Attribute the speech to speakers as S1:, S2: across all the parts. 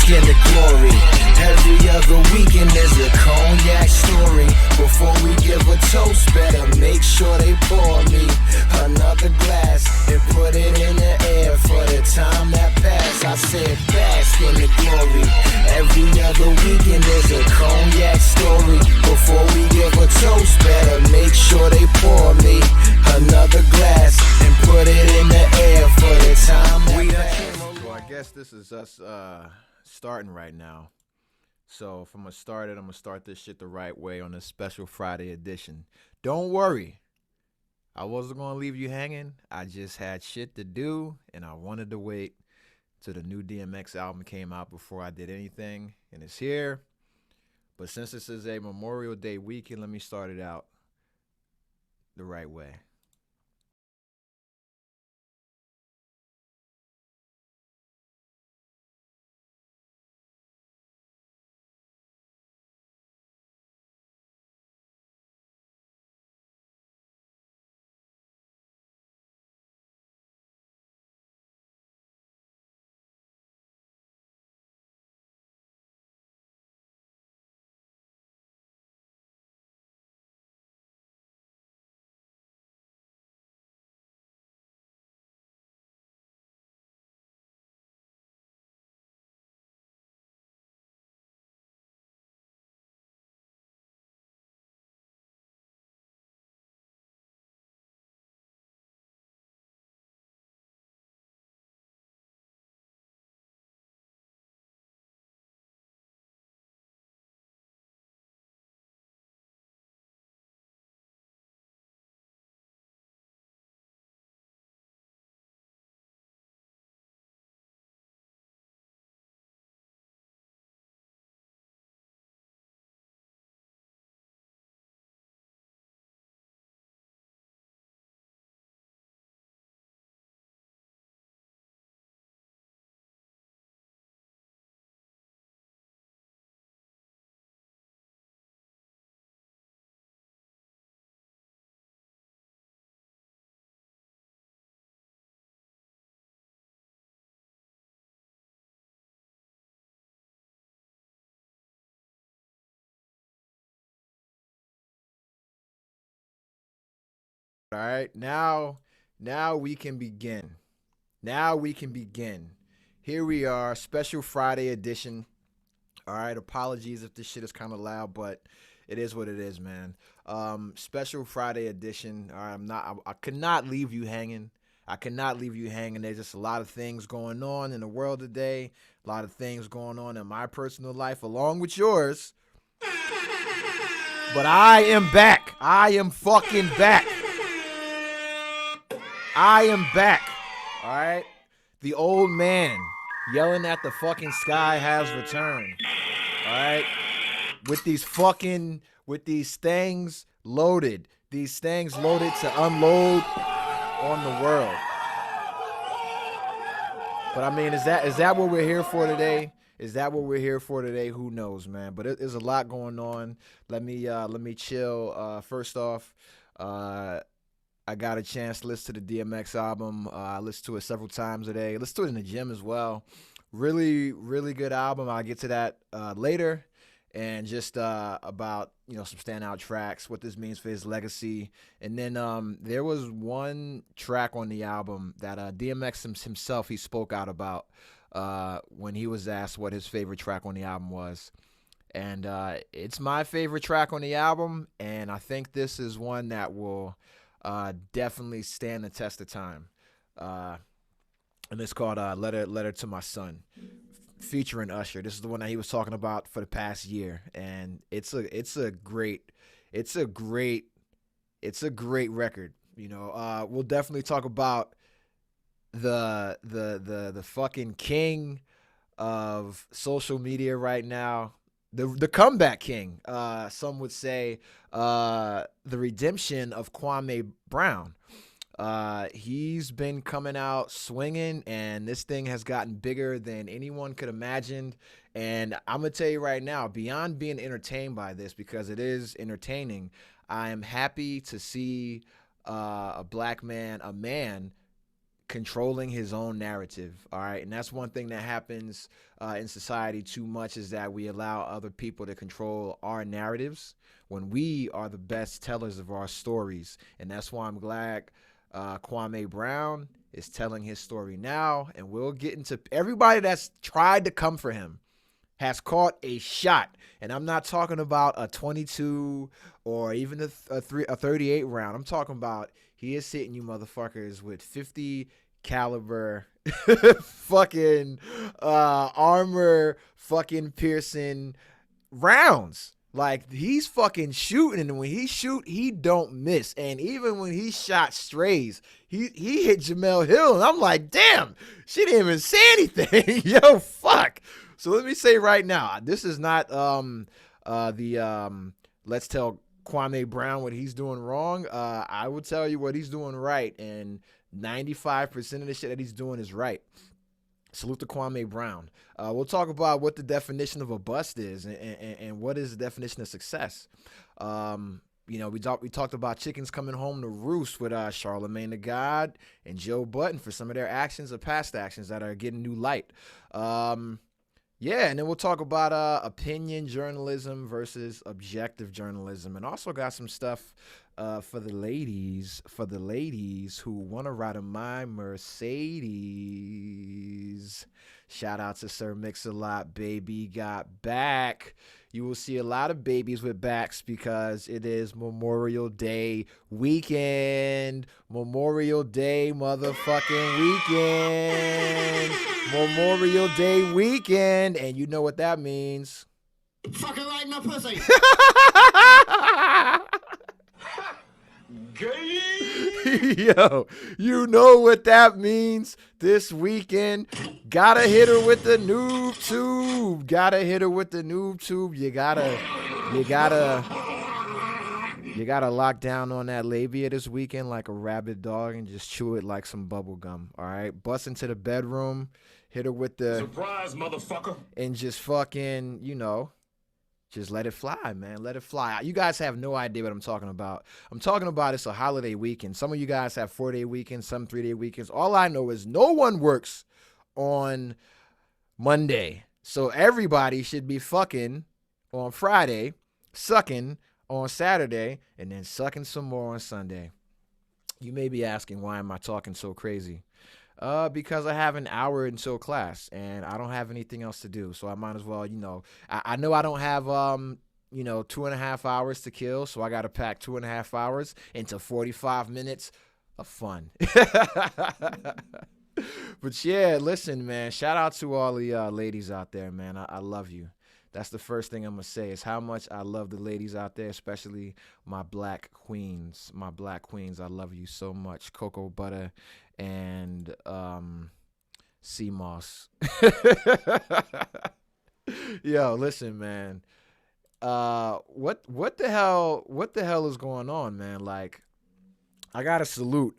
S1: bask in the glory. Every other weekend there's a cognac story. Before we give a toast, better make sure they pour me another glass and put it in the air for the time that passed. I said bask in the glory. Every other weekend there's a cognac story. Before we give a toast, better make sure they pour me another glass and put it in the air for the time that passed.
S2: So I guess this is us starting right now. So if I'm going to start it, I'm going to start this shit the right way on this special Friday edition. Don't worry. I wasn't going to leave you hanging. I just had shit to do, and I wanted to wait till the new DMX album came out before I did anything, and it's here. But since this is a Memorial Day weekend, let me start it out the right way. All right, now we can begin. Now we can begin. Here we are, special Friday edition. All right, apologies if this shit is kind of loud, but it is what it is, man. Special Friday edition. All right, I could not leave you hanging. I cannot leave you hanging. There's just a lot of things going on in the world today. A lot of things going on in my personal life, along with yours. But I am back. I am fucking back. I am back. All right? The old man yelling at the fucking sky has returned. All right? With these things loaded. These things loaded to unload on the world. But I mean, is that what we're here for today? Is that what we're here for today? Who knows, man? But there's a lot going on. Let me chill. First off, I got a chance to listen to the DMX album. I listened to it several times a day. Listened to it in the gym as well. Really, really good album. I'll get to that later. And just about, some standout tracks, what this means for his legacy. And then there was one track on the album that DMX himself, he spoke out about when he was asked what his favorite track on the album was. And it's my favorite track on the album. And I think this is one that will definitely stand the test of time. And it's called Letter to My Son, featuring Usher. This is the one that he was talking about for the past year, and it's a great record. We'll definitely talk about the fucking king of social media right now, the comeback king. Some would say the redemption of Kwame Brown. He's been coming out swinging, and this thing has gotten bigger than anyone could imagine. And I'm going to tell you right now, beyond being entertained by this, because it is entertaining, I am happy to see a black man, controlling his own narrative. All right. And that's one thing that happens in society too much, is that we allow other people to control our narratives when we are the best tellers of our stories. And that's why I'm glad Kwame Brown is telling his story now. And we'll get into everybody that's tried to come for him has caught a shot. And I'm not talking about a 22 or even a 38 round. I'm talking about he is hitting you motherfuckers with 50 caliber fucking armor fucking piercing rounds. Like, he's fucking shooting, and when he shoot, he don't miss. And even when he shot strays, he hit Jamel Hill, and I'm like, damn, she didn't even say anything. Yo, fuck. So let me say right now, this is not let's tell Kwame Brown what he's doing wrong. I will tell you what he's doing right, and 95% of the shit that he's doing is right. Salute to Kwame Brown. We'll talk about what the definition of a bust is, and what is the definition of success. We talked about chickens coming home to roost with Charlemagne the God and Joe Budden for some of their actions or past actions that are getting new light. Yeah, and then we'll talk about opinion journalism versus objective journalism, and also got some stuff for the ladies who want to ride in my Mercedes. Shout out to Sir Mix-a-Lot. Baby got back. You will see a lot of babies with backs because it is Memorial Day weekend. Memorial Day motherfucking weekend. Memorial Day weekend. And you know what that means.
S3: Fucking right in the pussy.
S2: Yo, you know what that means this weekend. Gotta hit her with the noob tube. Gotta hit her with the noob tube. You gotta lock down on that labia this weekend like a rabid dog and just chew it like some bubble gum. All right, bust into the bedroom, hit her with the
S3: surprise, motherfucker,
S2: and just fucking, just let it fly, man. Let it fly. You guys have no idea what I'm talking about. I'm talking about it's a holiday weekend. Some of you guys have 4-day weekends, some 3-day weekends. All I know is no one works on Monday. So everybody should be fucking on Friday, sucking on Saturday, and then sucking some more on Sunday. You may be asking, why am I talking so crazy? Because I have an hour until class and I don't have anything else to do. So I might as well, I know I don't have, 2.5 hours to kill. So I got to pack 2.5 hours into 45 minutes of fun. But yeah, listen, man, shout out to all the ladies out there, man. I love you. That's the first thing I'm going to say is how much I love the ladies out there, especially my black queens. My black queens, I love you so much. Cocoa Butter and sea moss. Yo, listen, man. What the hell is going on, man? Like, I gotta salute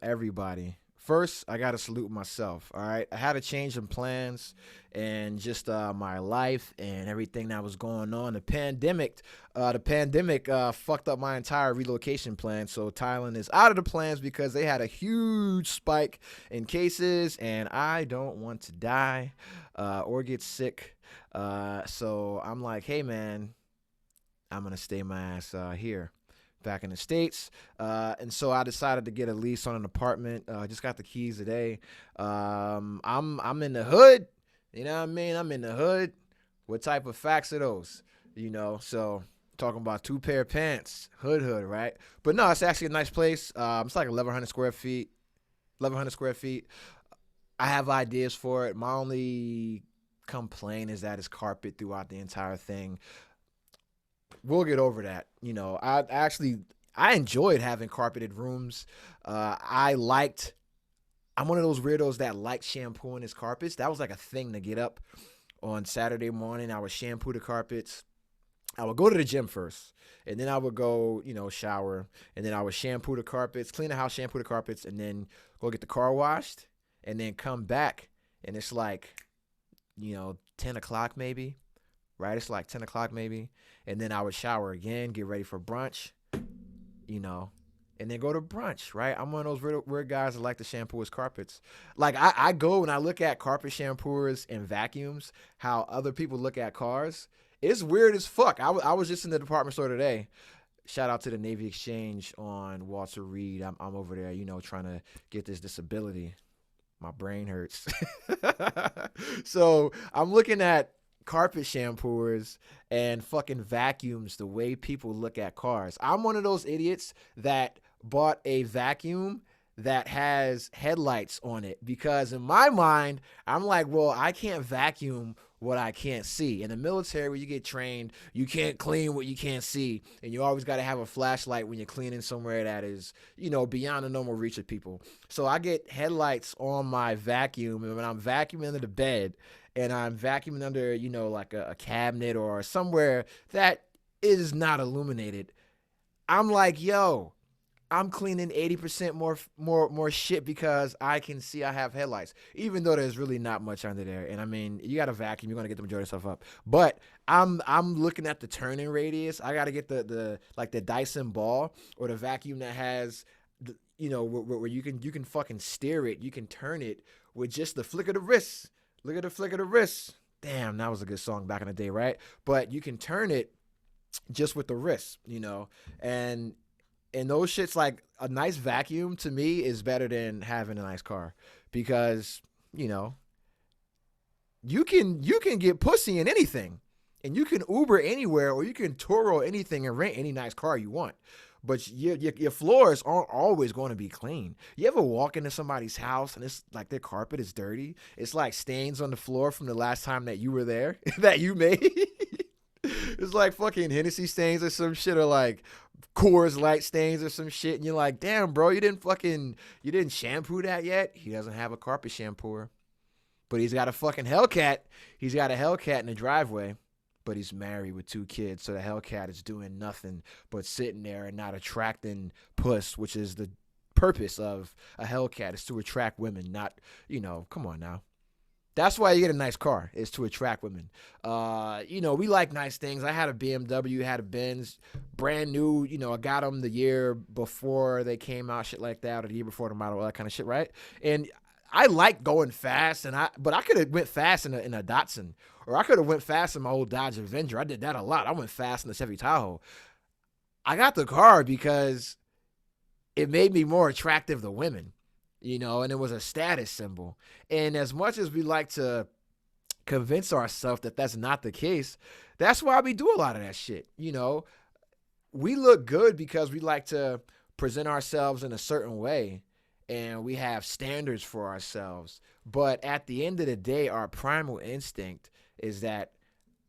S2: everybody. First, I got to salute myself, all right? I had a change in plans and just my life and everything that was going on. The pandemic fucked up my entire relocation plan. So Thailand is out of the plans because they had a huge spike in cases, and I don't want to die or get sick. So I'm like, hey, man, I'm going to stay my ass here. Back in the States. And so I decided to get a lease on an apartment. Just got the keys today. I'm in the hood. You know what I mean? I'm in the hood. What type of facts are those? So talking about 2 pair of pants. Hood, right? But no, it's actually a nice place. It's like 1,100 square feet. I have ideas for it. My only complaint is that it's carpet throughout the entire thing. We'll get over that. I enjoyed having carpeted rooms. I'm one of those weirdos that like shampooing his carpets. That was like a thing to get up on Saturday morning. I would shampoo the carpets. I would go to the gym first, and then I would go, shower, and then I would shampoo the carpets, clean the house, shampoo the carpets, and then go get the car washed, and then come back, and it's like, 10 o'clock maybe. Right? It's like 10 o'clock maybe. And then I would shower again, get ready for brunch, and and then go to brunch, right? I'm one of those weird guys that like to shampoo his carpets. Like I go and I look at carpet shampooers and vacuums, how other people look at cars. It's weird as fuck. I was just in the department store today. Shout out to the Navy Exchange on Walter Reed. I'm over there, trying to get this disability. My brain hurts. So I'm looking at carpet shampooers and fucking vacuums the way people look at cars. I'm one of those idiots that bought a vacuum that has headlights on it because in my mind, I'm like, well, I can't vacuum what I can't see. In the military, where you get trained, you can't clean what you can't see, and you always got to have a flashlight when you're cleaning somewhere that is, beyond the normal reach of people. So I get headlights on my vacuum, and when I'm vacuuming under the bed, and I'm vacuuming under, like a cabinet or somewhere that is not illuminated, I'm like, yo, I'm cleaning 80% more shit because I can see I have headlights, even though there's really not much under there. And I mean, you got a vacuum, you're gonna get the majority of stuff up. But I'm looking at the turning radius. I gotta get the Dyson ball or the vacuum that has where you can fucking steer it, you can turn it with just the flick of the wrist. Look at the flick of the wrist. Damn, that was a good song back in the day, right? But you can turn it just with the wrist, and those shits, like a nice vacuum to me is better than having a nice car because, you can get pussy in anything and you can Uber anywhere or you can Turo anything and rent any nice car you want. But your floors aren't always going to be clean. You ever walk into somebody's house and it's like their carpet is dirty? It's like stains on the floor from the last time that you were there that you made. It's like fucking Hennessy stains or some shit, or like Coors Light stains or some shit, and you're like, damn, bro, you didn't shampoo that yet? He doesn't have a carpet shampooer, but he's got a fucking Hellcat. He's got a Hellcat in the driveway, but he's married with 2 kids, so the Hellcat is doing nothing but sitting there and not attracting puss, which is the purpose of a Hellcat, is to attract women, not, come on now. That's why you get a nice car, is to attract women. We like nice things. I had a BMW, had a Benz, brand new. I got them the year before they came out, shit like that, or the year before the model, all that kind of shit, right? And I like going fast, but I could have went fast in a Datsun, or I could have went fast in my old Dodge Avenger. I did that a lot. I went fast in the Chevy Tahoe. I got the car because it made me more attractive to women. And it was a status symbol. And as much as we like to convince ourselves that that's not the case, that's why we do a lot of that shit. We look good because we like to present ourselves in a certain way and we have standards for ourselves. But at the end of the day, our primal instinct is that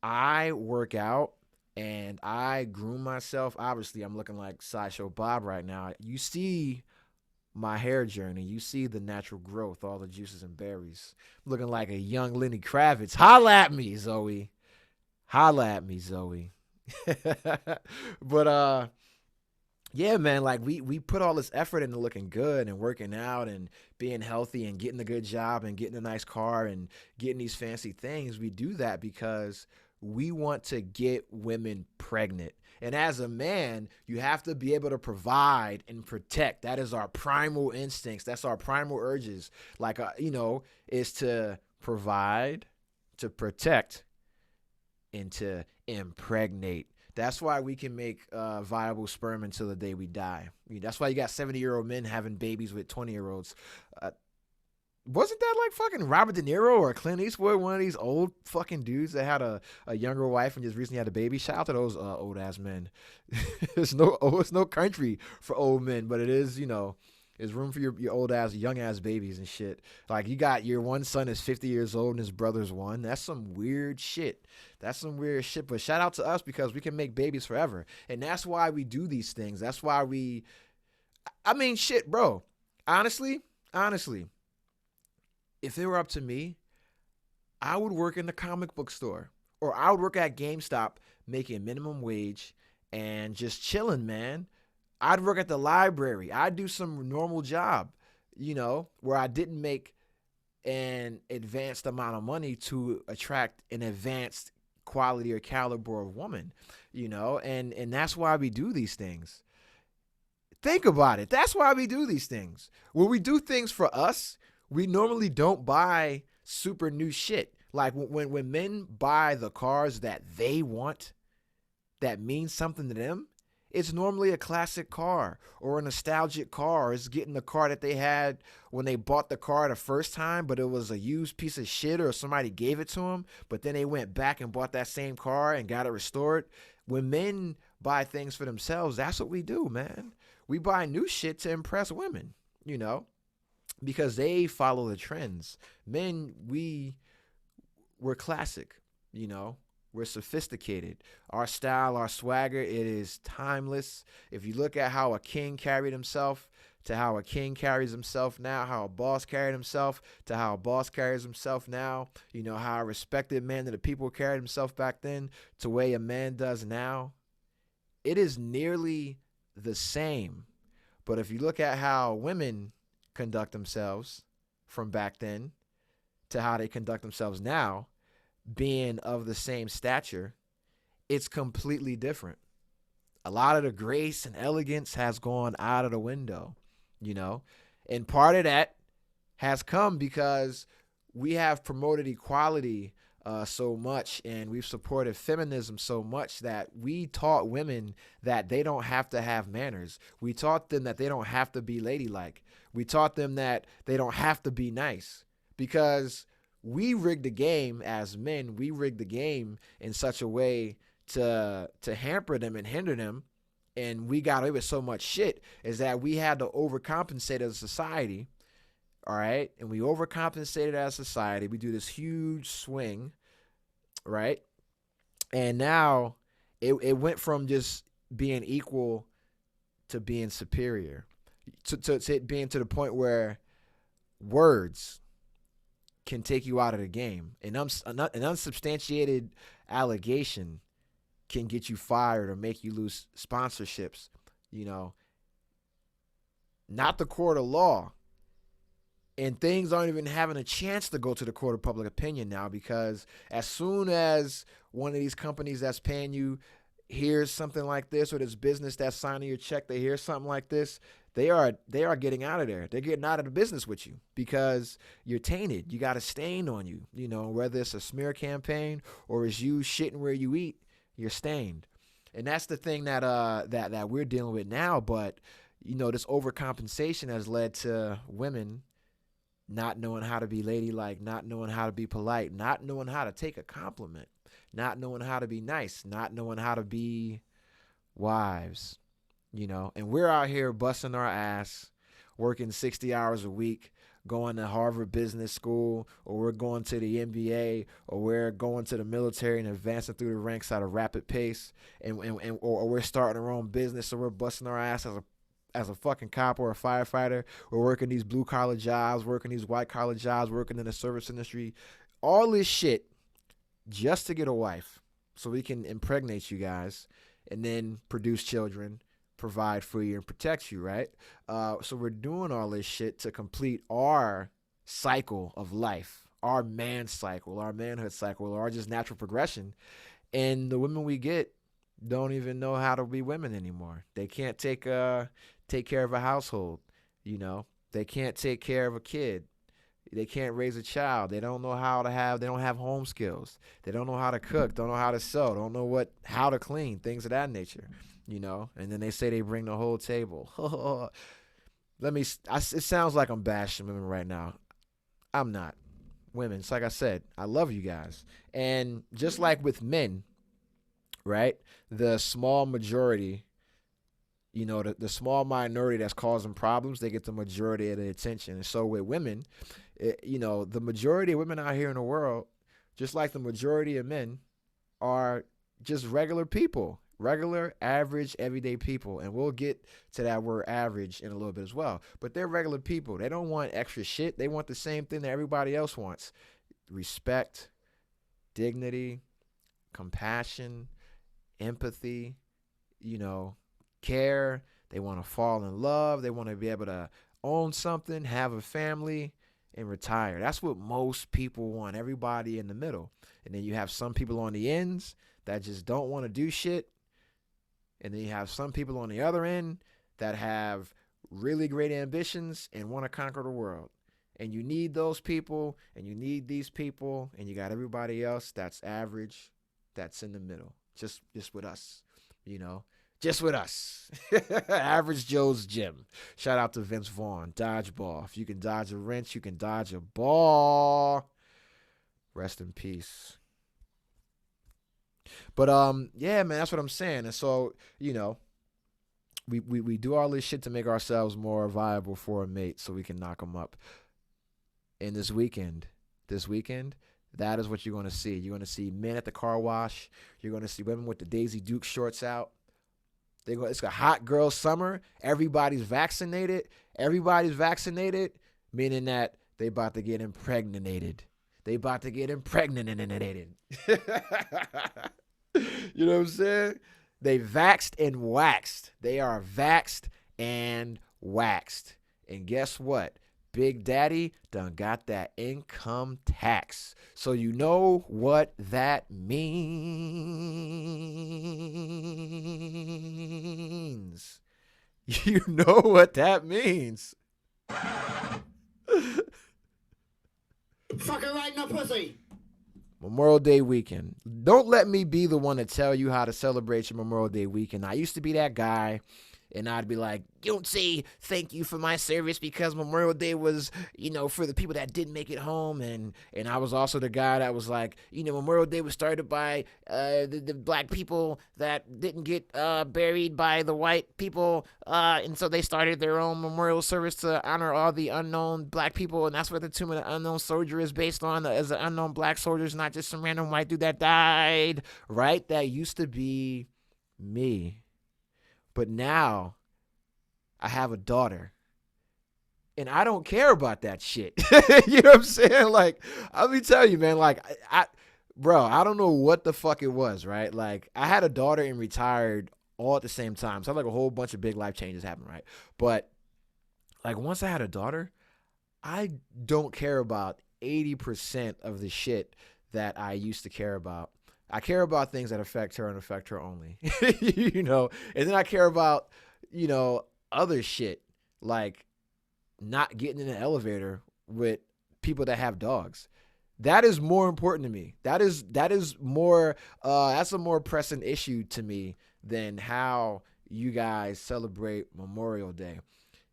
S2: I work out and I groom myself. Obviously, I'm looking like Sideshow Bob right now. You see my hair journey, you see the natural growth, all the juices and berries. I'm looking like a young Lenny Kravitz. Holla at me, Zoe. Holla at me, Zoe. But yeah, man, like we put all this effort into looking good and working out and being healthy and getting a good job and getting a nice car and getting these fancy things. We do that because we want to get women pregnant. And as a man, you have to be able to provide and protect. That is our primal instincts. That's our primal urges. Like, is to provide, to protect, and to impregnate. That's why we can make viable sperm until the day we die. That's why you got 70-year-old men having babies with 20-year-olds. Wasn't that like fucking Robert De Niro or Clint Eastwood, one of these old fucking dudes that had a younger wife and just recently had a baby? Shout out to those old ass men. It's no country for old men, but it is, there's room for your old ass, young ass babies and shit. Like you got your one son is 50 years old and his brother's 1. That's some weird shit. But shout out to us because we can make babies forever. And that's why we do these things. That's why shit, bro. Honestly, if it were up to me, I would work in the comic book store or I would work at GameStop making minimum wage and just chilling, man. I'd work at the library. I'd do some normal job, where I didn't make an advanced amount of money to attract an advanced quality or caliber of woman, and that's why we do these things. Think about it. That's why we do these things. When we do things for us, we normally don't buy super new shit. Like when men buy the cars that they want, that means something to them, it's normally a classic car or a nostalgic car. It's getting the car that they had when they bought the car the first time, but it was a used piece of shit or somebody gave it to them, but then they went back and bought that same car and got it restored. When men buy things for themselves, that's what we do, man. We buy new shit to impress women, because they follow the trends. Men, we're classic, We're sophisticated. Our style, our swagger, it is timeless. If you look at how a king carried himself to how a king carries himself now, how a boss carried himself to how a boss carries himself now, how a respected man of the people carried himself back then to the way a man does now, it is nearly the same. But if you look at how women conduct themselves from back then to how they conduct themselves now, being of the same stature, it's completely different. A lot of the grace and elegance has gone out of the window, and part of that has come because we have promoted equality so much, and we've supported feminism so much that we taught women that they don't have to have manners. We taught them that they don't have to be ladylike. We taught them that they don't have to be nice, because we rigged the game as men. We rigged the game in such a way to hamper them and hinder them. And we got away with so much shit is that we had to overcompensate as a society. All right. And we overcompensated as a society. We do this huge swing. Right. And now it went from just being equal to being superior, to it being to the point where words can take you out of the game. An unsubstantiated allegation can get you fired or make you lose sponsorships. Not the court of law. And things aren't even having a chance to go to the court of public opinion now, because as soon as one of these companies that's paying you hears something like this, or this business that's signing your check, they hear something like this, they are getting out of there. They're getting out of the business with you because you're tainted. You got a stain on you, whether it's a smear campaign or it's you shitting where you eat, you're stained. And that's the thing that we're dealing with now. But, this overcompensation has led to women not knowing how to be ladylike, not knowing how to be polite, not knowing how to take a compliment, not knowing how to be nice, not knowing how to be wives. And we're out here busting our ass, working 60 hours a week, going to Harvard Business School, or we're going to the NBA, or we're going to the military and advancing through the ranks at a rapid pace, or we're starting our own business, so we're busting our ass as a fucking cop or a firefighter. We're working these blue collar jobs, working these white collar jobs, working in the service industry, all this shit just to get a wife so we can impregnate you guys and then produce children, provide for you, and protect you, right? So we're doing all this shit to complete our cycle of life, our man cycle, our manhood cycle, our just natural progression. And the women we get don't even know how to be women anymore. They can't take care of a household, They can't take care of a kid. They can't raise a child. They don't know they don't have home skills. They don't know how to cook, don't know how to sew, don't know how to clean, things of that nature, And then they say they bring the whole table. It sounds like I'm bashing women right now. I'm not. Women, it's like I said, I love you guys. And just like with men, right? The small majority, the small minority that's causing problems, they get the majority of the attention. And so with women, the majority of women out here in the world, just like the majority of men, are just regular people, regular, average, everyday people. And we'll get to that word average in a little bit as well. But they're regular people. They don't want extra shit. They want the same thing that everybody else wants: respect, dignity, compassion, empathy, care. They want to fall in love. They want to be able to own something, have a family, and retire. That's what most people want. Everybody in the middle. And then you have some people on the ends that just don't want to do shit. And then you have some people on the other end that have really great ambitions and want to conquer the world. And you need those people, and you need these people, and you got everybody else that's average, that's in the middle. Just with us, you know. Just with us. Average Joe's Gym. Shout out to Vince Vaughn. Dodgeball. If you can dodge a wrench, you can dodge a ball. Rest in peace. But yeah, man, that's what I'm saying. And so, you know, we do all this shit to make ourselves more viable for a mate so we can knock them up. And this weekend, that is what you're going to see. You're going to see men at the car wash. You're going to see women with the Daisy Duke shorts out. It's a hot girl summer. Everybody's vaccinated, meaning that they about to get impregnated. You know what I'm saying? They vaxxed and waxed. They are vaxxed and waxed. And guess what? Big Daddy done got that income tax. So you know what that means. You know what that means.
S3: Fucking right in the pussy.
S2: Memorial Day weekend. Don't let me be the one to tell you how to celebrate your Memorial Day weekend. I used to be that guy, and I'd be like, you don't say thank you for my service because Memorial Day was, you know, for the people that didn't make it home. And I was also the guy that was like, you know, Memorial Day was started by the black people that didn't get buried by the white people. And so they started their own memorial service to honor all the unknown black people. And that's what the Tomb of the Unknown Soldier is based on, as an unknown black soldiers, not just some random white dude that died, right? That used to be me. But now I have a daughter, and I don't care about that shit. You know what I'm saying? Like, let me tell you, man, like, bro, I don't know what the fuck it was, right? Like, I had a daughter and retired all at the same time. So like a whole bunch of big life changes happened, right? But like, once I had a daughter, I don't care about 80% of the shit that I used to care about. I care about things that affect her and affect her only, you know, and then I care about, you know, other shit like not getting in an elevator with people that have dogs. That is more important to me. That is more, that's a more pressing issue to me than how you guys celebrate Memorial Day.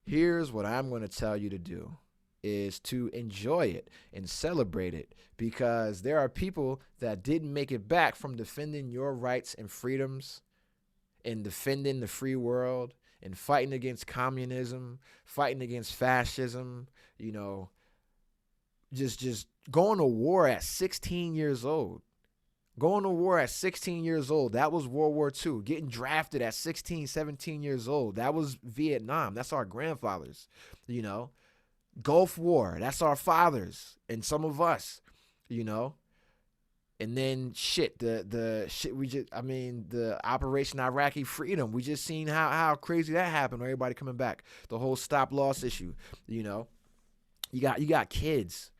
S2: Here's what I'm going to tell you to do. Is to enjoy it and celebrate it, because there are people that didn't make it back from defending your rights and freedoms and defending the free world and fighting against communism, fighting against fascism, you know, just going to war at 16 years old. Going to war at 16 years old, that was World War II. Getting drafted at 16, 17 years old, that was Vietnam. That's our grandfathers, you know. Gulf War, that's our fathers and some of us, you know. And then the Operation Iraqi Freedom, we just seen how crazy that happened. Everybody coming back, the whole stop loss issue, you know. You got kids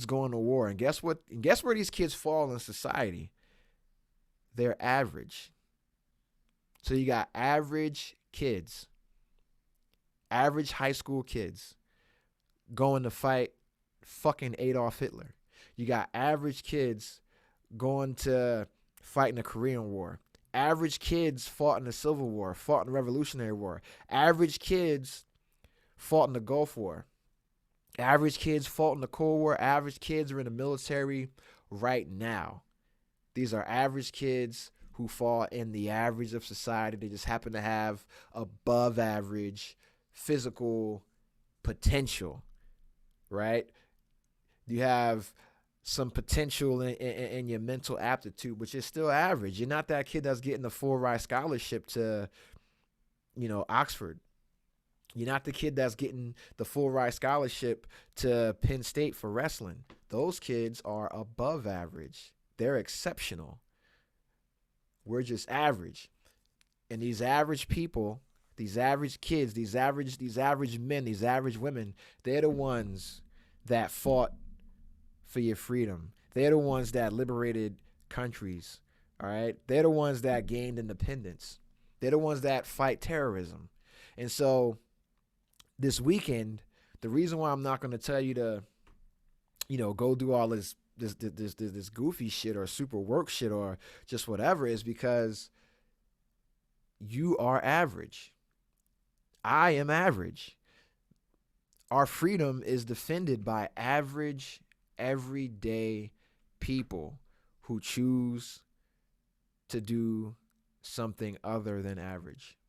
S2: going to war, and guess what? And guess where these kids fall in society? They're average. So you got average kids, average high school kids going to fight fucking Adolf Hitler. You got average kids going to fight in the Korean War. Average kids fought in the Civil War, fought in the Revolutionary War. Average kids fought in the Gulf War. Average kids fought in the Cold War. Average kids are in the military right now. These are average kids who fall in the average of society. They just happen to have above average physical potential. Right? You have some potential in your mental aptitude, but you're still average. You're not that kid that's getting the full ride scholarship to, you know, Oxford. You're not the kid that's getting the full ride scholarship to Penn State for wrestling. Those kids are above average. They're exceptional. We're just average. And these average people, these average kids, these average men, these average women, they're the ones that fought for your freedom. They're the ones that liberated countries, all right? They're the ones that gained independence. They're the ones that fight terrorism. And so this weekend, the reason why I'm not going to tell you to, go do all this goofy shit or super work shit or just whatever is because you are average. I am average. Our freedom is defended by average, everyday people who choose to do something other than average.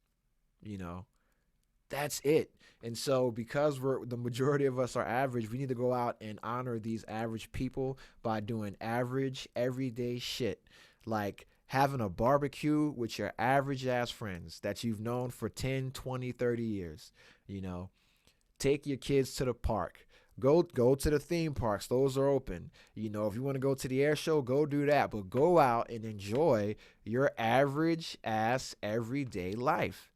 S2: That's it. And so because the majority of us are average, we need to go out and honor these average people by doing average, everyday shit. Like having a barbecue with your average ass friends that you've known for 10, 20, 30 years. Take your kids to the park. Go to the theme parks. Those are open. If you want to go to the air show, go do that. But go out and enjoy your average ass everyday life.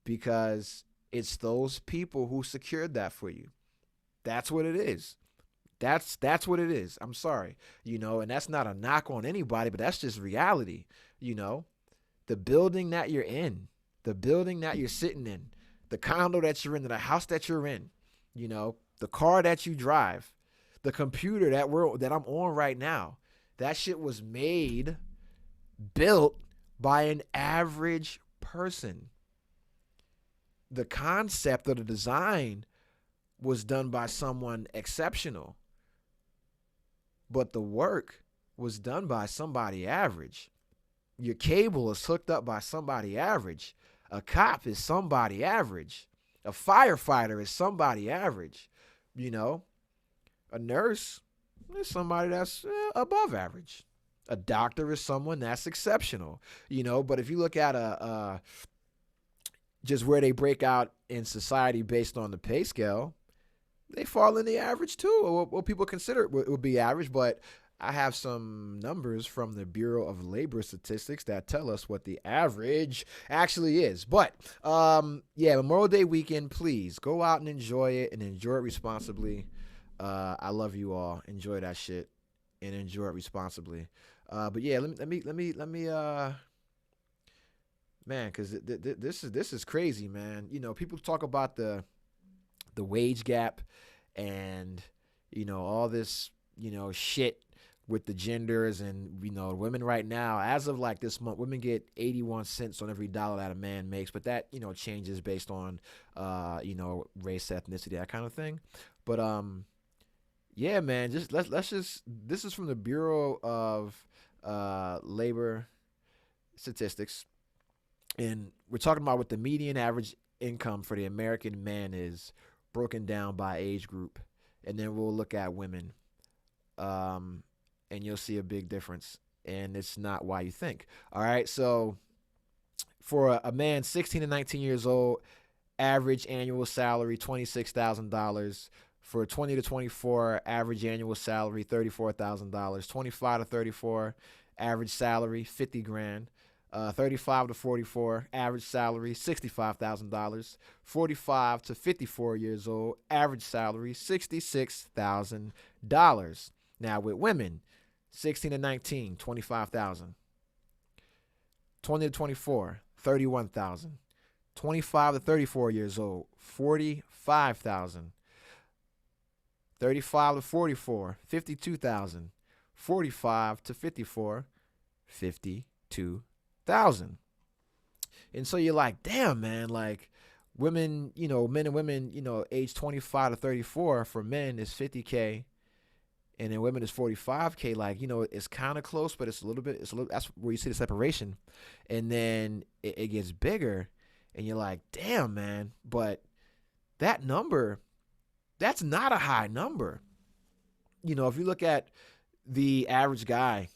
S2: Because it's those people who secured that for you. That's what it is. That's what it is. I'm sorry. And that's not a knock on anybody, but that's just reality. The building that you're in, the building that you're sitting in, the condo that you're in, the house that you're in, the car that you drive, the computer that I'm on right now, that shit was built by an average person. The concept of the design was done by someone exceptional, but the work was done by somebody average. Your cable is hooked up by somebody average. A cop is somebody average. A firefighter is somebody average. A nurse is somebody that's above average. A doctor is someone that's exceptional. But if you look at just where they break out in society based on the pay scale, they fall in the average too, or what people consider would be average. But I have some numbers from the Bureau of Labor Statistics that tell us what the average actually is. But Memorial Day weekend, please go out and enjoy it responsibly. I love you all. Enjoy that shit and enjoy it responsibly. But yeah, let me man, because this is crazy, man. People talk about the wage gap and all this shit with the genders and women right now. As of like this month, women get 81 cents on every dollar that a man makes, but that changes based on race, ethnicity, that kind of thing. But yeah, man, let's just this is from the Bureau of Labor Statistics. And we're talking about what the median average income for the American man is broken down by age group. And then we'll look at women. And you'll see a big difference. And it's not why you think. All right. So for a man 16 to 19 years old, average annual salary, $26,000. For 20 to 24, average annual salary, $34,000. 25 to 34, average salary, $50,000. 35 to 44, average salary, $65,000. 45 to 54 years old, average salary, $66,000. Now with women, 16 to 19, $25,000. 20 to 24, $31,000. 25 to 34 years old, $45,000. 35 to 44, $52,000. 45 to 54, $52,000. And so you're like, damn, man, like women, men and women, age 25 to 34 for men is $50K, and then women is $45K. Like, it's kind of close, but it's a little, that's where you see the separation. And then it gets bigger, and you're like, damn, man, but that number, that's not a high number. If you look at the average guy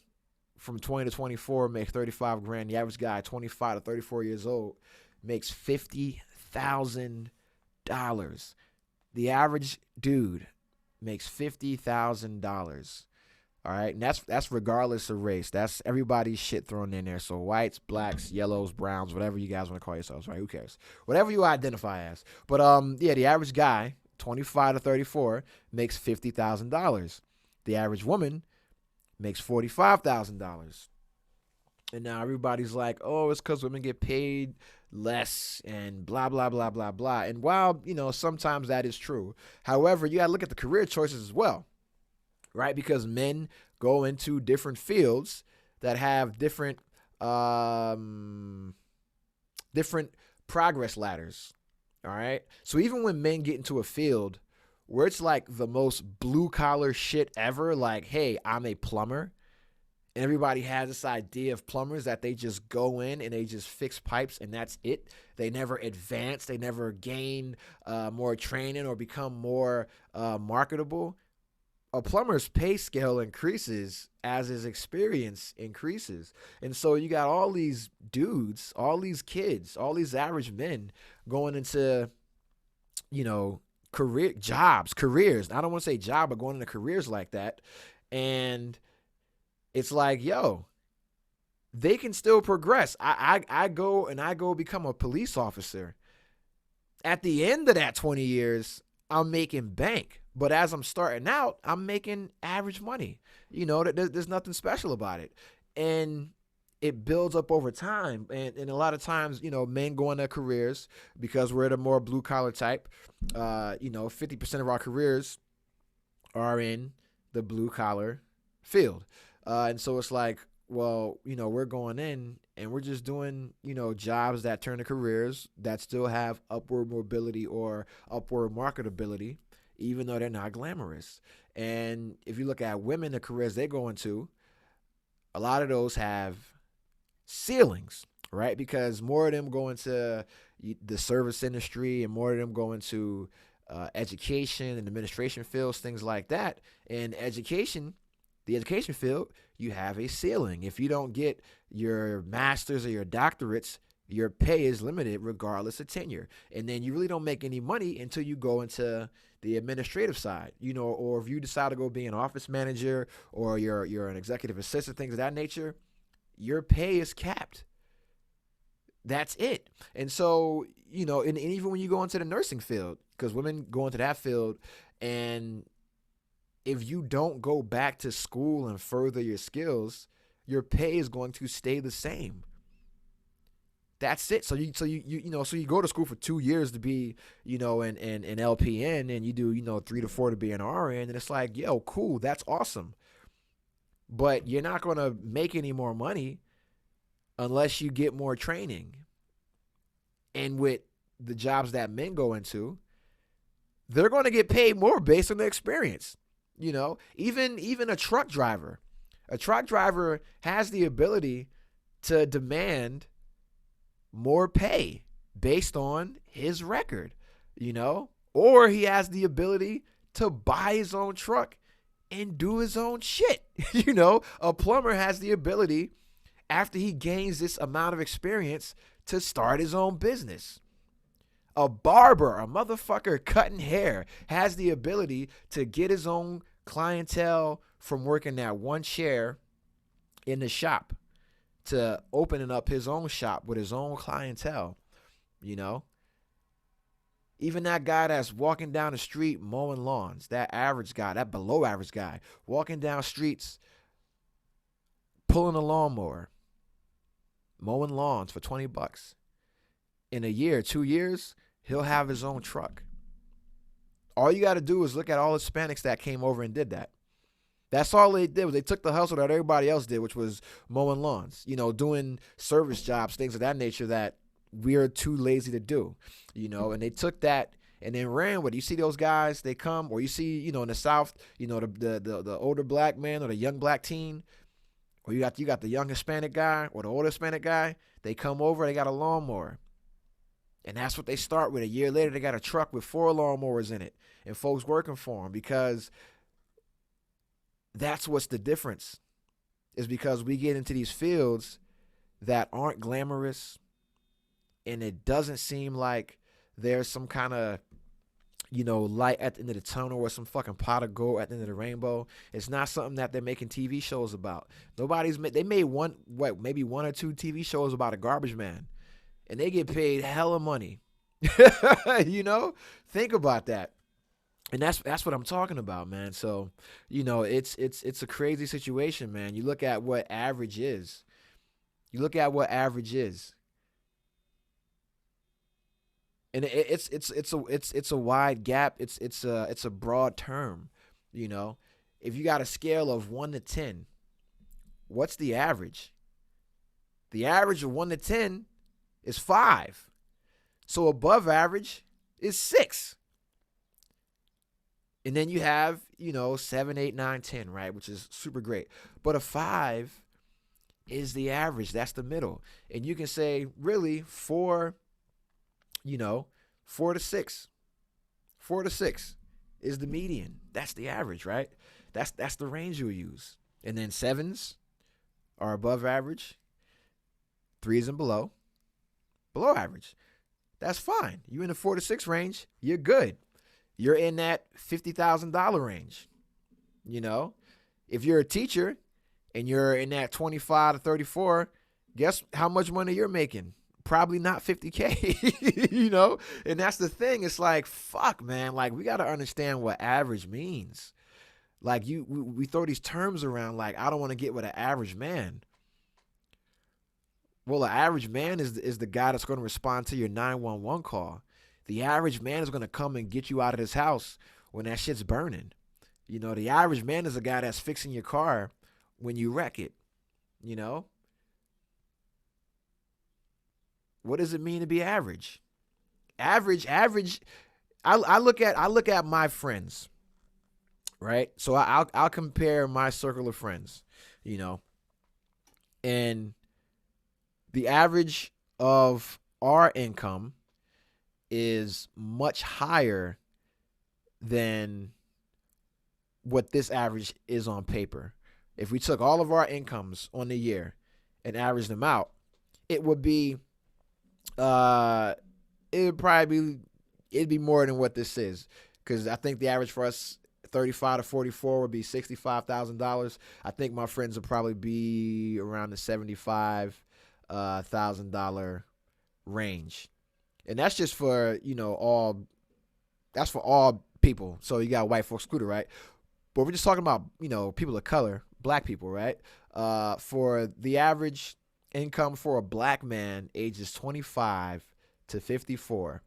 S2: from 20 to 24 makes $35,000. The average guy, 25 to 34 years old, makes $50,000. The average dude makes $50,000. All right, and that's regardless of race. That's everybody's shit thrown in there. So whites, blacks, yellows, browns, whatever you guys want to call yourselves, right? Who cares? Whatever you identify as. But the average guy, 25 to 34, makes $50,000. The average woman makes $45,000. And now everybody's like, oh, it's because women get paid less and blah, blah, blah, blah, blah. And while, sometimes that is true, however, you got to look at the career choices as well, right? Because men go into different fields that have different progress ladders. All right. So even when men get into a field where it's like the most blue collar shit ever, like, hey, I'm a plumber. And everybody has this idea of plumbers that they just go in and they just fix pipes and that's it. They never advance. They never gain more training or become more marketable. A plumber's pay scale increases as his experience increases. And so you got all these dudes, all these kids, all these average men going into, careers. I don't want to say job, but going into careers like that. And it's like, yo, they can still progress. I go become a police officer. At the end of that 20 years, I'm making bank. But as I'm starting out, I'm making average money. There's nothing special about it. And it builds up over time. And a lot of times, men go into careers because we're the more blue collar type. 50% of our careers are in the blue collar field. And so it's like, well, we're going in and we're just doing, jobs that turn to careers that still have upward mobility or upward marketability, even though they're not glamorous. And if you look at women, the careers they go into, a lot of those have ceilings, right? Because more of them go into the service industry and more of them go into education and administration fields, things like that. And the education field, you have a ceiling. If you don't get your master's or your doctorates, your pay is limited regardless of tenure. And then you really don't make any money until you go into the administrative side, or if you decide to go be an office manager or you're an executive assistant, things of that nature, your pay is capped. That's it. And so, and even when you go into the nursing field, because women go into that field, and if you don't go back to school and further your skills, your pay is going to stay the same. That's it. So you go to school for 2 years to be, an LPN, and you do, 3 to 4 to be an RN, and it's like, yo, cool, that's awesome. But you're not going to make any more money unless you get more training. And with the jobs that men go into, they're going to get paid more based on their experience. Even a truck driver. A truck driver has the ability to demand more pay based on his record, or he has the ability to buy his own truck and do his own shit. A plumber has the ability, after he gains this amount of experience, to start his own business. A barber, a motherfucker cutting hair, has the ability to get his own clientele from working that one chair in the shop to opening up his own shop with his own clientele. Even that guy that's walking down the street mowing lawns, that average guy, that below average guy, walking down streets, pulling a lawnmower, mowing lawns for $20. In a year, 2 years, he'll have his own truck. All you got to do is look at all Hispanics that came over and did that. That's all they did. Was they took the hustle that everybody else did, which was mowing lawns, doing service jobs, things of that nature that we're too lazy to do, and they took that and then ran with it. You see those guys, they come, or you see, in the South, the older black man or the young black teen, or you got the young Hispanic guy or the older Hispanic guy, they come over, they got a lawnmower. And that's what they start with. A year later, they got a truck with 4 lawnmowers in it and folks working for them, because that's what's the difference, is because we get into these fields that aren't glamorous, and it doesn't seem like there's some kind of, light at the end of the tunnel or some fucking pot of gold at the end of the rainbow. It's not something that they're making TV shows about. They made maybe 1 or 2 TV shows about a garbage man, and they get paid hella money. Think about that. And that's what I'm talking about, man. So, it's a crazy situation, man. You look at what average is. And it's a wide gap. It's a broad term, you know. If you got a scale of 1 to 10, what's the average? The average of 1 to 10 is 5. So above average is 6. And then you have, 7, 8, 9, 10, right? Which is super great. But a 5 is the average. That's the middle. And you can say, really, 4 to 6. 4 to 6 is the median. That's the average, right? That's the range you'll use. And then 7s are above average. 3s and below average. That's fine. You're in the 4 to 6 range, you're good. You're in that $50,000 range. If you're a teacher and you're in that 25 to 34, guess how much money you're making? Probably not 50K, And that's the thing. It's like, fuck, man. Like, we got to understand what average means. Like, we throw these terms around like, I don't want to get with an average man. Well, an average man is the guy that's going to respond to your 911 call. The average man is going to come and get you out of this house when that shit's burning. The average man is a guy that's fixing your car when you wreck it. What does it mean to be average? Average. I look at my friends, right? So I'll compare my circle of friends, and the average of our income is much higher than what this average is on paper. If we took all of our incomes on the year and averaged them out, it would be it'd be more than what this is, because I think the average for us 35 to 44 would be $65,000. I think my friends would probably be around the $75,000 range, and that's just for all. That's for all people. So you got white folks excluded, right? But we're just talking about people of color, black people, right? For the average income for a black man ages 25 to 54,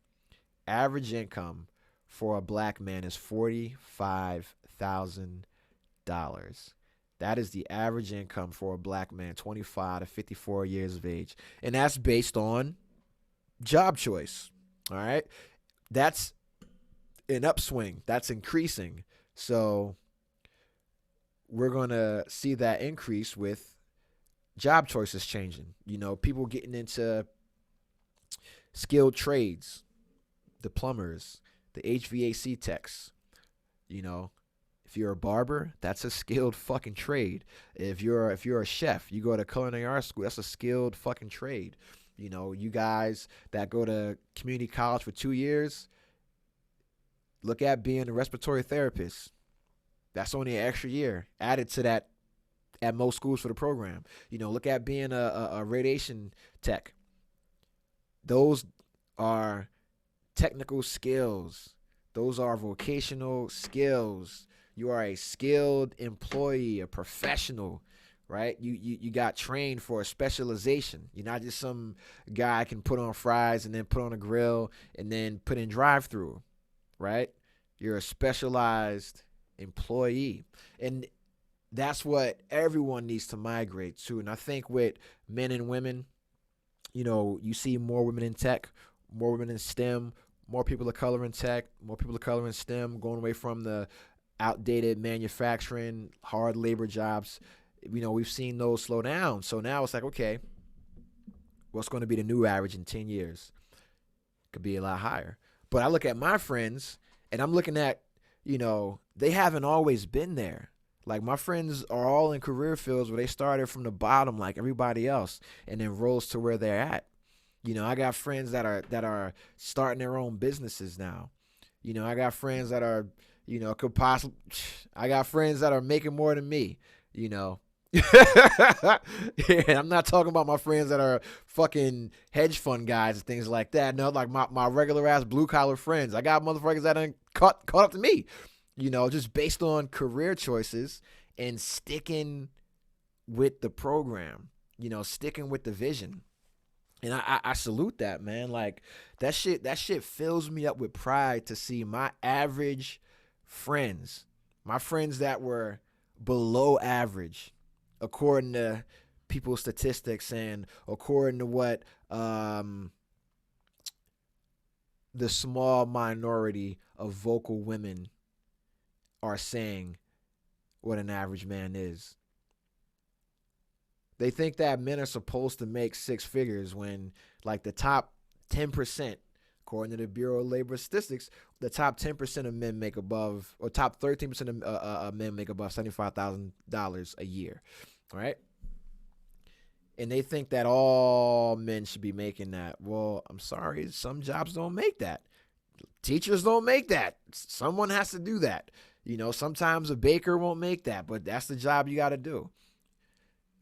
S2: average income for a black man is $45,000. That is the average income for a black man 25 to 54 years of age. And that's based on job choice. All right. That's an upswing. That's increasing. So we're going to see that increase with job choices changing. People getting into skilled trades, the plumbers, the HVAC techs. If you're a barber, that's a skilled fucking trade. If you're a chef, you go to culinary arts school, that's a skilled fucking trade. You guys that go to community college for 2 years, look at being a respiratory therapist. That's only an extra year added to that at most schools for the program. Look at being a radiation tech. Those are technical skills. Those are vocational skills. You are a skilled employee, a professional, right? You got trained for a specialization. You're not just some guy can put on fries and then put on a grill and then put in drive-through, right? You're a specialized employee. And that's what everyone needs to migrate to. And I think with men and women, you see more women in tech, more women in STEM, more people of color in tech, more people of color in STEM, going away from the outdated manufacturing, hard labor jobs. We've seen those slow down. So now it's like, okay, what's going to be the new average in 10 years? Could be a lot higher. But I look at my friends and I'm looking at, they haven't always been there. Like, my friends are all in career fields where they started from the bottom like everybody else and then rose to where they're at. I got friends that are starting their own businesses now. I got friends that are, I got friends that are making more than me, And I'm not talking about my friends that are fucking hedge fund guys and things like that. No, like my regular ass blue collar friends. I got motherfuckers that ain't caught up to me, just based on career choices and sticking with the program, sticking with the vision. And I salute that, man. Like that shit fills me up with pride to see my average friends, my friends that were below average, according to people's statistics and according to what the small minority of vocal women are saying what an average man is. They think that men are supposed to make six figures when, like, the top 10%, according to the Bureau of Labor Statistics, the top 10% of men make above, or top 13% of men make above $75,000 a year, right? And they think that all men should be making that. Well, I'm sorry, some jobs don't make that. Teachers don't make that. Someone has to do that. You know, sometimes a baker won't make that, but that's the job you got to do.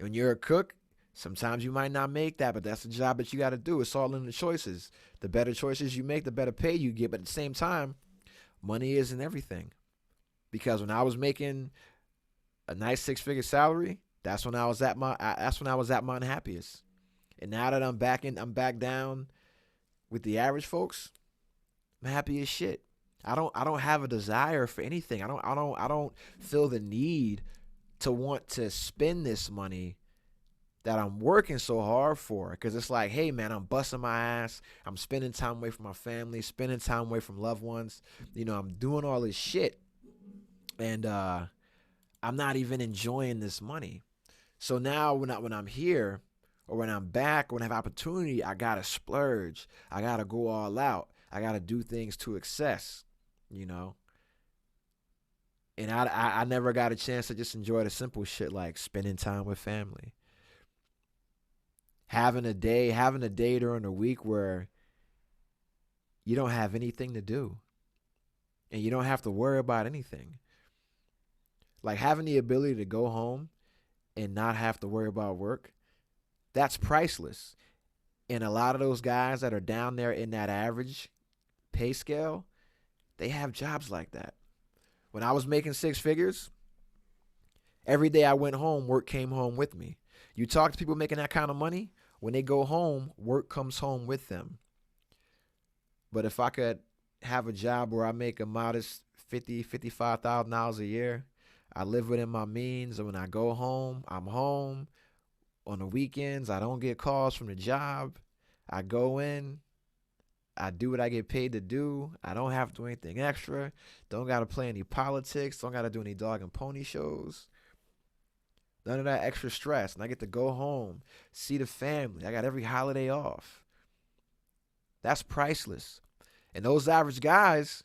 S2: When you're a cook, sometimes you might not make that, but that's the job that you got to do. It's all in the choices. The better choices you make, the better pay you get. But at the same time, money isn't everything. Because when I was making a nice six-figure salary, that's when I was at my unhappiest. And now that I'm back down with the average folks, I'm happy as shit. I don't have a desire for anything. I don't feel the need to want to spend this money that I'm working so hard for. Because it's like, hey, man, I'm busting my ass. I'm spending time away from my family, spending time away from loved ones. You know, I'm doing all this shit. And I'm not even enjoying this money. So now when I'm here or when I'm back, when I have opportunity, I got to splurge. I got to go all out. I got to do things to excess, you know. And I never got a chance to just enjoy the simple shit like spending time with family. Having a day during the week where you don't have anything to do. And you don't have to worry about anything. Like having the ability to go home and not have to worry about work, that's priceless. And a lot of those guys that are down there in that average pay scale, they have jobs like that. When I was making six figures, every day I went home, work came home with me. You talk to people making that kind of money, when they go home, work comes home with them. But if I could have a job where I make a modest $55,000 a year, I live within my means, and when I go home, I'm home. On the weekends, I don't get calls from the job. I go in, I do what I get paid to do. I don't have to do anything extra. Don't got to play any politics. Don't got to do any dog and pony shows. None of that extra stress. And I get to go home, see the family. I got every holiday off. That's priceless. And those average guys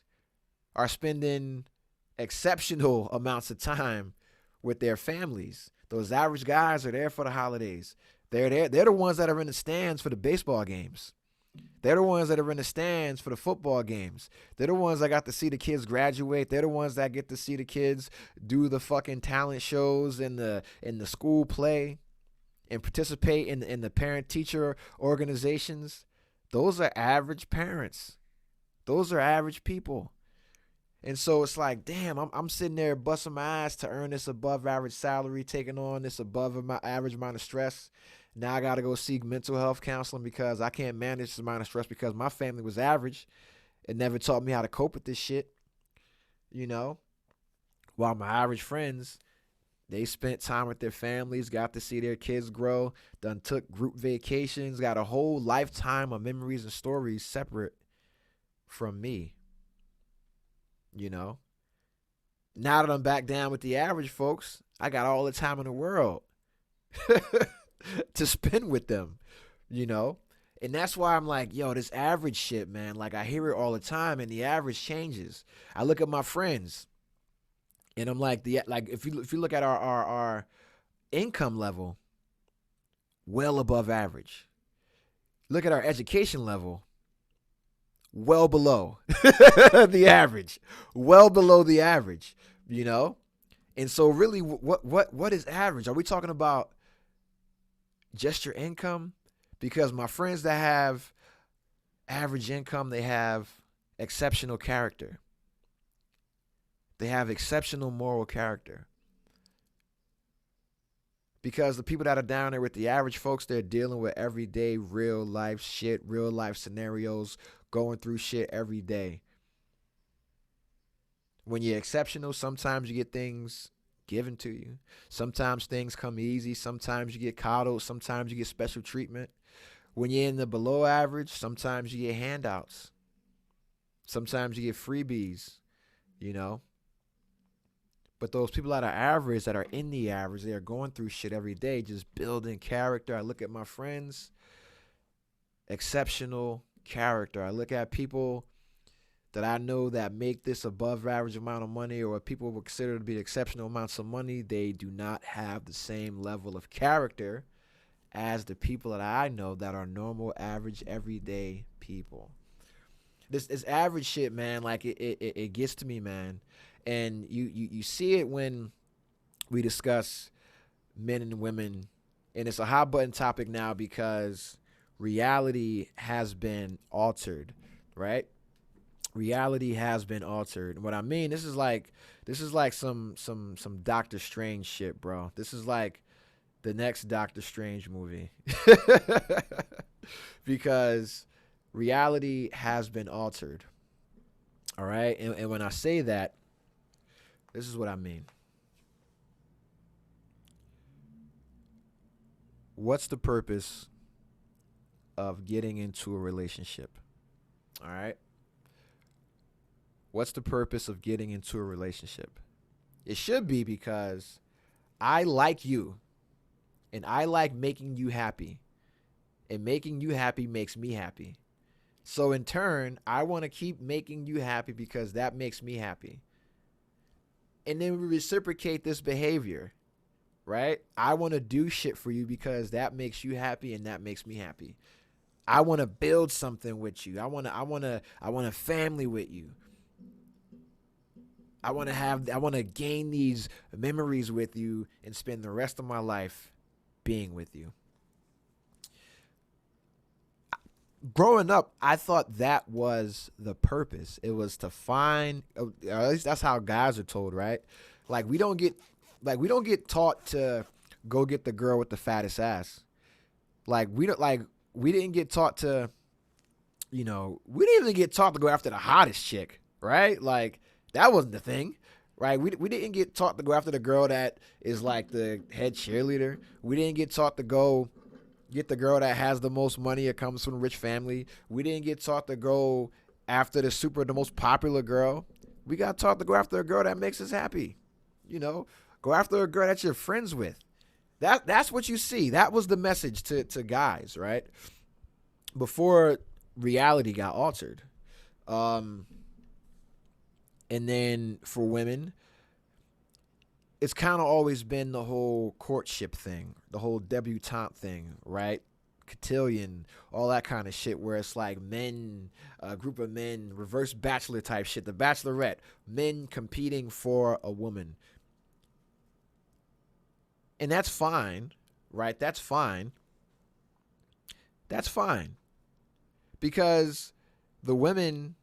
S2: are spending exceptional amounts of time with their families. Those average guys are there for the holidays. They're the ones that are in the stands for the baseball games. They're the ones that are in the stands for the football games. They're the ones that got to see the kids graduate. They're the ones that get to see the kids do the fucking talent shows in the school play and participate in the parent-teacher organizations. Those are average parents. Those are average people. And so it's like, damn, I'm sitting there busting my ass to earn this above average salary, taking on this above my average amount of stress. Now I got to go seek mental health counseling because I can't manage this amount of stress because my family was average. It never taught me how to cope with this shit, you know. While my average friends, they spent time with their families, got to see their kids grow, done took group vacations, got a whole lifetime of memories and stories separate from me, you know. Now that I'm back down with the average folks, I got all the time in the world to spend with them, you know. And that's why I'm like, yo, this average shit, man, like I hear it all the time and the average changes. I look at my friends and I'm like, if you look at our income level, well above average. Look at our education level, well below the average, well below the average, you know. And so really what is average? Are we talking about just your income? Because my friends that have average income, they have exceptional character. They have exceptional moral character. Because the people that are down there with the average folks, they're dealing with everyday real life shit, real life scenarios, going through shit every day. When you're exceptional, sometimes you get things given to you. Sometimes things come easy. Sometimes you get coddled. Sometimes you get special treatment. When you're in the below average, sometimes you get handouts. Sometimes you get freebies, you know. But those people that are average, that are in the average, they are going through shit every day, just building character. I look at my friends, exceptional character. I look at people that I know that make this above average amount of money, or what people would consider to be exceptional amounts of money. They do not have the same level of character as the people that I know that are normal, average, everyday people. This average shit, man, like it gets to me, man. And you see it when we discuss men and women, and it's a hot button topic now because reality has been altered, right? Reality has been altered. And what I mean, this is like some Doctor Strange shit, bro. This is like the next Doctor Strange movie. Because reality has been altered. All right? And when I say that, this is what I mean. What's the purpose of getting into a relationship? All right? What's the purpose of getting into a relationship? It should be because I like you, and I like making you happy, and making you happy makes me happy. So in turn, I want to keep making you happy because that makes me happy. And then we reciprocate this behavior, right? I want to do shit for you because that makes you happy and that makes me happy. I want to build something with you. I want a family with you. I want to gain these memories with you and spend the rest of my life being with you. Growing up, I thought that was the purpose. It was to find, or at least that's how guys are told, right? Like we don't get taught to go get the girl with the fattest ass. We didn't get taught to, we didn't even get taught to go after the hottest chick, right? Like that wasn't the thing, right? We didn't get taught to go after the girl that is like the head cheerleader. We didn't get taught to go get the girl that has the most money or comes from a rich family. We didn't get taught to go after the most popular girl. We got taught to go after a girl that makes us happy. Go after a girl that you're friends with. That's what you see. That was the message to guys, right? Before reality got altered. And then for women, it's kind of always been the whole courtship thing, the whole debutante thing, right? Cotillion, all that kind of shit where it's like men, a group of men, reverse bachelor type shit, the Bachelorette, men competing for a woman. And that's fine, right? That's fine. That's fine. Because the women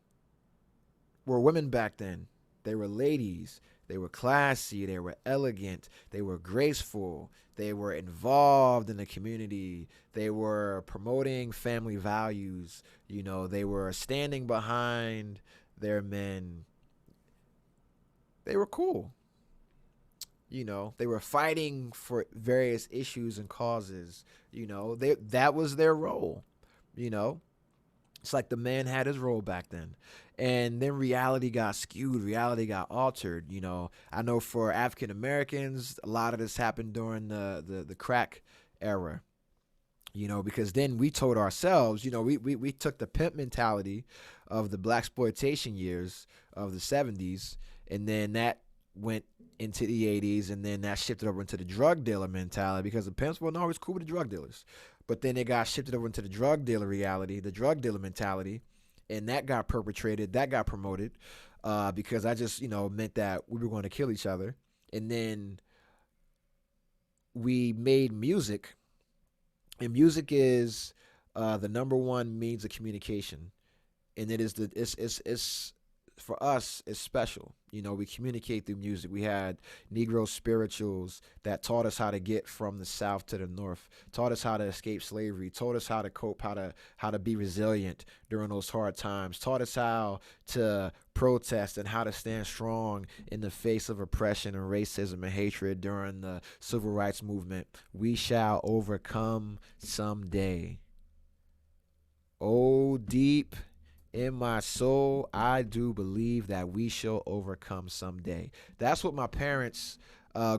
S2: were women back then. They were ladies. They were classy. They were elegant. They were graceful. They were involved in the community. They were promoting family values. They were standing behind their men. They were cool. They were fighting for various issues and causes. That was their role. It's like the man had his role back then. And then reality got skewed. Reality got altered. I know for African Americans, a lot of this happened during the crack era. Because then we told ourselves, we took the pimp mentality of the blaxploitation years of the 70s, and then that went into the 80s, and then that shifted over into the drug dealer mentality because the pimps weren't always cool with the drug dealers. But then it got shifted over into the drug dealer reality, the drug dealer mentality, and that got perpetrated, that got promoted because I just, meant that we were going to kill each other. And then we made music, and music is the number one means of communication. And it is it's for us is special. You know, we communicate through music. We had Negro spirituals that taught us how to get from the South to the North, taught us how to escape slavery, taught us how to cope, how to be resilient during those hard times, taught us how to protest and how to stand strong in the face of oppression and racism and hatred during the civil rights movement. We shall overcome someday. Oh, deep in my soul, I do believe that we shall overcome someday. That's what my parents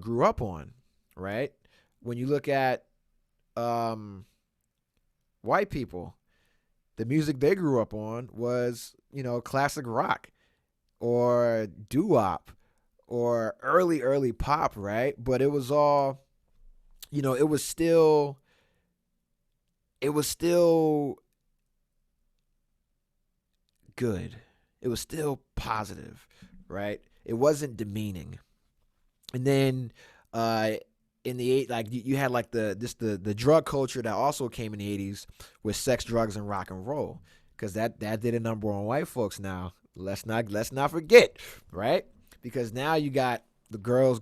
S2: grew up on, right? When you look at white people, the music they grew up on was, you know, classic rock or doo-wop or early pop, right? But it was all, you know, it was still good. It was still positive, right? It wasn't demeaning. And then in the like you had like the drug culture that also came in the 80s with sex, drugs, and rock and roll, because that did a number on white folks. Now let's not forget, right? Because now you got the girls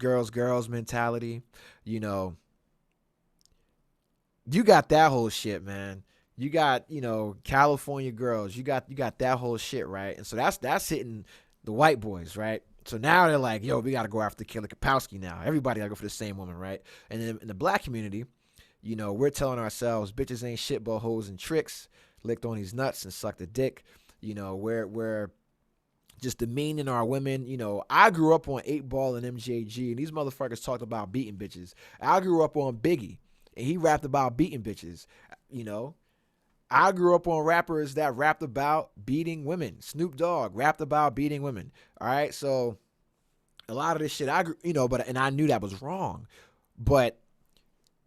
S2: mentality. You know, you got that whole shit, man. You got, you know, California girls. You got that whole shit, right? And so that's hitting the white boys, right? So now they're like, yo, we got to go after Killer Kapowski now. Everybody got to go for the same woman, right? And then in the black community, you know, we're telling ourselves bitches ain't shit but hoes and tricks, licked on these nuts and sucked a dick. You know, we're just demeaning our women. You know, I grew up on 8 Ball and MJG, and these motherfuckers talked about beating bitches. I grew up on Biggie, and he rapped about beating bitches, you know. I grew up on rappers that rapped about beating women. Snoop Dogg rapped about beating women. All right, so a lot of this shit, and I knew that was wrong, but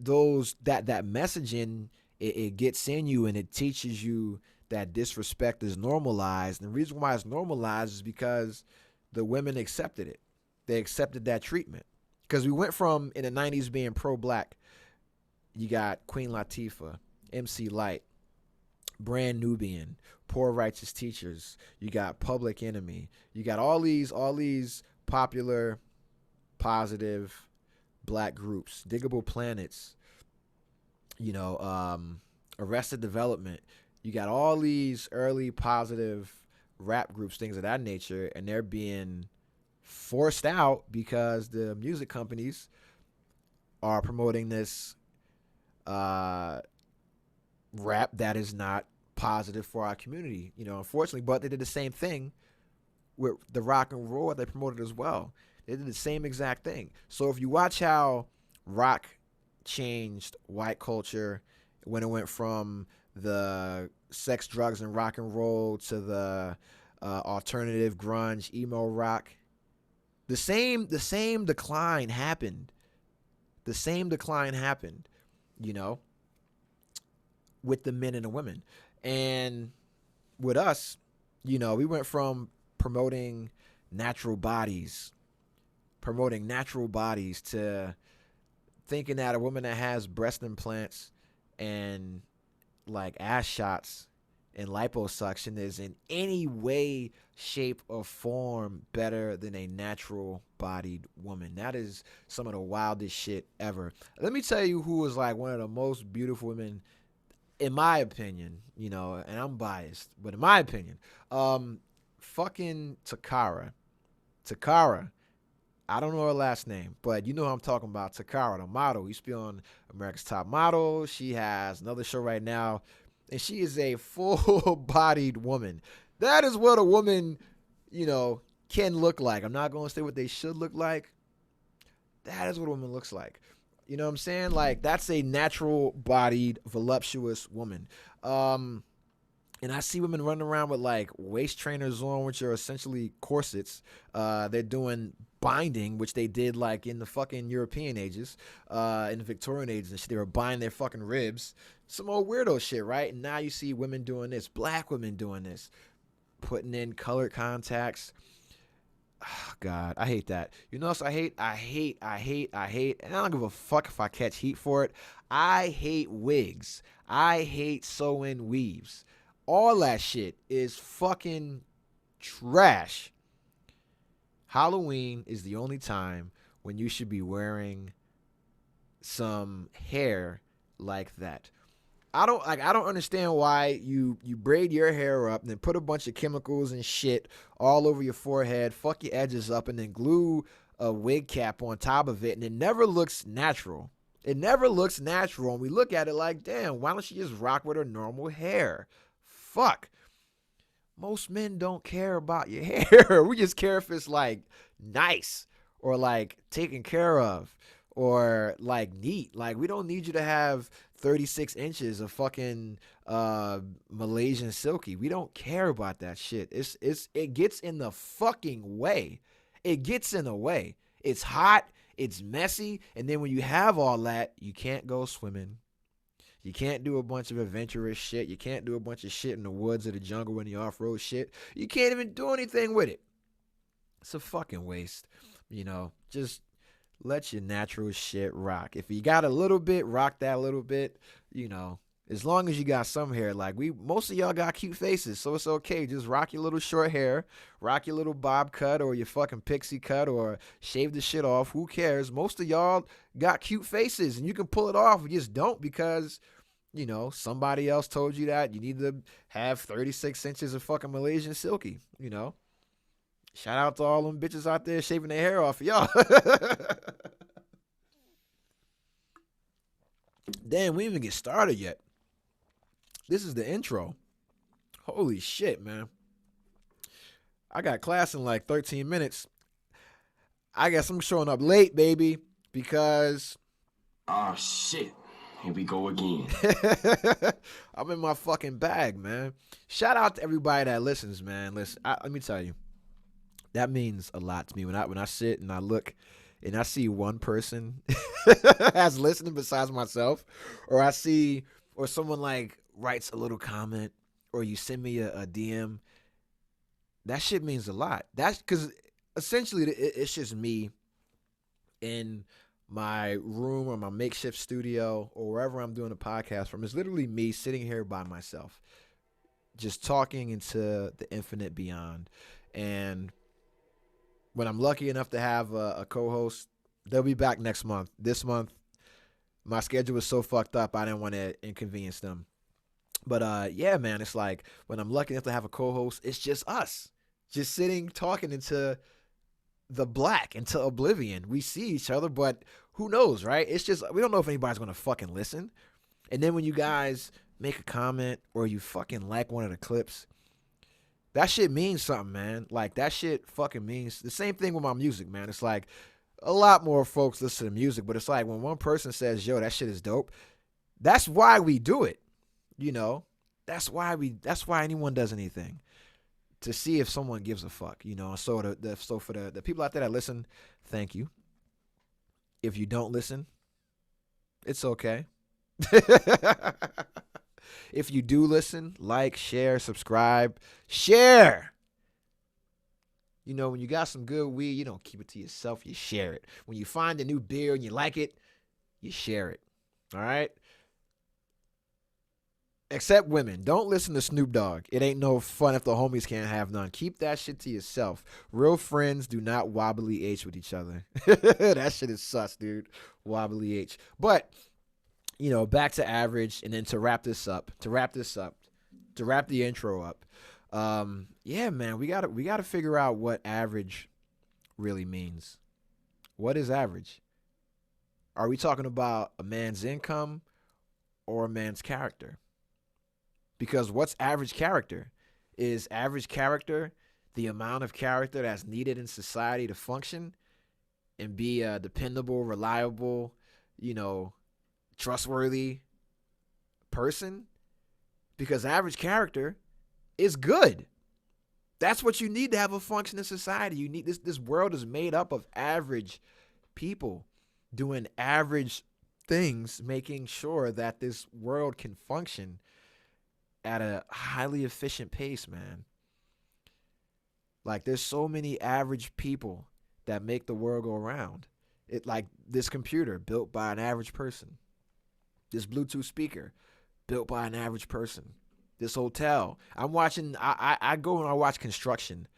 S2: that messaging, it gets in you and it teaches you that disrespect is normalized. And the reason why it's normalized is because the women accepted it. They accepted that treatment, because we went from in the 90s being pro-black. You got Queen Latifah, MC Lyte, Brand Nubian, Poor Righteous Teachers. You got Public Enemy. You got all these popular, positive black groups. Diggable Planets. You know, Arrested Development. You got all these early positive rap groups, things of that nature, and they're being forced out because the music companies are promoting this rap that is not positive for our community, you know, unfortunately. But they did the same thing with the rock and roll. They promoted as well. They did the same exact thing. So if you watch how rock changed white culture when it went from the sex, drugs, and rock and roll to the alternative grunge, emo rock, the same decline happened. The same decline happened, you know, with the men and the women. And with us, you know, we went from promoting natural bodies to thinking that a woman that has breast implants and like ass shots and liposuction is in any way, shape, or form better than a natural bodied woman. That is some of the wildest shit ever. Let me tell you who was like one of the most beautiful women, in my opinion, you know, and I'm biased, but in my opinion, fucking Takara. I don't know her last name, but you know who I'm talking about. Takara, the model. Used to be on America's Top Model. She has another show right now, and she is a full-bodied woman. That is what a woman, you know, can look like. I'm not going to say what they should look like. That is what a woman looks like. You know what I'm saying? Like, that's a natural-bodied, voluptuous woman. And I see women running around with, like, waist trainers on, which are essentially corsets. They're doing binding, which they did, like, in the fucking European ages, in the Victorian ages and shit. They were binding their fucking ribs. Some old weirdo shit, right? And now you see women doing this, black women doing this, putting in colored contacts. Oh, God, I hate that. You know what else I hate? I hate, and I don't give a fuck if I catch heat for it. I hate wigs. I hate sew-in weaves. All that shit is fucking trash. Halloween is the only time when you should be wearing some hair like that. I don't understand why you braid your hair up and then put a bunch of chemicals and shit all over your forehead, fuck your edges up, and then glue a wig cap on top of it, and it never looks natural. It never looks natural, and we look at it like, damn, why don't you just rock with her normal hair? Fuck. Most men don't care about your hair. We just care if it's like nice or like taken care of or like neat. Like, we don't need you to have 36 inches of fucking Malaysian silky. We don't care about that shit. It gets in the fucking way. It gets in the way. It's hot, it's messy, and then when you have all that, you can't go swimming. You can't do a bunch of adventurous shit. You can't do a bunch of shit in the woods or the jungle and the off-road shit. You can't even do anything with it. It's a fucking waste. Just let your natural shit rock. If you got a little bit, rock that little bit. As long as you got some hair. Like, most of y'all got cute faces, so it's okay. Just rock your little short hair, rock your little bob cut or your fucking pixie cut, or shave the shit off. Who cares? Most of y'all got cute faces, and you can pull it off. You just don't because, somebody else told you that you need to have 36 inches of fucking Malaysian silky. Shout out to all them bitches out there shaving their hair off, y'all. Damn, we didn't even get started yet. This is the intro. Holy shit, man. I got class in like 13 minutes. I guess I'm showing up late, baby, because...
S4: Oh, shit. Here we go again.
S2: I'm in my fucking bag, man. Shout out to everybody that listens, man. Listen, let me tell you. That means a lot to me. When I sit and I look and I see one person that's listening besides myself, or someone like writes a little comment, or you send me a DM, that shit means a lot. That's because essentially it's just me in my room or my makeshift studio or wherever I'm doing a podcast from. It's literally me sitting here by myself, just talking into the infinite beyond. And when I'm lucky enough to have a co-host, they'll be back next month. This month, my schedule was so fucked up, I didn't want to inconvenience them. But yeah, man, it's like when I'm lucky enough to have a co-host, it's just us, just sitting talking into the black, into oblivion. We see each other, but who knows, right? It's just, we don't know if anybody's going to fucking listen. And then when you guys make a comment or you fucking like one of the clips, that shit means something, man. Like, that shit fucking means the same thing with my music, man. It's like a lot more folks listen to music, but it's like when one person says, yo, that shit is dope, that's why we do it. That's why anyone does anything, to see if someone gives a fuck, So so for the people out there that listen, thank you. If you don't listen, it's okay. If you do listen, like, share, subscribe, share. When you got some good weed, you don't keep it to yourself, you share it. When you find a new beer and you like it, you share it. All right? Except women. Don't listen to Snoop Dogg. It ain't no fun if the homies can't have none. Keep that shit to yourself. Real friends do not wobbly H with each other. That shit is sus, dude. Wobbly H. But, back to average, and then to wrap the intro up. Yeah, man, we gotta figure out what average really means. What is average? Are we talking about a man's income or a man's character? Because what's average character? Is average character the amount of character that's needed in society to function and be a dependable, reliable, trustworthy person? Because average character is good. That's what you need to have a functioning society. You need this world is made up of average people doing average things, making sure that this world can function at a highly efficient pace, man. Like, there's so many average people that make the world go round. It, like this computer built by an average person. This Bluetooth speaker built by an average person. This hotel. I'm watching, I go and I watch construction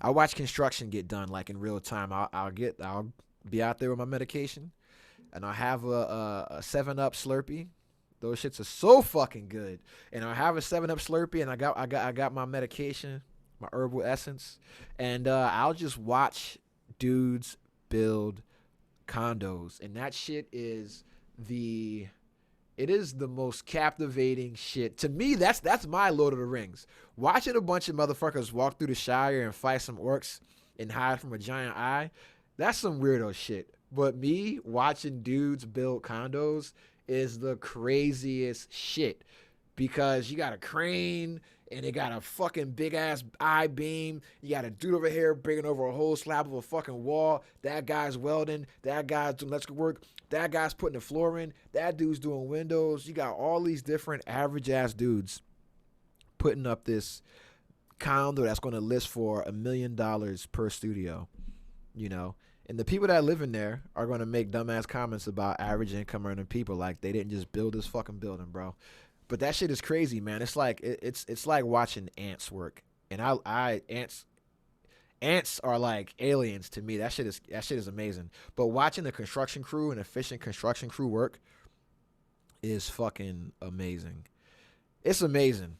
S2: I watch construction get done like in real time. I'll be out there with my medication, and I'll have a 7-Up Slurpee. Those shits are so fucking good. And I have a 7-Up Slurpee, and I got my medication, my herbal essence, and I'll just watch dudes build condos, and that shit is the it is the most captivating shit. To me, that's my Lord of the Rings. Watching a bunch of motherfuckers walk through the Shire and fight some orcs and hide from a giant eye, that's some weirdo shit. But me watching dudes build condos is the craziest shit because you got a crane and they got a fucking big ass I beam. You got a dude over here bringing over a whole slab of a fucking wall. That guy's welding. That guy's doing electrical work. That guy's putting the floor in. That dude's doing windows. You got all these different average ass dudes putting up this condo that's going to list for $1 million per studio, you know. And the people that live in there are going to make dumbass comments about average income earning people like they didn't just build this fucking building, bro. But that shit is crazy, man. It's like it's like watching ants work. And ants are like aliens to me. That shit is amazing. But watching the construction crew and efficient construction crew work is fucking amazing. It's amazing.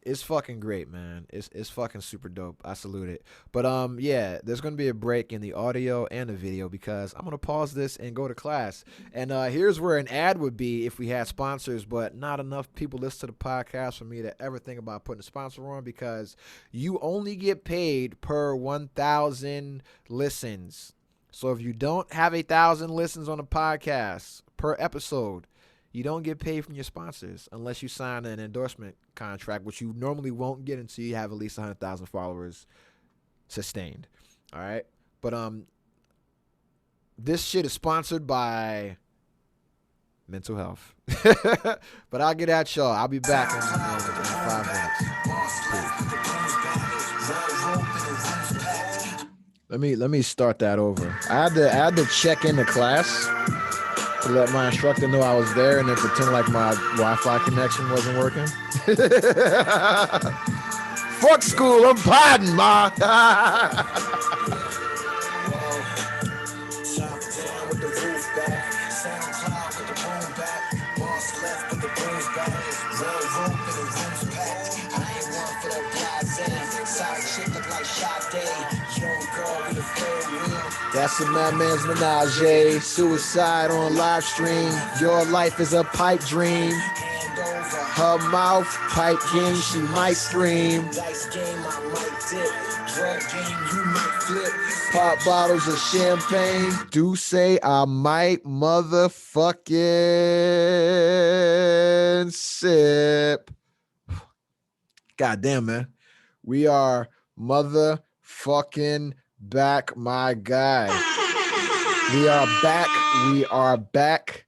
S2: It's fucking great, man. It's fucking super dope. I salute it. But yeah, there's gonna be a break in the audio and the video because I'm gonna pause this and go to class. And here's where an ad would be if we had sponsors, but not enough people listen to the podcast for me to ever think about putting a sponsor on because you only get paid per 1,000 listens. So if you don't have 1,000 listens on a podcast per episode, you don't get paid from your sponsors unless you sign an endorsement contract, which you normally won't get until you have at least 100,000 followers sustained. All right. But this shit is sponsored by Mental Health. But I'll get at y'all. I'll be back in 5 minutes. Let me start that over. I had to check into class to let my instructor know I was there and then pretend like my Wi-Fi connection wasn't working. Fuck school, I'm podding, ma. That's a madman's menage, suicide on live stream. Your life is a pipe dream. Her mouth, pipe game, she might scream. Dice game, I might dip. Drug game, you might flip. Pop bottles of champagne. Do say I might motherfucking sip. God damn, man. We are motherfucking back, my guy. We are back. We are back.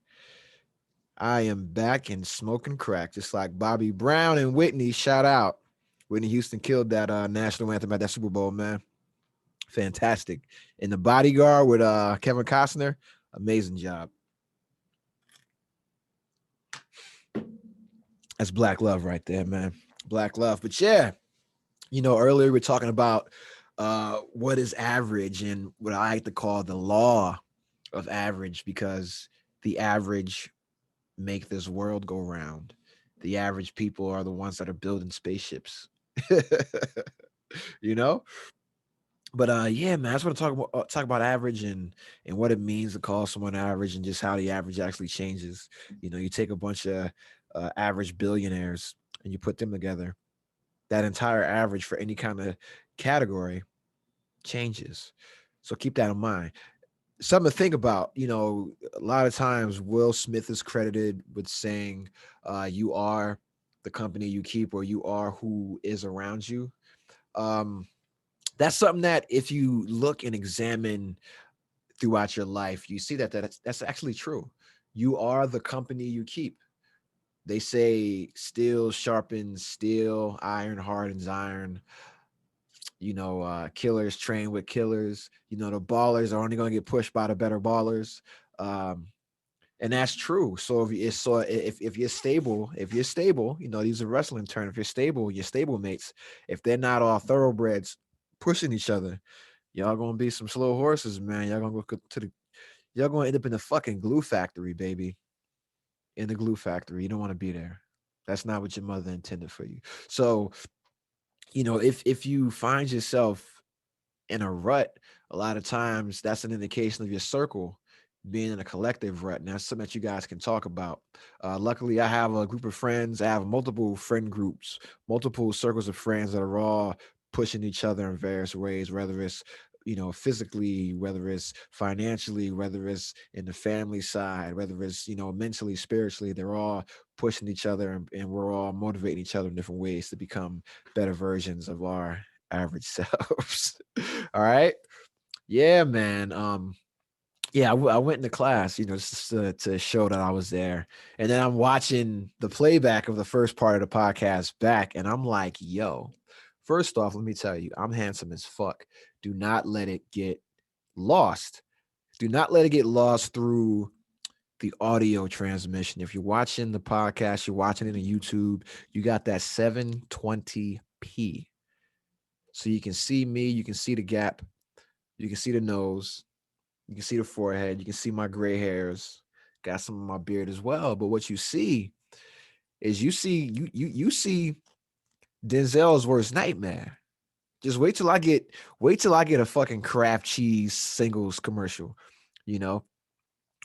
S2: I am back and smoking crack, just like Bobby Brown and Whitney. Shout out. Whitney Houston killed that national anthem at that Super Bowl, man. Fantastic. And The Bodyguard with Kevin Costner, amazing job. That's black love right there, man. Black love. But yeah, you know, earlier we were talking about what is average and what I like to call the law of average, because the average make this world go round. The average people are the ones that are building spaceships. You know? But yeah, man, I just want to talk about average and what it means to call someone average and just how the average actually changes. You know, you take a bunch of average billionaires and you put them together. That entire average for any kind of category changes. So keep that in mind. Something to think about. You know, a lot of times Will Smith is credited with saying you are the company you keep, or you are who is around you. That's something that if you look and examine throughout your life, you see that that's actually true. You are the company you keep. They say steel sharpens steel, iron hardens iron. You know, killers train with killers. You know, the ballers are only going to get pushed by the better ballers. And that's true. So if you're stable, you know, these are wrestling terms. If you're stable, your stable mates, if they're not all thoroughbreds, pushing each other. Y'all gonna be some slow horses, man. Y'all gonna go to the y'all gonna end up in the fucking glue factory, baby. In the glue factory. You don't want to be there. That's not what your mother intended for you. So, if you find yourself in a rut, a lot of times that's an indication of your circle being in a collective rut. And that's something that you guys can talk about. Luckily, I have a group of friends. I have multiple friend groups, multiple circles of friends that are all pushing each other in various ways, whether it's physically, whether it's financially, whether it's in the family side, whether it's mentally, spiritually. They're all pushing each other, and we're all motivating each other in different ways to become better versions of our average selves. All right. Yeah, man. Yeah, I went into class, just to show that I was there. And then I'm watching the playback of the first part of the podcast back, and I'm like, yo, first off, let me tell you, I'm handsome as fuck. Do not let it get lost. Do not let it get lost through the audio transmission. If you're watching the podcast, you're watching it on YouTube, you got that 720p. So you can see me, you can see the gap, you can see the nose, you can see the forehead, you can see my gray hairs, got some of my beard as well. But what you see is you see Denzel's worst nightmare. Just wait till I get a fucking Kraft cheese singles commercial, you know.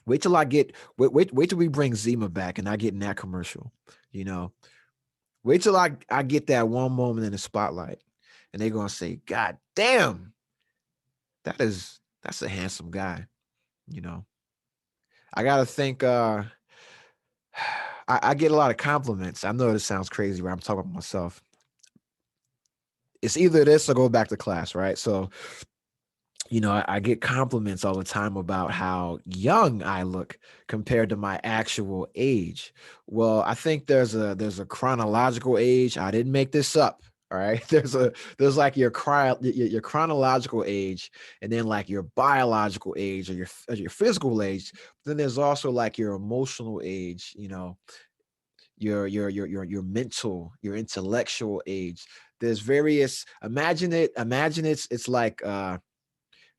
S2: Wait till I get wait till we bring Zima back and I get in that commercial, you know. Wait till I get that one moment in the spotlight and they're gonna say, God damn, that's a handsome guy, you know. I gotta think I get a lot of compliments. I know this sounds crazy where I'm talking about myself. It's either this or go back to class, right? So, I get compliments all the time about how young I look compared to my actual age. Well, I think there's a chronological age. I didn't make this up. All right. There's like your chronological age, and then like your biological age or your physical age. Then there's also like your emotional age, your mental, your intellectual age. There's various imagine it's like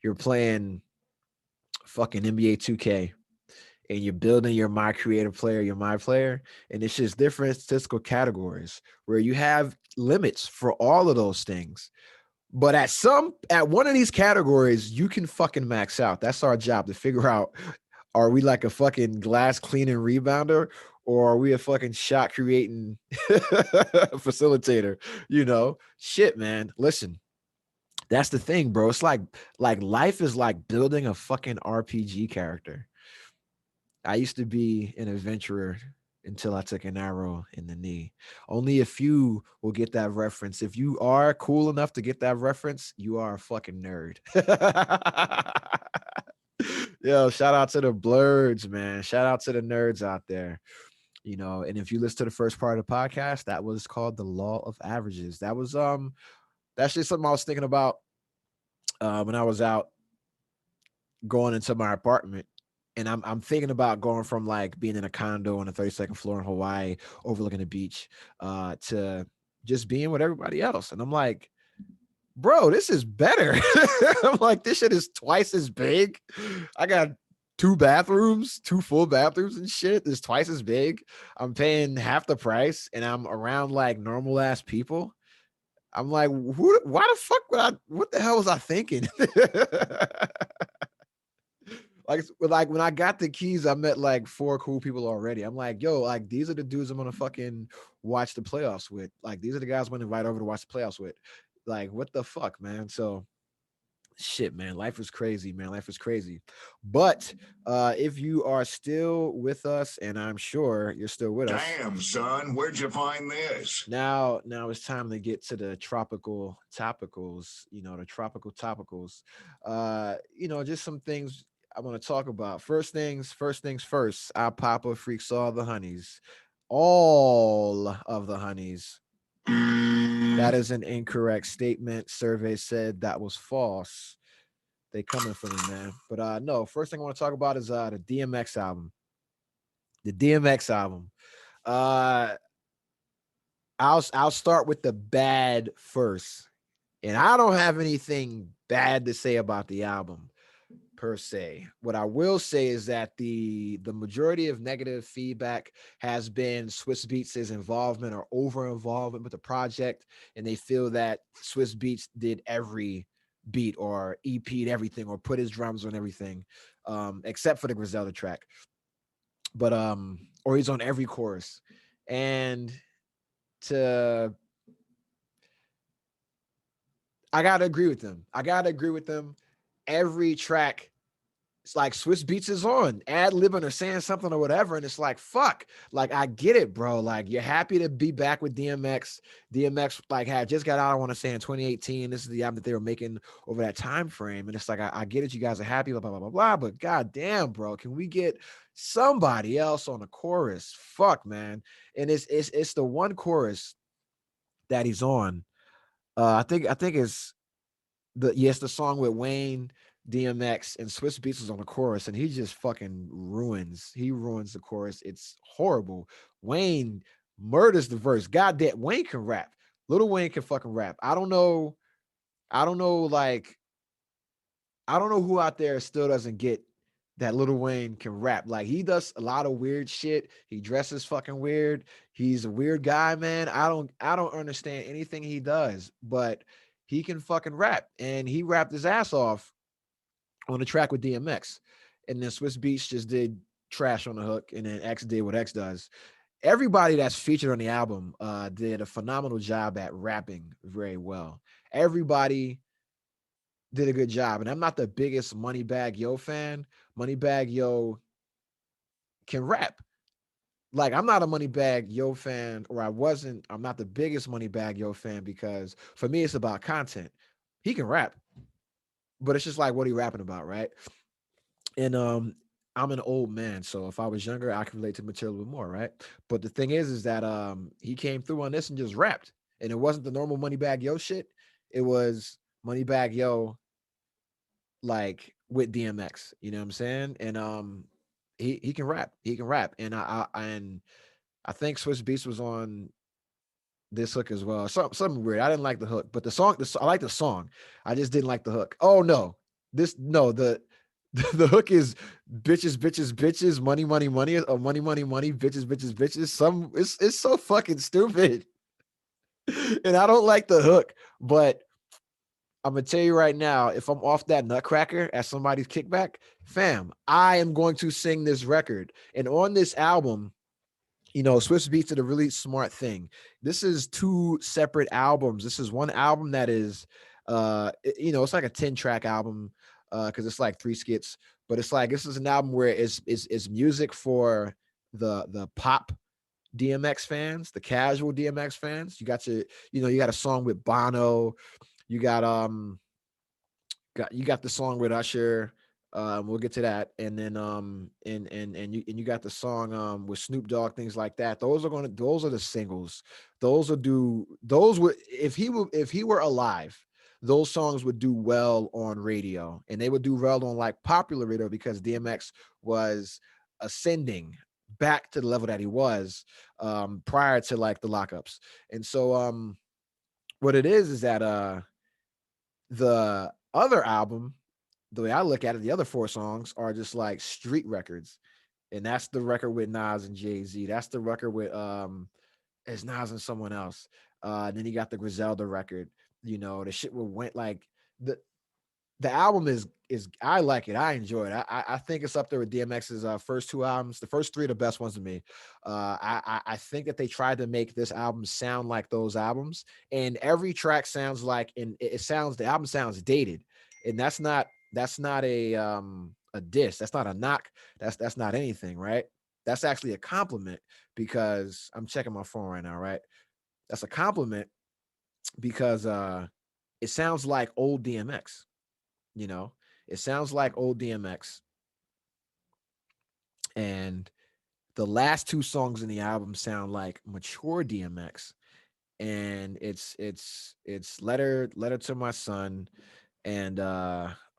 S2: you're playing fucking NBA 2K and you're building your my creative player, your my player, and it's just different statistical categories where you have limits for all of those things. But at one of these categories, you can fucking max out. That's our job to figure out, are we like a fucking glass cleaning rebounder or are we a fucking shot creating facilitator? Shit, man. Listen, that's the thing, bro. It's like life is like building a fucking RPG character. I used to be an adventurer until I took an arrow in the knee. Only a few will get that reference. If you are cool enough to get that reference, you are a fucking nerd. Yo, shout out to the blurs, man. Shout out to the nerds out there. And if you listen to the first part of the podcast, that was called the Law of Averages. That's just something I was thinking about when I was out going into my apartment. And I'm thinking about going from like being in a condo on the 32nd floor in Hawaii overlooking the beach to just being with everybody else. And I'm like, bro, this is better. I'm like, this shit is twice as big. I got two full bathrooms and shit. It's twice as big. I'm paying half the price and I'm around like normal ass people. I'm like, why the fuck what the hell was I thinking? like when I got the keys, I met like four cool people already. I'm like, yo, like these are the dudes I'm gonna fucking watch the playoffs with. Like these are the guys I'm gonna invite over to watch the playoffs with. Like, what the fuck, man? So shit, man, life is crazy, man. Life is crazy. But if you are still with us, and I'm sure you're still with us.
S5: Damn, son, where'd you find this?
S2: Now it's time to get to the tropical topicals, the tropical topicals. Just some things I want to talk about. First things first. Our Papa freaks all the honeys. All of the honeys. That is an incorrect statement. Survey said that was false. They coming for me, man. But no, first thing I want to talk about is the DMX album. The DMX album. I'll start with the bad first. And I don't have anything bad to say about the album per se. What I will say is that the majority of negative feedback has been Swiss Beats' involvement or over involvement with the project, and they feel that Swiss Beats did every beat or EP'd everything or put his drums on everything, except for the Griselda track. But or he's on every chorus. And to I gotta agree with them. I gotta agree with them. Every track, it's like Swiss Beats is on, ad libbing or saying something or whatever. And it's like, fuck. Like, I get it, bro. Like, you're happy to be back with DMX. DMX, like, had just got out, I want to say, in 2018. This is the album that they were making over that time frame. And it's like, I get it. You guys are happy, blah, blah, blah, blah, blah. But goddamn, bro, can we get somebody else on the chorus? Fuck, man. And it's the one chorus that he's on. I think it's the song with Wayne, DMX, and Swiss Beats is on the chorus, and he just fucking ruins. He ruins the chorus. It's horrible. Wayne murders the verse. God damn, Wayne can rap. Little Wayne can fucking rap. I don't know. I don't know. Like, I don't know who out there still doesn't get that Little Wayne can rap. Like, he does a lot of weird shit. He dresses fucking weird. He's a weird guy, man. I don't understand anything he does, but he can fucking rap. And he rapped his ass off on the track with DMX. And then Swiss Beats just did trash on the hook. And then X did what X does. Everybody that's featured on the album did a phenomenal job at rapping very well. Everybody did a good job. And I'm not the biggest Moneybag Yo fan. Moneybag Yo can rap. Like, I'm not a Moneybag Yo fan, or I'm not the biggest Moneybag Yo fan, because for me, it's about content. He can rap, but it's just like, what he rapping about, right? And I'm an old man, so if I was younger, I could relate to material a little more, right? But the thing is that he came through on this and just rapped. And it wasn't the normal Moneybag Yo shit. It was Moneybag Yo like with DMX, you know what I'm saying? And he can rap. He can rap. And I think Swiss Beats was on this hook as well. Something weird. I didn't like the hook, but I like the song. I just didn't like the hook. Oh no. The hook is bitches, bitches, bitches, money, money, money, or money, money, money, bitches, bitches, bitches. It's so fucking stupid. And I don't like the hook, but I'm gonna tell you right now, if I'm off that nutcracker at somebody's kickback, fam, I am going to sing this record. And on this album, Swiss Beats did a really smart thing. This is two separate albums. This is one album that is, it's like a 10-track album, because it's like 3 skits. But it's like, this is an album where it's music for the pop DMX fans, the casual DMX fans. You got a song with Bono. You got the song with Usher. We'll get to that, and then and you got the song with Snoop Dogg, things like that. Those are the singles. Those would, if he were alive, those songs would do well on radio, and they would do well on like popular radio, because DMX was ascending back to the level that he was prior to like the lockups. And so what it is that the other album, the way I look at it, the other 4 songs are just like street records. And that's the record with Nas and Jay-Z. That's the record with it's Nas and someone else. And then you got the Griselda record. The shit went like the album is I like it. I enjoy it. I think it's up there with DMX's first 2 albums. The first 3 are the best ones to me. I think that they tried to make this album sound like those albums, and every track sounds like, and the album sounds dated, and that's not a diss. That's not a knock. That's not anything, right? That's actually a compliment, because I'm checking my phone right now, right? That's a compliment, because it sounds like old DMX. It sounds like old DMX. And the last 2 songs in the album sound like mature DMX. And it's letter to my son, and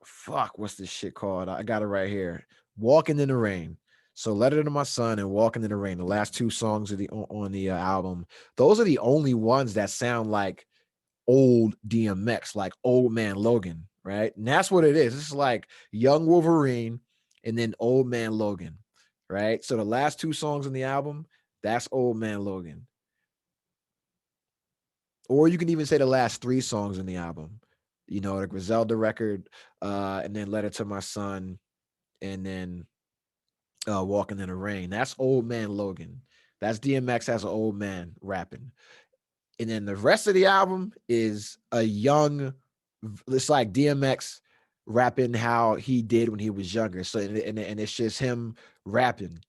S2: fuck, what's this shit called? I got it right here. Walking in the Rain. So Letter to My Son and Walking in the Rain, the last 2 songs of on the album, those are the only ones that sound like old DMX, like old man Logan, right? And that's what it is. It's like young Wolverine and then old man Logan, right? So the last 2 songs on the album, that's old man Logan. Or you can even say the last 3 songs in the album. You know, the Griselda record, and then Letter to My Son, and then Walking in the Rain. That's old man Logan. That's DMX as an old man rapping. And then the rest of the album is a young, it's like DMX rapping how he did when he was younger. So and it's just him rapping.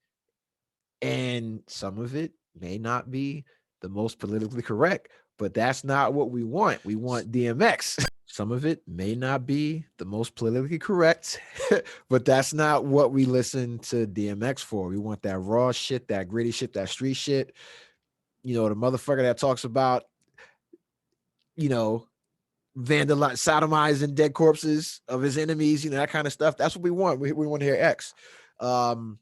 S2: And some of it may not be the most politically correct, but that's not what we want. We want DMX. Some of it may not be the most politically correct, but that's not what we listen to DMX for. We want that raw shit, that gritty shit, that street shit. You know, the motherfucker that talks about, you know, sodomizing dead corpses of his enemies, you know, that kind of stuff. That's what we want. We want to hear X. And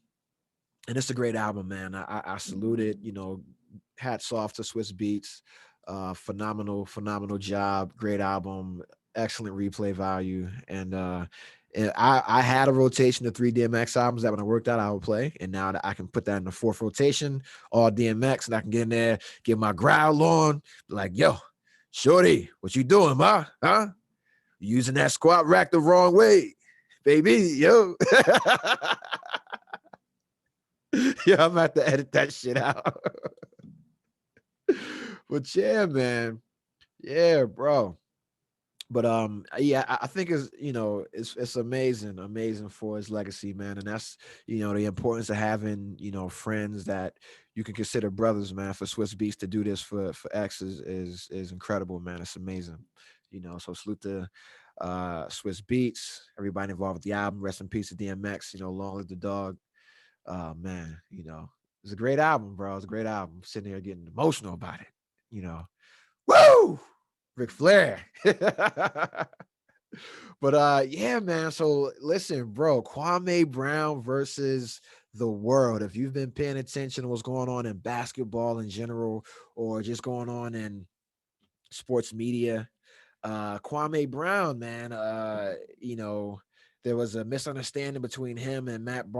S2: it's a great album, man. I salute it. You know, hats off to Swiss Beats. Phenomenal job. Great album. Excellent replay value. And I had a rotation of 3 DMX albums that when I worked out, I would play. And now that I can put that in the 4th rotation, all DMX, and I can get in there, get my growl on, like, yo, shorty, what you doing, ma? Huh? Using that squat rack the wrong way, baby, yo. Yeah, I'm gonna have to edit that shit out. But yeah, man. Yeah, bro. But yeah, I think it's, you know, it's amazing for his legacy, man. And that's, you know, the importance of having, you know, friends that you can consider brothers, man. For Swiss Beats to do this for X is incredible, man. It's amazing. You know, so salute to Swiss Beats, everybody involved with the album. Rest in peace to DMX, you know, long live the dog. Man, you know, it's a great album, bro. It's a great album. Sitting here getting emotional about it, you know. Woo! Ric Flair. But yeah, man. So listen, bro, Kwame Brown versus the world. If you've been paying attention to what's going on in basketball in general, or just going on in sports media, Kwame Brown, man, you know, there was a misunderstanding between him and Matt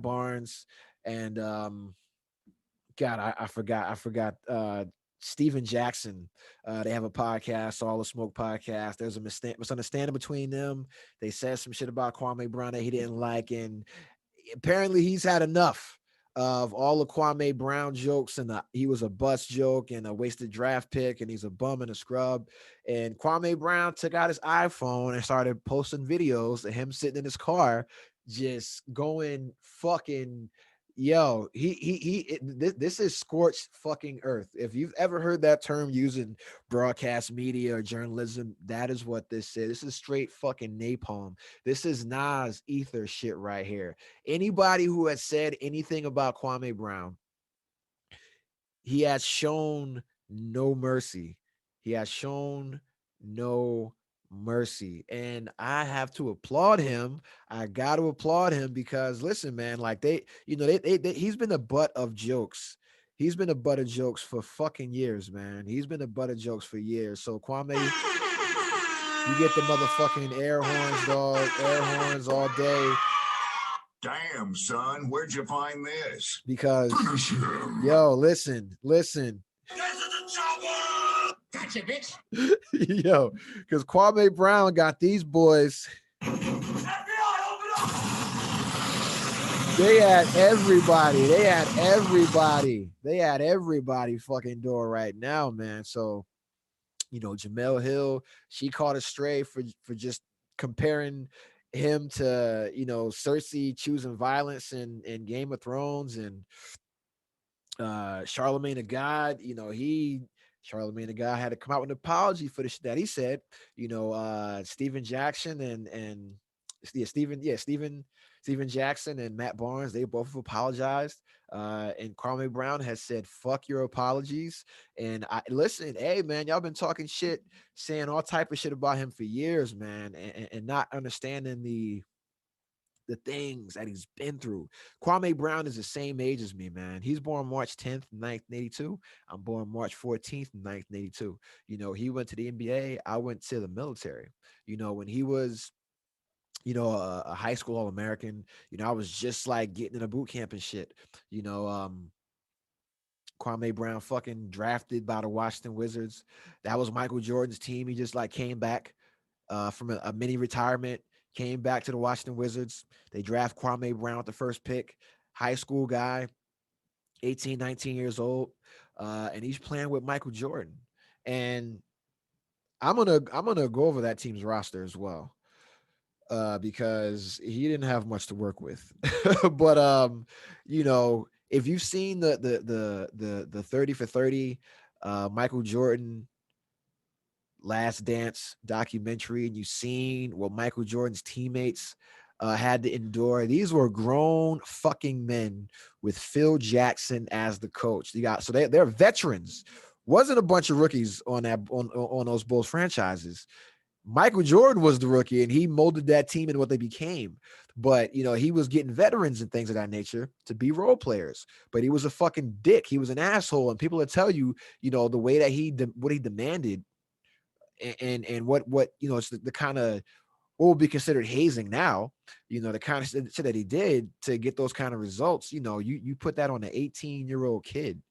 S2: Barnes, and God, I forgot. Steven Jackson. They have a podcast, All the Smoke podcast. There's a misunderstanding between them. They said some shit about Kwame Brown that he didn't like, and apparently he's had enough of all the Kwame Brown jokes, and he was a bust joke and a wasted draft pick, and he's a bum and a scrub. And Kwame Brown took out his iPhone and started posting videos of him sitting in his car, just going fucking. Yo, this is scorched fucking earth. If you've ever heard that term used in broadcast media or journalism, that is what this is. This is straight fucking napalm. This is Nas ether shit right here. Anybody who has said anything about Kwame Brown, he has shown no mercy. He has shown no mercy. And I have to applaud him. I got to applaud him because listen, man, like you know, he's been a butt of jokes. He's been a butt of jokes for fucking years, man. He's been a butt of jokes for years. So Kwame, you get the motherfucking air horns, dog. Air horns all day.
S5: Damn, son, where'd you find this?
S2: Because, yo, listen.
S3: Gotcha, bitch.
S2: Yo, because Kwame Brown got these boys. They had everybody. They had everybody fucking door right now, man. So, you know, Jamel Hill, she caught a stray for just comparing him to, you know, Cersei choosing violence in Game of Thrones, and Charlemagne the God, you know, Charlemagne the God had to come out with an apology for the shit that he said. You know, Steven Jackson and Steven Jackson and Matt Barnes, they both apologized. And Kwame Brown has said, fuck your apologies. And I listen, hey man, y'all been talking shit, saying all type of shit about him for years, man, and not understanding the things that he's been through. Kwame Brown is the same age as me, man. He's born March 10th, 1982. I'm born March 14th, 1982. You know, he went to the NBA. I went to the military. You know, when he was, a high school All-American, I was just like getting in a boot camp and shit. You know, Kwame Brown fucking drafted by the Washington Wizards. That was Michael Jordan's team. He just like came back from a mini retirement, came back to the Washington Wizards. They draft Kwame Brown at the first pick, high school guy, 18, 19 years old, and he's playing with Michael Jordan. And I'm gonna go over that team's roster as well, because he didn't have much to work with. But if you've seen the 30 for 30 Michael Jordan Last Dance documentary, and you've seen what Michael Jordan's teammates had to endure. These were grown fucking men with Phil Jackson as the coach. They're veterans. Wasn't a bunch of rookies on those Bulls franchises. Michael Jordan was the rookie, and he molded that team into what they became. But he was getting veterans and things of that nature to be role players. But he was a fucking dick. He was an asshole, and people will tell you, the way that what he demanded, and what it's the kind of what would be considered hazing now, the kind of shit that he did to get those kind of results. You put that on an 18-year-old kid.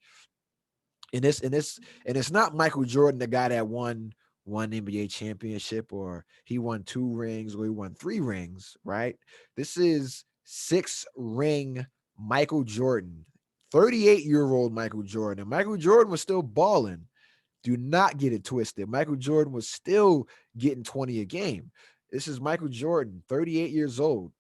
S2: And it's not Michael Jordan, the guy that won one NBA championship, or he won 2 rings, or he won 3 rings, right? This is 6-ring Michael Jordan, 38-year-old Michael Jordan. And Michael Jordan was still balling. Do not get it twisted. Michael Jordan was still getting 20 a game. This is Michael Jordan, 38 years old,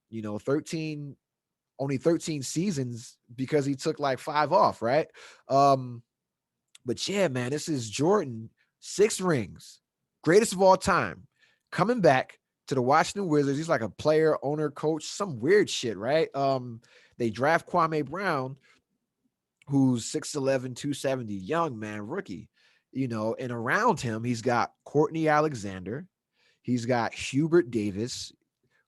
S2: only 13 seasons because he took like 5 off, right? But yeah, man, this is Jordan, 6 rings, greatest of all time, coming back to the Washington Wizards. He's like a player, owner, coach, some weird shit, right? They draft Kwame Brown, who's 6'11", 270, young man, rookie, and around him, he's got Courtney Alexander. He's got Hubert Davis,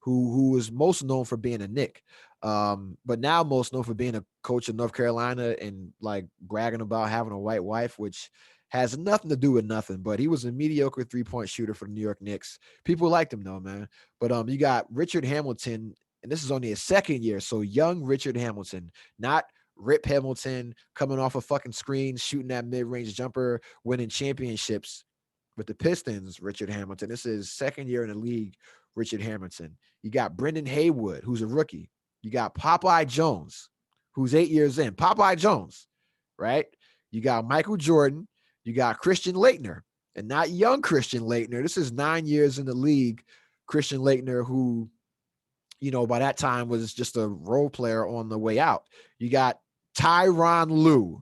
S2: who is most known for being a Knick, but now most known for being a coach in North Carolina and like bragging about having a white wife, which has nothing to do with nothing. But he was a mediocre 3-point shooter for the New York Knicks. People liked him though, man. But you got Richard Hamilton, and this is only his 2nd year, so young Richard Hamilton, not Rip Hamilton coming off a fucking screen, shooting that mid-range jumper, winning championships with the Pistons. Richard Hamilton. This is 2nd year in the league. Richard Hamilton. You got Brendan Haywood, who's a rookie. You got Popeye Jones, who's 8 years in. Popeye Jones, right? You got Michael Jordan. You got Christian Laettner, and not young Christian Laettner. This is 9 years in the league. Christian Laettner, who, by that time was just a role player on the way out. You got Tyronn Lue,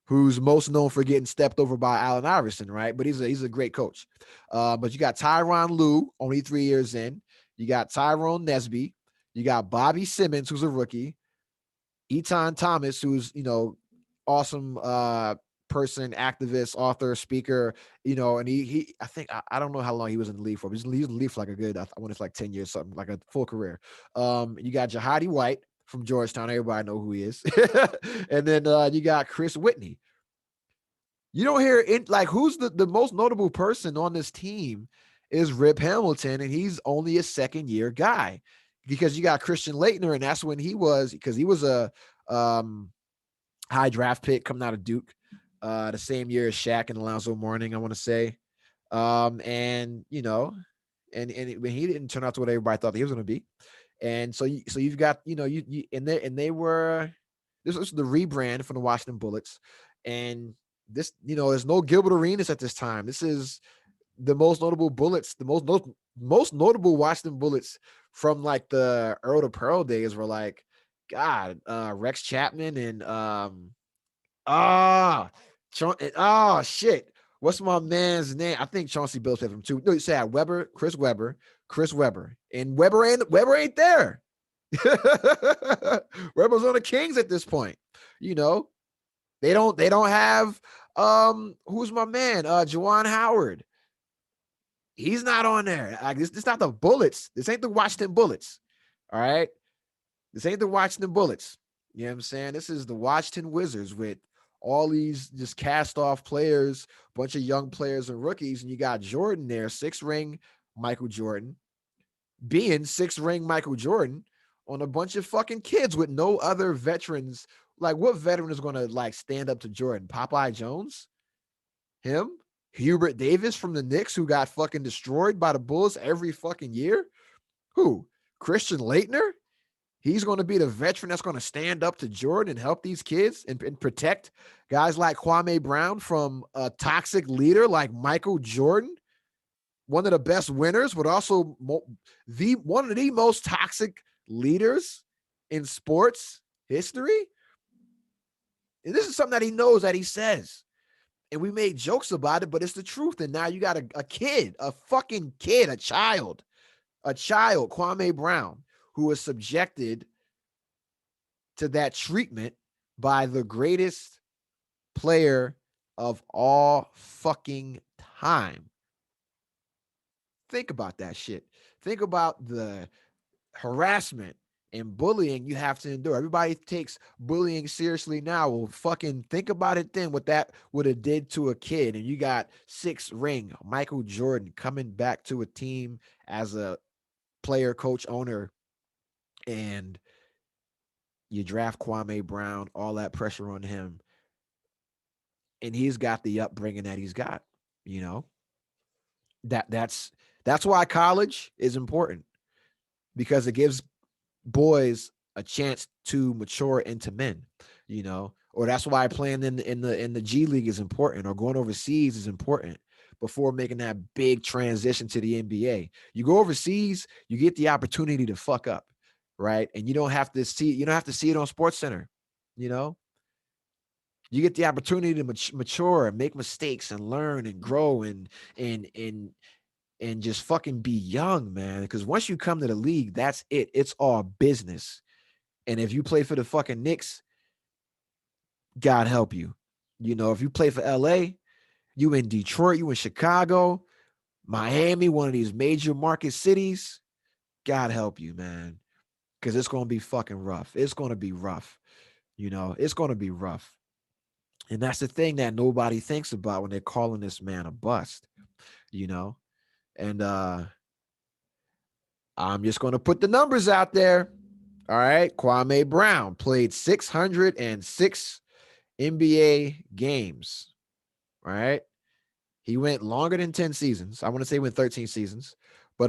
S2: who's most known for getting stepped over by Allen Iverson, right? But he's a great coach. But you got Tyronn Lue, only 3 years in. You got Tyrone Nesby. You got Bobby Simmons, who's a rookie. Etan Thomas, who's, awesome person, activist, author, speaker, and he I think, I don't know how long he was in the league for, but he was in the league for like a good, I want it's like 10 years, something, like a full career. You got Jahadi White from Georgetown. Everybody know who he is. And then you got Chris Whitney. You don't hear it, like, who's the most notable person on this team is Rip Hamilton, and he's only a 2nd year guy, because you got Christian Laettner, and that's when he was a high draft pick coming out of Duke, the same year as Shaq and Alonzo Mourning, I want to say. And when he didn't turn out to what everybody thought that he was going to be. And so you've got, they were, this was the rebrand from the Washington Bullets. And this, there's no Gilbert Arenas at this time. This is the most notable Bullets, the most notable Washington Bullets from like the Earl to Pearl days were like, God, Rex Chapman and shit. What's my man's name? I think Chauncey Billups had him too. No, you said Chris Webber, and Webber ain't there. Webber's on the Kings at this point. They don't have who's my man? Juwan Howard. He's not on there. Like, this not the Bullets. This ain't the Washington Bullets. All right. This ain't the Washington Bullets. You know what I'm saying? This is the Washington Wizards with all these just cast off players, bunch of young players and rookies. And you got Jordan there, 6-ring Michael Jordan, being 6-ring Michael Jordan on a bunch of fucking kids with no other veterans. Like, what veteran is going to like stand up to Jordan? Popeye Jones? Him? Hubert Davis from the Knicks, who got fucking destroyed by the Bulls every fucking year? Who? Christian Laettner? He's going to be the veteran that's going to stand up to Jordan and help these kids and protect guys like Kwame Brown from a toxic leader like Michael Jordan, one of the best winners, but also one of the most toxic leaders in sports history. And this is something that he knows, that he says. And we made jokes about it, but it's the truth. And now you got a kid, a fucking kid, a child, Kwame Brown, who was subjected to that treatment by the greatest player of all fucking time. Think about that shit. Think about the harassment and bullying you have to endure. Everybody takes bullying seriously now. Well, fucking think about it then, what that would have did to a kid. And you got 6-ring Michael Jordan coming back to a team as a player, coach, owner, and you draft Kwame Brown, all that pressure on him. And he's got the upbringing that he's got, you know. That's why college is important, because it gives boys a chance to mature into men, you know. Or that's why playing in the G League is important, or going overseas is important before making that big transition to the NBA. You go overseas, you get the opportunity to fuck up, right? And you don't have to see it on Sports Center, you know. You get the opportunity to mature and make mistakes and learn and grow and just fucking be young, man. Because once you come to the league, that's it. It's all business. And if you play for the fucking Knicks, God help you. You know, if you play for LA, you in Detroit, you in Chicago, Miami, one of these major market cities, God help you, man. Because it's going to be fucking rough. It's going to be rough. You know, it's going to be rough. And that's the thing that nobody thinks about when they're calling this man a bust, you know. And I'm just going to put the numbers out there. All right. Kwame Brown played 606 NBA games. All right. He went longer than 10 seasons. I want to say he went 13 seasons. But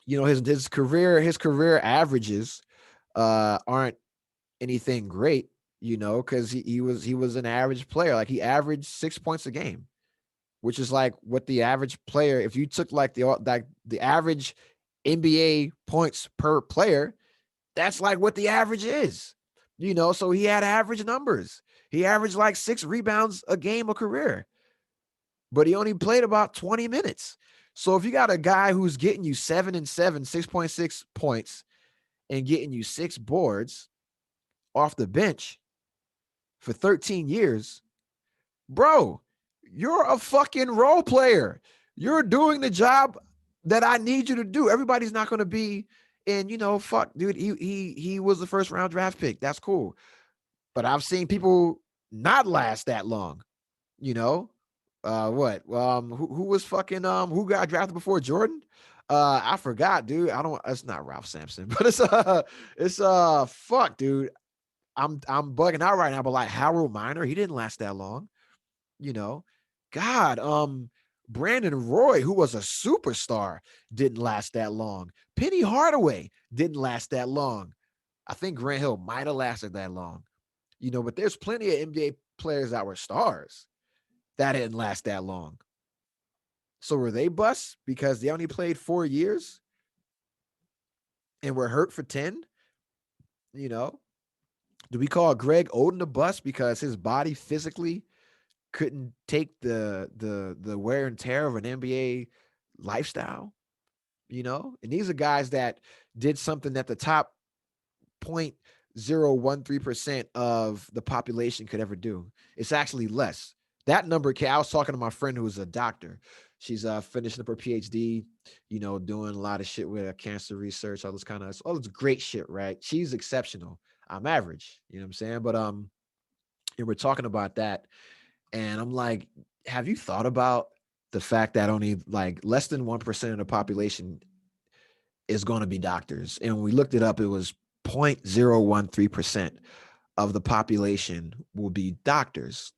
S2: you know, his career averages aren't anything great, you know, because he was an average player. Like, he averaged 6 points a game, which is like what the average player, if you took like the average NBA points per player, that's like what the average is, you know. So he had average numbers. He averaged like 6 rebounds a game a career, but he only played about 20 minutes. So if you got a guy who's getting you 7 and 7, 6.6 points, and getting you 6 boards off the bench for 13 years, bro, you're a fucking role player. You're doing the job that I need you to do. Everybody's not going to be in, you know, fuck, dude, he was the first round draft pick. That's cool. But I've seen people not last that long, you know. Who was fucking who got drafted before Jordan? I forgot, dude. It's not Ralph Sampson, but it's fuck, dude. I'm bugging out right now, but like Harold Miner, he didn't last that long, you know. God, Brandon Roy, who was a superstar, didn't last that long. Penny Hardaway didn't last that long. I think Grant Hill might have lasted that long, you know, but there's plenty of NBA players that were stars that didn't last that long. So were they busts because they only played 4 years and were hurt for 10? You know, do we call Greg Oden a bust because his body physically couldn't take the wear and tear of an NBA lifestyle? You know, and these are guys that did something that the top 0.013% of the population could ever do. It's actually less. That number, I was talking to my friend who was a doctor. She's finishing up her PhD, doing a lot of shit with cancer research, all this great shit, right? She's exceptional. I'm average, you know what I'm saying? But and we're talking about that, and I'm like, have you thought about the fact that only like less than 1% of the population is going to be doctors? And when we looked it up, it was 0.013% of the population will be doctors.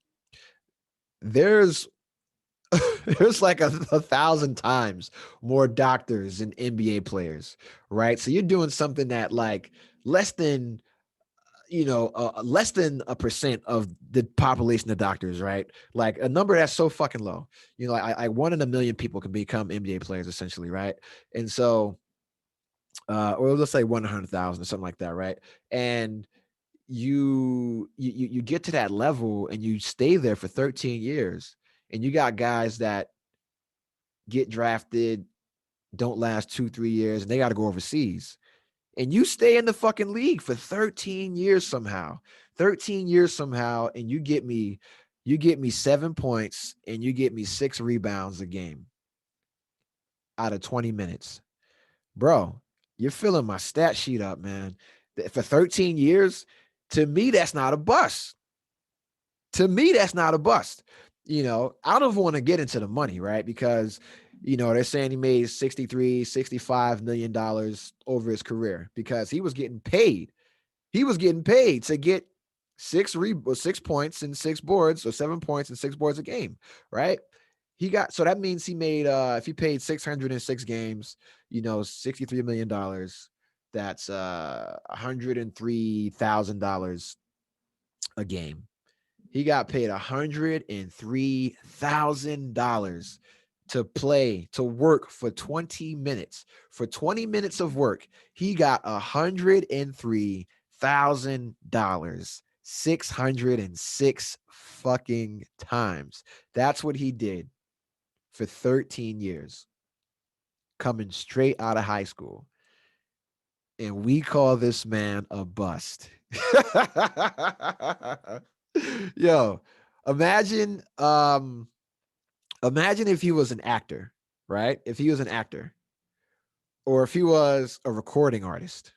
S2: There's there's like a thousand times more doctors than NBA players, right? So you're doing something that like less than less than a percent of the population of doctors, right? Like a number that's so fucking low. I 1 in 1 million people can become NBA players essentially, right? And so, or let's say 100,000 or something like that, right? And you get to that level and you stay there for 13 years, and you got guys that get drafted, don't last 2-3 years, and they got to go overseas, and you stay in the fucking league for 13 years somehow. 13 years somehow, and you get me 7 points and you get me 6 rebounds a game out of 20 minutes. Bro, you're filling my stat sheet up, man. For 13 years, to me, that's not a bust. To me, that's not a bust. I don't want to get into the money, right? Because, they're saying he made 63, $65 million over his career because he was getting paid. He was getting paid to get 6 points and 6 boards, or 7 points and 6 boards a game, right? So that means he made, if he paid 606 games, $63 million, that's $103,000 a game. He got paid $103,000 to work for 20 minutes. For 20 minutes of work, he got $103,000 606 fucking times. That's what he did for 13 years, coming straight out of high school. And we call this man a bust. Yo, imagine imagine if he was an actor, right? If he was an actor, or if he was a recording artist,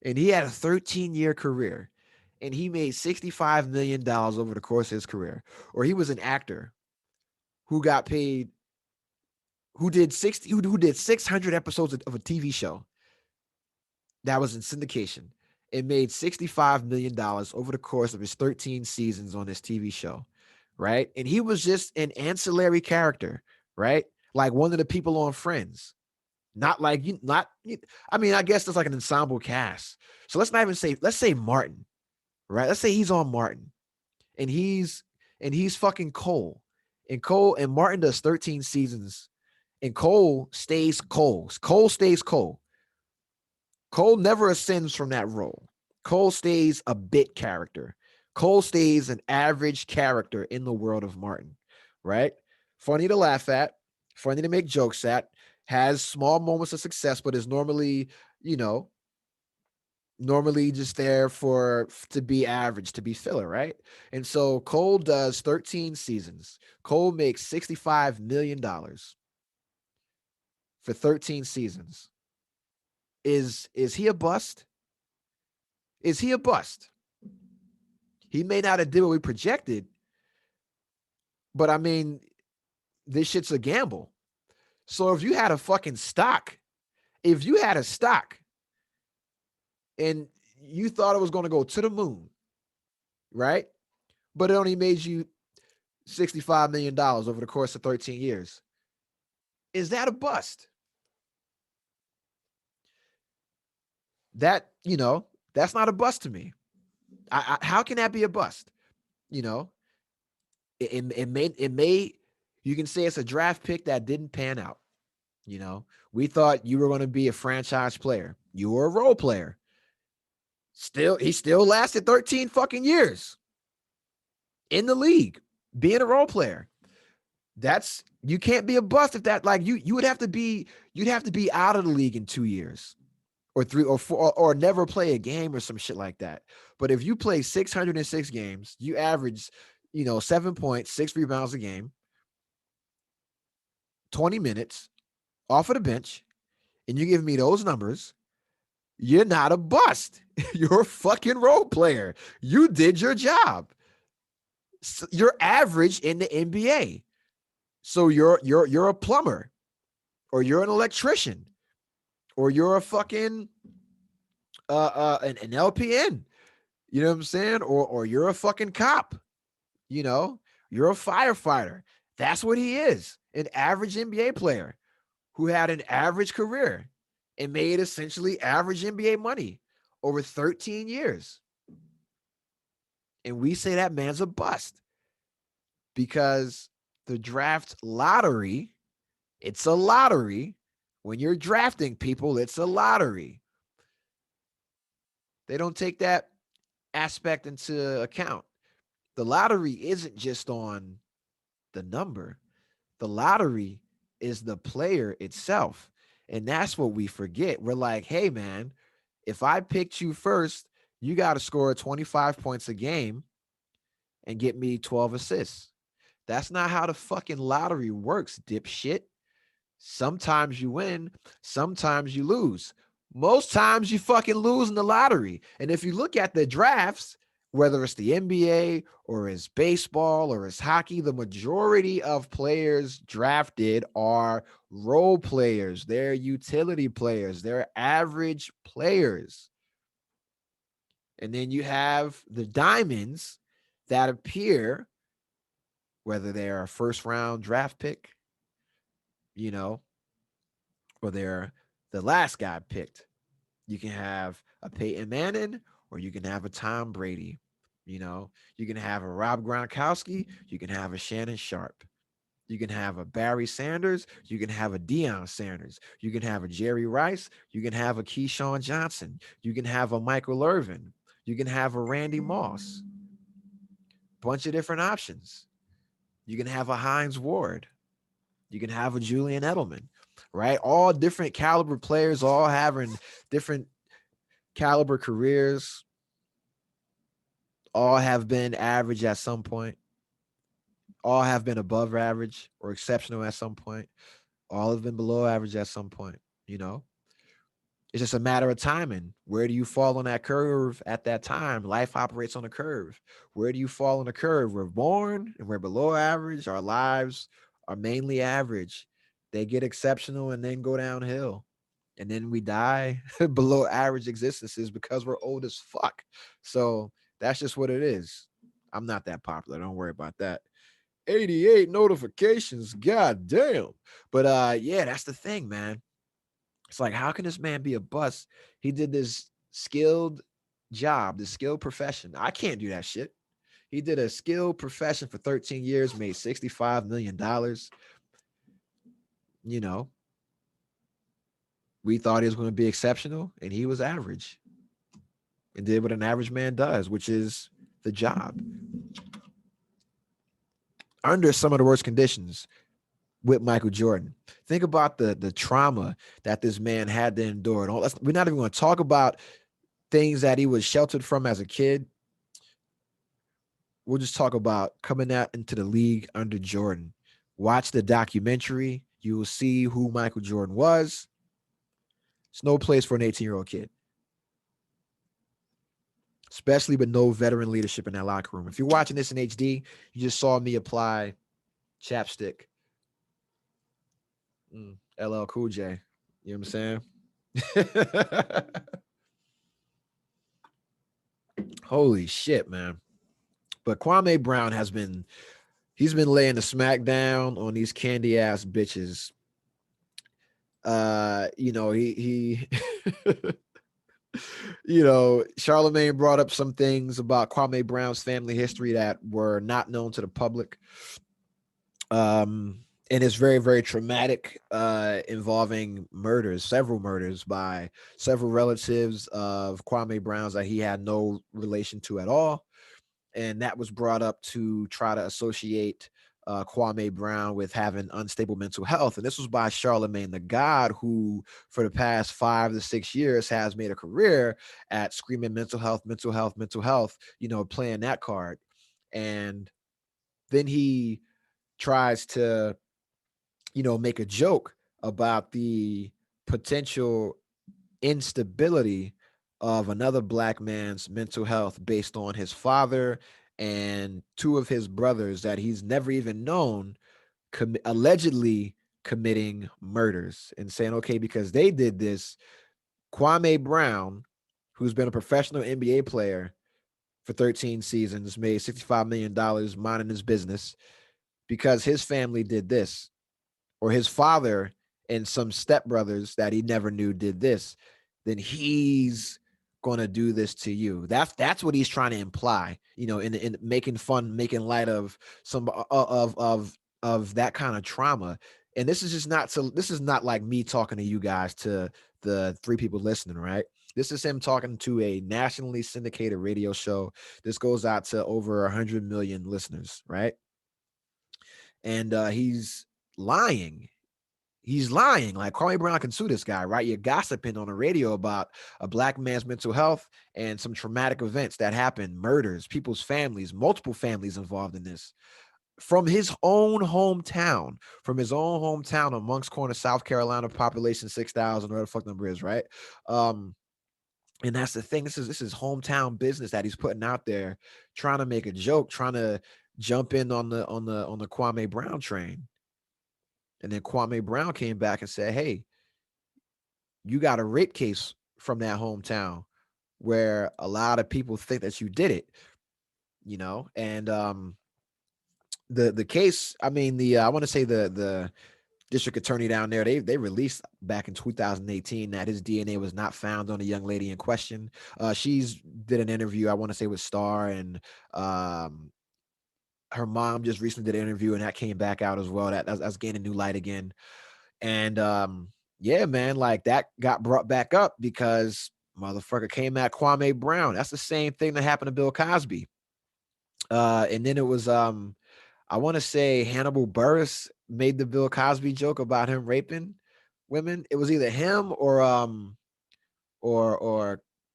S2: and he had a 13-year career and he made $65 million over the course of his career. Or he was an actor who got paid, who did 600 episodes of a TV show that was in syndication and made $65 million over the course of his 13 seasons on this TV show, right? And he was just an ancillary character, right? Like one of the people on Friends. Not like you, I mean, I guess that's like an ensemble cast. So let's say Martin, right? Let's say he's on Martin, and he's fucking Cole. And Martin does 13 seasons, and Cole stays Cole. Cole stays Cole. Cole never ascends from that role. Cole stays a bit character. Cole stays an average character in the world of Martin, right? Funny to laugh at, funny to make jokes at, has small moments of success, but is normally just there to be average, to be filler, right? And so Cole does 13 seasons. Cole makes $65 million for 13 seasons. Is he a bust? Is he a bust? He may not have did what we projected, but I mean, this shit's a gamble. So if you had a fucking stock, if you had a stock and you thought it was going to go to the moon, right? But it only made you $65 million over the course of 13 years. Is that a bust? That, that's not a bust to me. How can that be a bust? It may, you can say it's a draft pick that didn't pan out. We thought you were going to be a franchise player. You were a role player. He still lasted 13 fucking years in the league, being a role player. You can't be a bust if that, like, you would have to be out of the league in 2 years or 3 or 4, or never play a game or some shit like that. But if you play 606 games, you average, 7 points, 6 rebounds a game, 20 minutes off of the bench and you give me those numbers, you're not a bust. You're a fucking role player. You did your job. So you're average in the NBA. So you're a plumber, or you're an electrician, or you're a fucking an LPN. You know what I'm saying? Or you're a fucking cop. You know, you're a firefighter. That's what he is. An average NBA player who had an average career and made essentially average NBA money over 13 years. And we say that man's a bust because the draft lottery, it's a lottery. When you're drafting people, it's a lottery. They don't take that aspect into account. The lottery isn't just on the number. The lottery is the player itself. And that's what we forget. We're like, hey, man, if I picked you first, you got to score 25 points a game and get me 12 assists. That's not how the fucking lottery works, dipshit. Sometimes you win, sometimes you lose. Most times you fucking lose in the lottery. And if you look at the drafts, whether it's the NBA or it's baseball or it's hockey, the majority of players drafted are role players. They're utility players. They're average players. And then you have the diamonds that appear, whether they're a first round draft pick, you know, or they're the last guy picked. You can have a Peyton Manning or you can have a Tom Brady. You know, you can have a Rob Gronkowski. You can have a Shannon Sharp. You can have a Barry Sanders. You can have a Deion Sanders. You can have a Jerry Rice. You can have a Keyshawn Johnson. You can have a Michael Irvin. You can have a Randy Moss. Bunch of different options. You can have a Hines Ward. You can have a Julian Edelman, right? All different caliber players, all having different caliber careers, all have been average at some point, all have been above average or exceptional at some point, all have been below average at some point, you know? It's just a matter of timing. Where do you fall on that curve at that time? Life operates on a curve. Where do you fall on the curve? We're born and we're below average. Our lives are mainly average. They get exceptional and then go downhill. And then we die below average existences because we're old as fuck. So that's just what it is. I'm not that popular. Don't worry about that. 88 notifications. God damn. But yeah, that's the thing, man. It's like, how can this man be a bust? He did this skilled job, this skilled profession. I can't do that shit. He did a skilled profession for 13 years, made $65 million. You know, we thought he was going to be exceptional, and he was average and did what an average man does, which is the job. Under some of the worst conditions with Michael Jordan. Think about the trauma that this man had to endure. And all that's, we're not even going to talk about things that he was sheltered from as a kid. We'll just talk about coming out into the league under Jordan. Watch the documentary. You will see who Michael Jordan was. It's no place for an 18-year-old kid, especially with no veteran leadership in that locker room. If you're watching this in HD, you just saw me apply chapstick. LL Cool J. You know what I'm saying? Holy shit, man. But Kwame Brown he's been laying the smack down on these candy ass bitches. You know, he you know, Charlemagne brought up some things about Kwame Brown's family history that were not known to the public. And it's very, very traumatic, involving murders, several murders by several relatives of Kwame Brown's that he had no relation to at all. And that was brought up to try to associate Kwame Brown with having unstable mental health. And this was by Charlemagne the God, who for the past 5 to 6 years has made a career at screaming mental health, mental health, mental health, you know, playing that card. And then he tries to make a joke about the potential instability of another black man's mental health based on his father and two of his brothers that he's never even known allegedly committing murders, and saying, okay, because they did this, Kwame Brown, who's been a professional NBA player for 13 seasons, made $65 million minding his business, because his family did this, or his father and some stepbrothers that he never knew did this, then he's gonna do this to you. That's what he's trying to imply, in making fun, making light of some of that kind of trauma. And this is not like me talking to you guys, to the three people listening, right? This is him talking to a nationally syndicated radio show. This goes out to over 100 million listeners, right? And he's lying. He's lying. Like, Kwame Brown can sue this guy, right? You're gossiping on the radio about a black man's mental health and some traumatic events that happen, murders, people's families, multiple families involved in this. From his own hometown, amongst corner, South Carolina, population 6,000, whatever the fuck number is, right? And that's the thing. This is hometown business that he's putting out there, trying to make a joke, trying to jump in on the Kwame Brown train. And then Kwame Brown came back and said, "Hey, you got a rape case from that hometown where a lot of people think that you did it, And the case, I mean, I want to say the district attorney down there, they released back in 2018 that his DNA was not found on the young lady in question. She's did an interview, I want to say, with Star, and her mom just recently did an interview, and that came back out as well. That's gaining new light again. And yeah, man, like, that got brought back up because motherfucker came at Kwame Brown. That's the same thing that happened to Bill Cosby. And then it was I want to say Hannibal Buress made the Bill Cosby joke about him raping women. It was either him or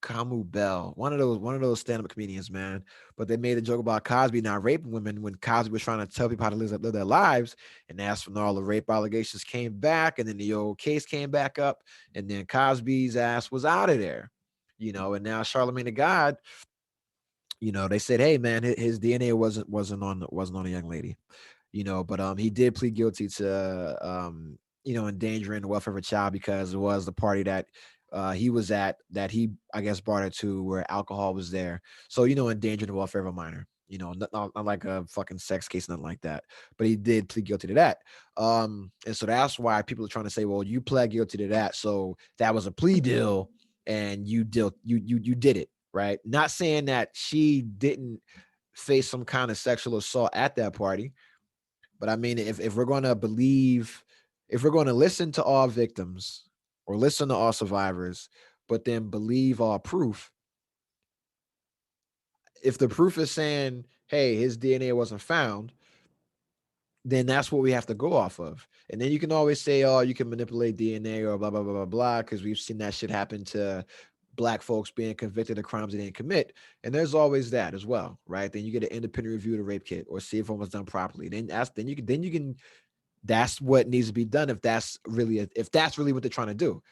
S2: Camu Bell, one of those stand-up comedians, man. But they made a joke about Cosby not raping women when Cosby was trying to tell people how to live their lives. And that's when all the rape allegations came back, and then the old case came back up, and then Cosby's ass was out of there. And now Charlamagne the God, they said, hey man, his DNA wasn't on a young lady. But he did plead guilty to endangering the welfare of a child, because it was the party that he was at, that he, I guess, brought her to, where alcohol was there. So, endangering the welfare of a minor. Not like a fucking sex case, nothing like that. But he did plead guilty to that. And so that's why people are trying to say, well, you pled guilty to that, so that was a plea deal, and you did it, right? Not saying that she didn't face some kind of sexual assault at that party. But I mean, if we're going to believe, if we're going to listen to all victims or listen to all survivors, but then believe all proof, if the proof is saying, hey, his DNA wasn't found, then that's what we have to go off of. And then you can always say, oh, you can manipulate DNA or blah, blah, blah, blah, blah, because we've seen that shit happen to black folks being convicted of crimes they didn't commit. And there's always that as well, right? Then you get an independent review of the rape kit, or see if it was done properly. Then you can that's what needs to be done, if that's really what they're trying to do,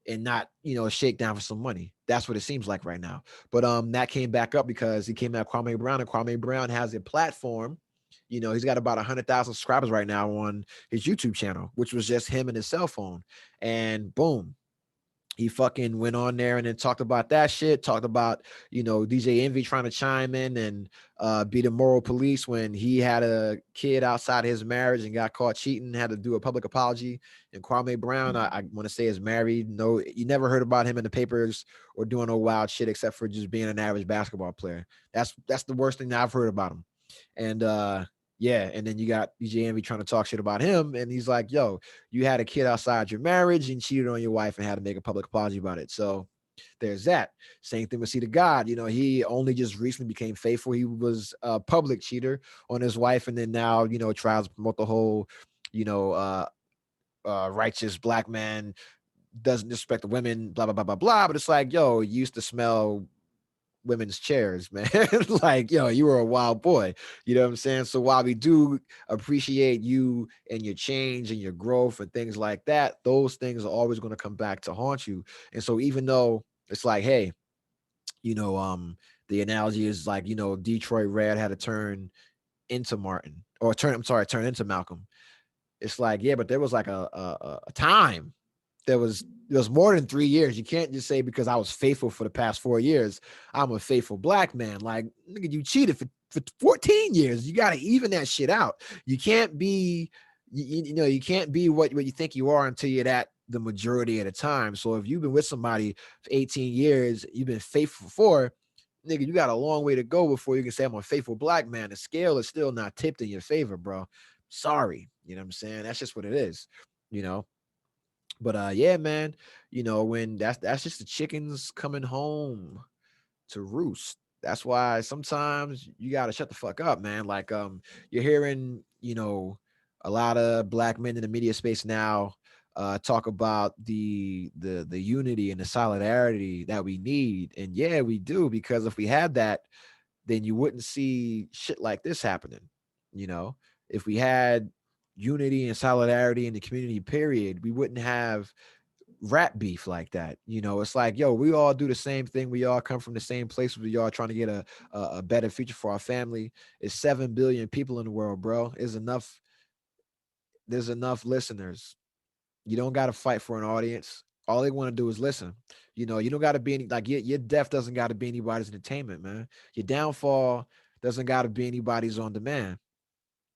S2: and not shake down for some money. That's what it seems like right now. But that came back up because he came at Kwame Brown, and Kwame Brown has a platform. He's got about 100,000 subscribers right now on his YouTube channel, which was just him and his cell phone. And boom, he fucking went on there and then talked about that shit, talked about, DJ Envy trying to chime in and be the moral police when he had a kid outside his marriage and got caught cheating, had to do a public apology. And Kwame Brown, I want to say, is married. No, you never heard about him in the papers or doing no wild shit, except for just being an average basketball player. That's the worst thing that I've heard about him. And yeah, and then you got DJ Envy trying to talk shit about him, and he's like, yo, you had a kid outside your marriage and cheated on your wife and had to make a public apology about it. So there's that. Same thing with C to God. He only just recently became faithful. He was a public cheater on his wife, and then now, tries to promote the whole, righteous black man, doesn't respect the women, blah, blah, blah, blah, blah. But it's like, yo, you used to smell women's chairs, man. Like, yo, you were a wild boy. You know what I'm saying? So while we do appreciate you and your change and your growth and things like that, those things are always going to come back to haunt you. And so even though it's like, hey, you know, the analogy is like, you know, Detroit Red had to turn into Martin or turn into Malcolm. It's like, yeah, but there was like a time. There was more than 3 years. You can't just say because I was faithful for the past 4 years, I'm a faithful black man. Like, nigga, you cheated for 14 years. You got to even that shit out. You can't be, you know, you can't be what you think you are until you're that the majority of the time. So if you've been with somebody for 18 years, you've been faithful for, nigga, you got a long way to go before you can say I'm a faithful black man. The scale is still not tipped in your favor, bro. Sorry. You know what I'm saying? That's just what it is, you know. But yeah, man, you know, when that's just the chickens coming home to roost. That's why sometimes you gotta shut the fuck up, man. Like you're hearing, you know, a lot of black men in the media space now talk about the unity and the solidarity that we need. And yeah, we do, because if we had that, then you wouldn't see shit like this happening. You know, if we had unity and solidarity in the community, period, we wouldn't have rap beef like that. You know, it's like, yo, we all do the same thing. We all come from the same place. We all trying to get a better future for our family. It's 7 billion people in the world, bro. There's enough listeners. You don't got to fight for an audience. All they want to do is listen. You know, you don't got to be any, like your death doesn't got to be anybody's entertainment, man. Your downfall doesn't got to be anybody's on demand.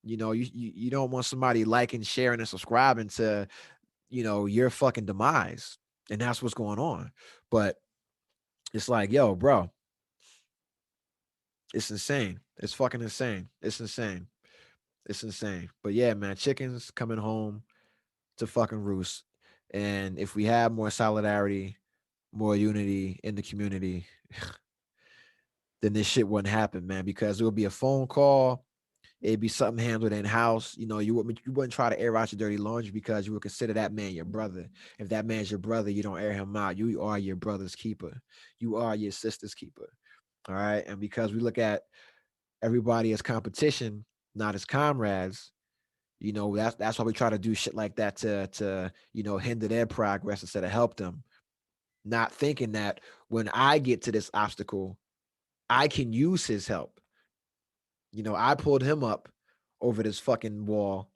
S2: You know, you don't want somebody liking, sharing, and subscribing to, you know, your fucking demise. And that's what's going on. But it's like, yo, bro, it's insane. It's fucking insane. It's insane. It's insane. But yeah, man, chickens coming home to fucking roost. And if we have more solidarity, more unity in the community, then this shit wouldn't happen, man, because it would be a phone call. It'd be something handled in house. You know, you wouldn't try to air out your dirty laundry because you would consider that man your brother. If that man's your brother, you don't air him out. You are your brother's keeper. You are your sister's keeper. All right. And because we look at everybody as competition, not as comrades, you know, that's why we try to do shit like that to you know, hinder their progress instead of help them. Not thinking that when I get to this obstacle, I can use his help. You know, I pulled him up over this fucking wall,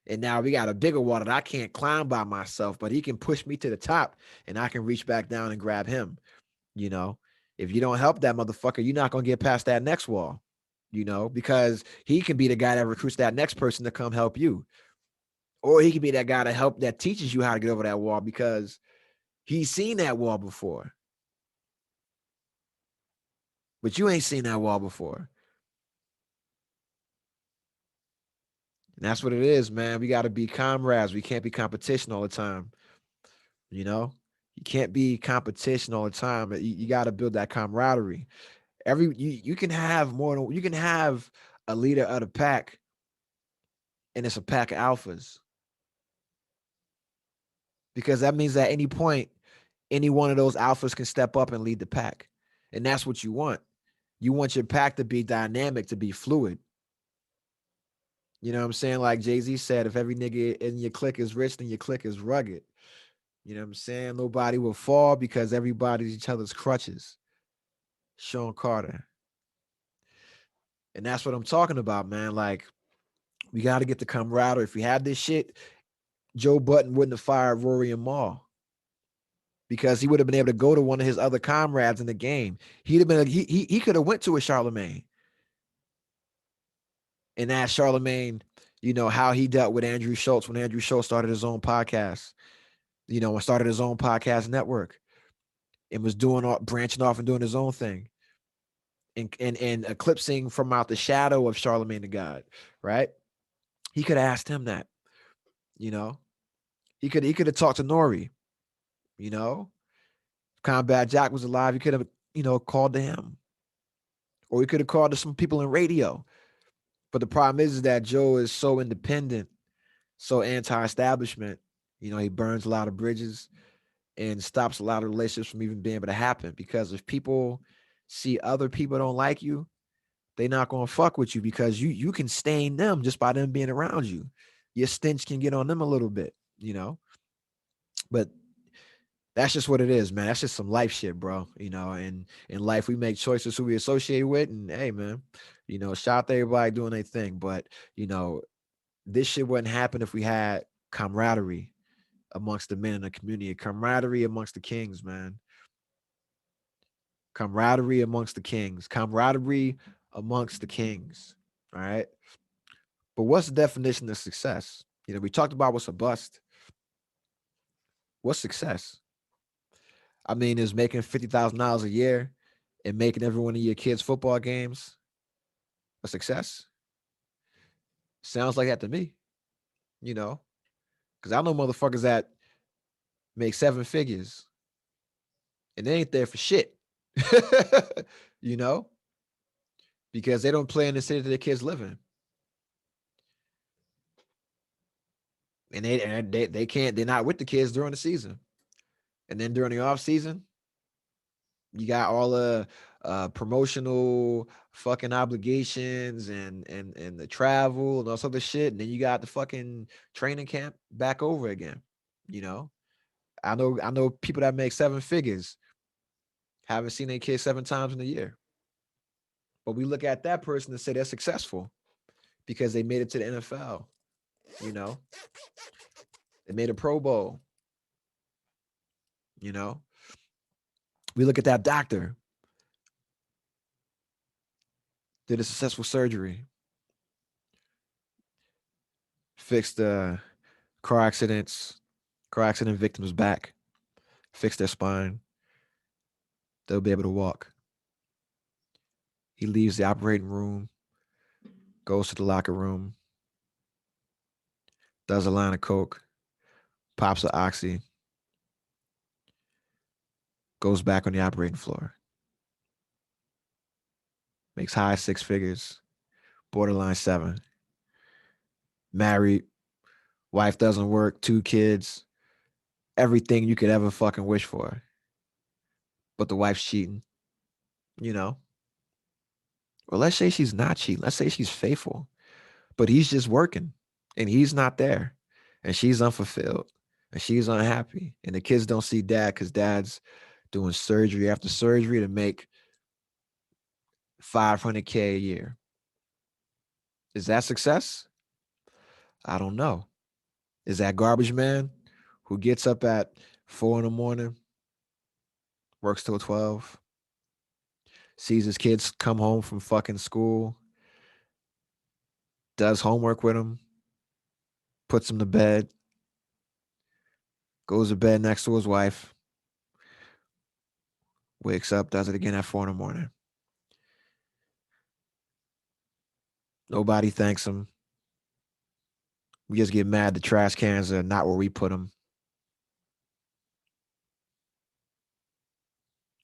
S2: and now we got a bigger wall that I can't climb by myself, but he can push me to the top and I can reach back down and grab him. You know, if you don't help that motherfucker, you're not going to get past that next wall, you know, because he can be the guy that recruits that next person to come help you. Or he can be that guy to help that teaches you how to get over that wall because he's seen that wall before. But you ain't seen that wall before. And that's what it is, man. We got to be comrades. We can't be competition all the time. You know, you can't be competition all the time. You got to build that camaraderie. You can have more than you can have a leader of the pack, and it's a pack of alphas because that means at any point, any one of those alphas can step up and lead the pack, and that's what you want. You want your pack to be dynamic, to be fluid. You know what I'm saying? Like Jay-Z said, if every nigga in your clique is rich, then your clique is rugged. You know what I'm saying? Nobody will fall because everybody's each other's crutches. Sean Carter. And that's what I'm talking about, man. Like, we got to get the camaraderie. If we had this shit, Joe Button wouldn't have fired Rory and Maul because he would have been able to go to one of his other comrades in the game. He'd have been he could have went to a Charlemagne and asked Charlemagne, you know, how he dealt with Andrew Schultz when Andrew Schultz started his own podcast, you know, and started his own podcast network and was branching off and doing his own thing. And eclipsing from out the shadow of Charlemagne the God, right? He could have asked him that, you know. He could have talked to Nori, you know. If Combat Jack was alive, he could have, you know, called to him. Or he could have called to some people in radio. But the problem is that Joe is so independent, so anti-establishment. You know, he burns a lot of bridges and stops a lot of relationships from even being able to happen. Because if people see other people don't like you, they not gonna fuck with you because you can stain them just by them being around you. Your stench can get on them a little bit, you know. But that's just what it is, man. That's just some life shit, bro. You know, and in life we make choices who we associate with, and hey, man, you know, shout out to everybody doing their thing. But you know, this shit wouldn't happen if we had camaraderie amongst the men in the community, camaraderie amongst the kings, man. Camaraderie amongst the kings, camaraderie amongst the kings. All right. But what's the definition of success? You know, we talked about what's a bust. What's success? I mean, is making $50,000 a year and making every one of your kids' football games a success? Sounds like that to me, you know, because I know motherfuckers that make seven figures and they ain't there for shit, you know, because they don't play in the city that their kids live in. And they can't, they're not with the kids during the season. And then during the off season, you got all the promotional fucking obligations and the travel and all this other shit. And then you got the fucking training camp back over again. You know, I know people that make seven figures haven't seen their kids 7 times in a year. But we look at that person and say they're successful because they made it to the NFL. You know, they made a Pro Bowl. You know, we look at that doctor, did a successful surgery, fixed car accident victims back, fixed their spine. They'll be able to walk. He leaves the operating room, goes to the locker room, does a line of coke, pops a oxy, goes back on the operating floor, makes high six figures, borderline seven, married, wife doesn't work, 2 kids, everything you could ever fucking wish for. But the wife's cheating, you know? Well, let's say she's not cheating. Let's say she's faithful, but he's just working and he's not there and she's unfulfilled and she's unhappy. And the kids don't see dad because dad's doing surgery after surgery to make $500K a year. Is that success? I don't know. Is that garbage man who gets up at 4 in the morning, works till 12, sees his kids come home from fucking school, does homework with them, puts them to bed, goes to bed next to his wife, wakes up, does it again at 4 in the morning. Nobody thanks him. We just get mad the trash cans are not where we put them.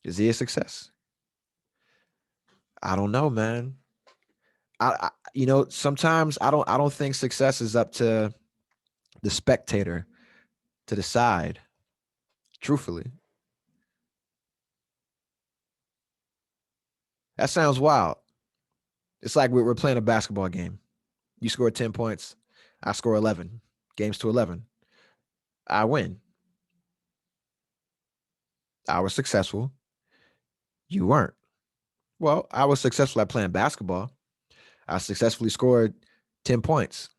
S2: Is he a success? I don't know, man. Sometimes I don't think success is up to the spectator to decide. Truthfully, that sounds wild. It's like we're playing a basketball game. You score 10 points, I score 11. Games to 11. I win. I was successful. You weren't. Well, I was successful at playing basketball. I successfully scored 10 points.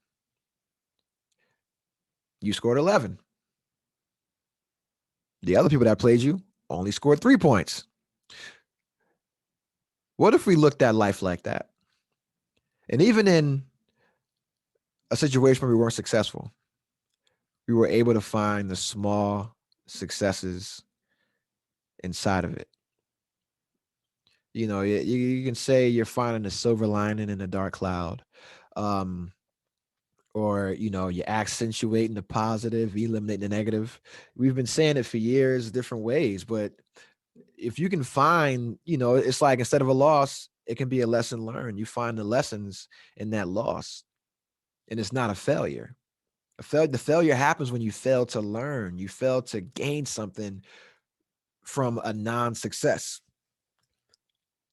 S2: You scored 11. The other people that played you only scored 3 points. What if we looked at life like that? And even in a situation where we weren't successful, we were able to find the small successes inside of it. You know, you can say you're finding a silver lining in a dark cloud. Um, or, you're accentuating the positive, eliminating the negative. We've been saying it for years, different ways, but if you can find, it's like instead of a loss, it can be a lesson learned. You find the lessons in that loss, and it's not a failure. The failure happens when you fail to learn, you fail to gain something from a non-success.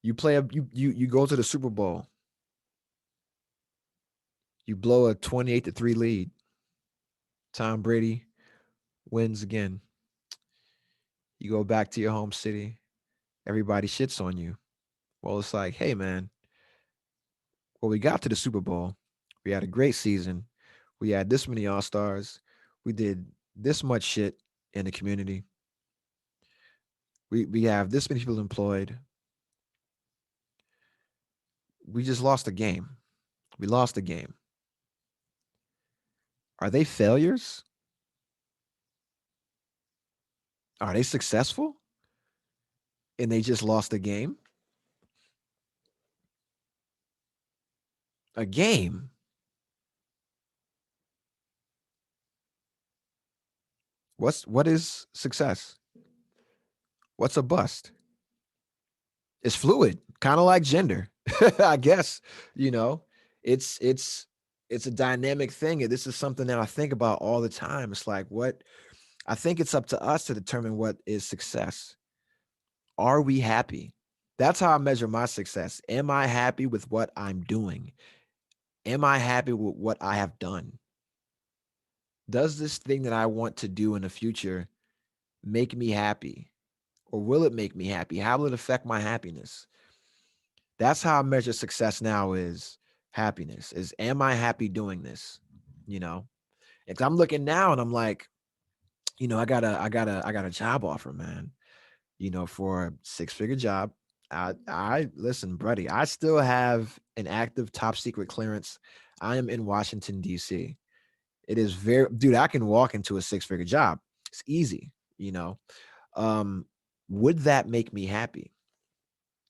S2: You go to the Super Bowl. You blow a 28-3 lead. Tom Brady wins again. You go back to your home city. Everybody shits on you. Well, it's like, hey man, well, we got to the Super Bowl. We had a great season. We had this many All-Stars. We did this much shit in the community. We have this many people employed. We just lost a game. We lost a game. Are they failures? Are they successful? And they just lost a game? A game. What is success? What's a bust? It's fluid, kind of like gender. I guess, you know, it's it's it's a dynamic thing. And this is something that I think about all the time. It's like what I think it's up to us to determine what is success. Are we happy? That's how I measure my success. Am I happy with what I'm doing? Am I happy with what I have done? Does this thing that I want to do in the future make me happy? Or will it make me happy? How will it affect my happiness? That's how I measure success now is happiness. Is am I happy doing this? You know? Because I'm looking now and I'm like, I got a job offer, man. For a six-figure job. I listen, buddy. I still have an active top secret clearance. I am in Washington, D.C. It is very, dude, I can walk into a six-figure job. It's easy, you know. Um, would that make me happy?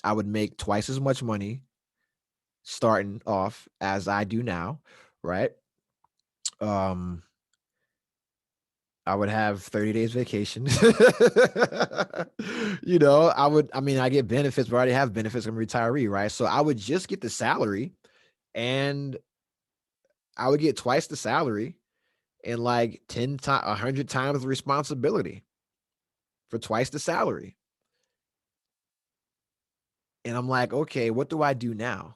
S2: I would make twice as much money starting off as I do now, right? Um, I would have 30 days vacation. I mean, I get benefits, but I already have benefits. I'm a retiree, right? So I would just get the salary and I would get twice the salary and like 10 times, 100 times the responsibility for twice the salary. And I'm like, okay, what do I do now?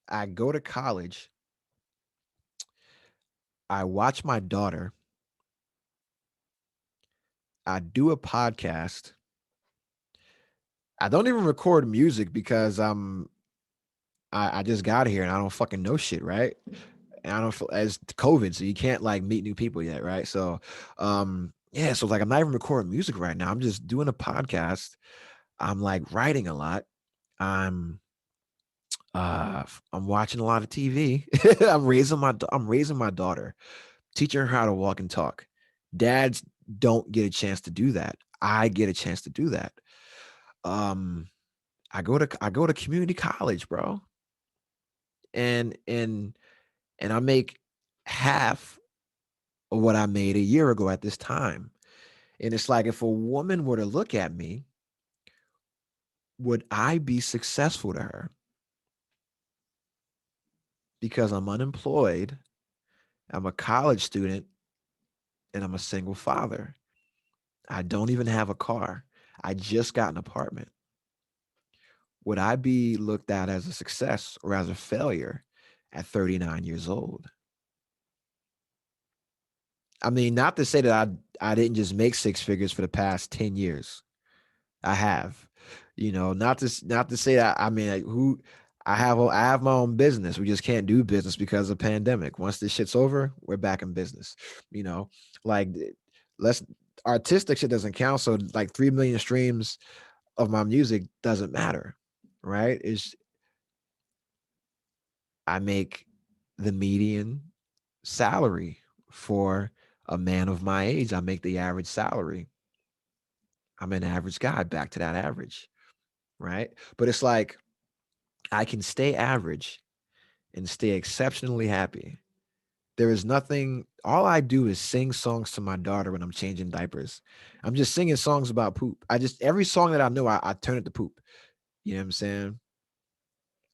S2: I go to college. I watch my daughter. I do a podcast. I don't even record music because I just got here and I don't fucking know shit, right? And I don't feel as COVID, so you can't like meet new people yet, right? So yeah, so like I'm not even recording music right now. I'm just doing a podcast. I'm like writing a lot. I'm I'm watching a lot of TV. I'm raising my daughter, teaching her how to walk and talk. Dads don't get a chance to do that. I get a chance to do that. Um I go to community college, bro. And I make half of what I made a year ago at this time. And it's like if a woman were to look at me, would I be successful to her? Because I'm unemployed, I'm a college student, and I'm a single father. I don't even have a car. I just got an apartment. Would I be looked at as a success or as a failure at 39 years old? I mean, not to say that I didn't just make six figures for the past 10 years. I have. Not to say that I mean like, who I have my own business. We just can't do business because of pandemic. Once this shit's over, we're back in business. You know, like let's artistic shit doesn't count. So like 3 million streams of my music doesn't matter. Right? It's I make the median salary for a man of my age. I make the average salary. I'm an average guy, back to that average, right? But it's like I can stay average and stay exceptionally happy. There is nothing, all I do is sing songs to my daughter when I'm changing diapers. I'm just singing songs about poop. Every song that I know, I turn it to poop. You know what I'm saying?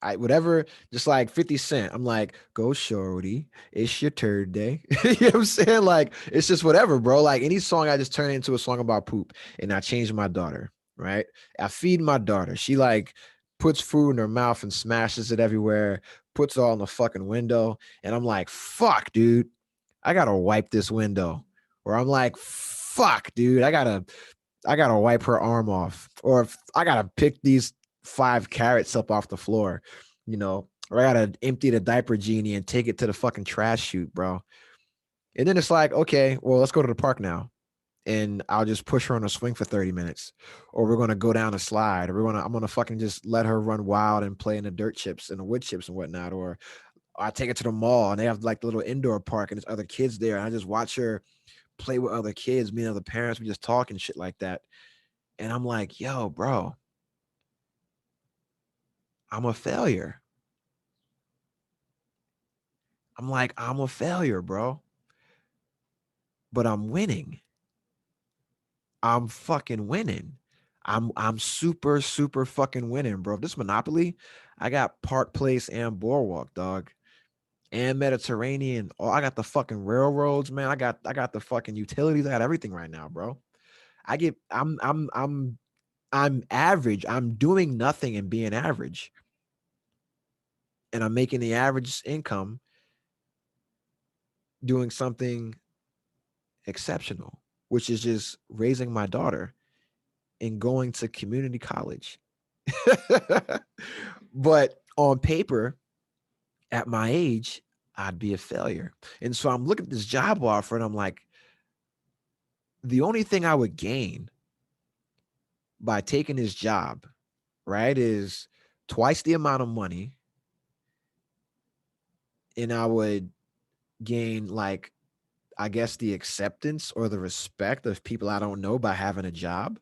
S2: Whatever, just like 50 Cent. I'm like, go shorty, it's your turd day. You know what I'm saying? Like, it's just whatever, bro. Like any song, I just turn it into a song about poop and I change my daughter, right? I feed my daughter. She like puts food in her mouth and smashes it everywhere, puts it all in the fucking window. And I'm like, fuck, dude, I gotta wipe this window. Or I'm like, fuck, dude, I gotta wipe her arm off. Or if I gotta pick these 5 carrots up off the floor, or I gotta empty the diaper genie and take it to the fucking trash chute, bro. And then it's like, okay, well, let's go to the park now. And I'll just push her on a swing for 30 minutes. Or we're gonna go down a slide, or I'm gonna fucking just let her run wild and play in the dirt chips and the wood chips and whatnot. Or I take her to the mall and they have like the little indoor park and there's other kids there. And I just watch her play with other kids, me and other parents, we just talk and shit like that. And I'm like, yo, bro, I'm a failure. I'm like, I'm a failure, bro. But I'm winning. I'm fucking winning. I'm super, super fucking winning, bro. This Monopoly, I got Park Place and Boardwalk, dog. And Mediterranean. Oh, I got the fucking railroads, man. I got the fucking utilities. I got everything right now, bro. I get I'm average. I'm doing nothing and being average. And I'm making the average income doing something exceptional, which is just raising my daughter and going to community college. But on paper, at my age, I'd be a failure. And so I'm looking at this job offer and I'm like, the only thing I would gain by taking this job, right, is twice the amount of money. And I would gain, like, I guess, the acceptance or the respect of people I don't know by having a job.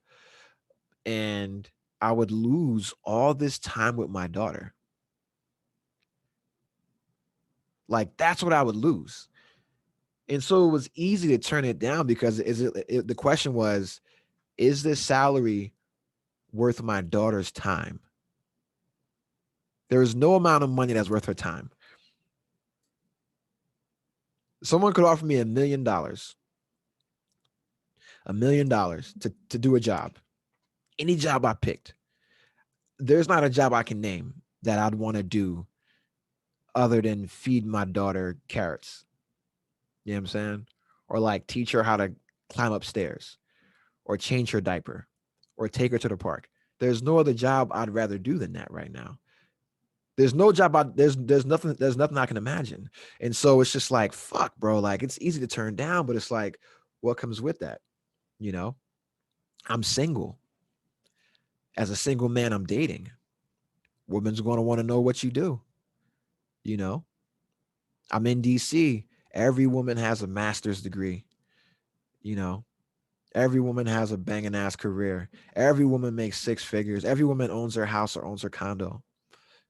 S2: And I would lose all this time with my daughter. Like, that's what I would lose. And so it was easy to turn it down because the question was, is this salary worth my daughter's time? There is no amount of money that's worth her time. Someone could offer me $1 million to do a job, any job I picked. There's not a job I can name that I'd want to do other than feed my daughter carrots. You know what I'm saying? Or like teach her how to climb upstairs or change her diaper or take her to the park. There's no other job I'd rather do than that right now. There's no job there's nothing I can imagine. And so it's just like, fuck, bro. Like, it's easy to turn down, but it's like, what comes with that? You know, I'm single. As a single man, I'm dating. Women's going to want to know what you do. You know, I'm in DC. Every woman has a master's degree. You know, every woman has a banging ass career. Every woman makes 6 figures. Every woman owns her house or owns her condo.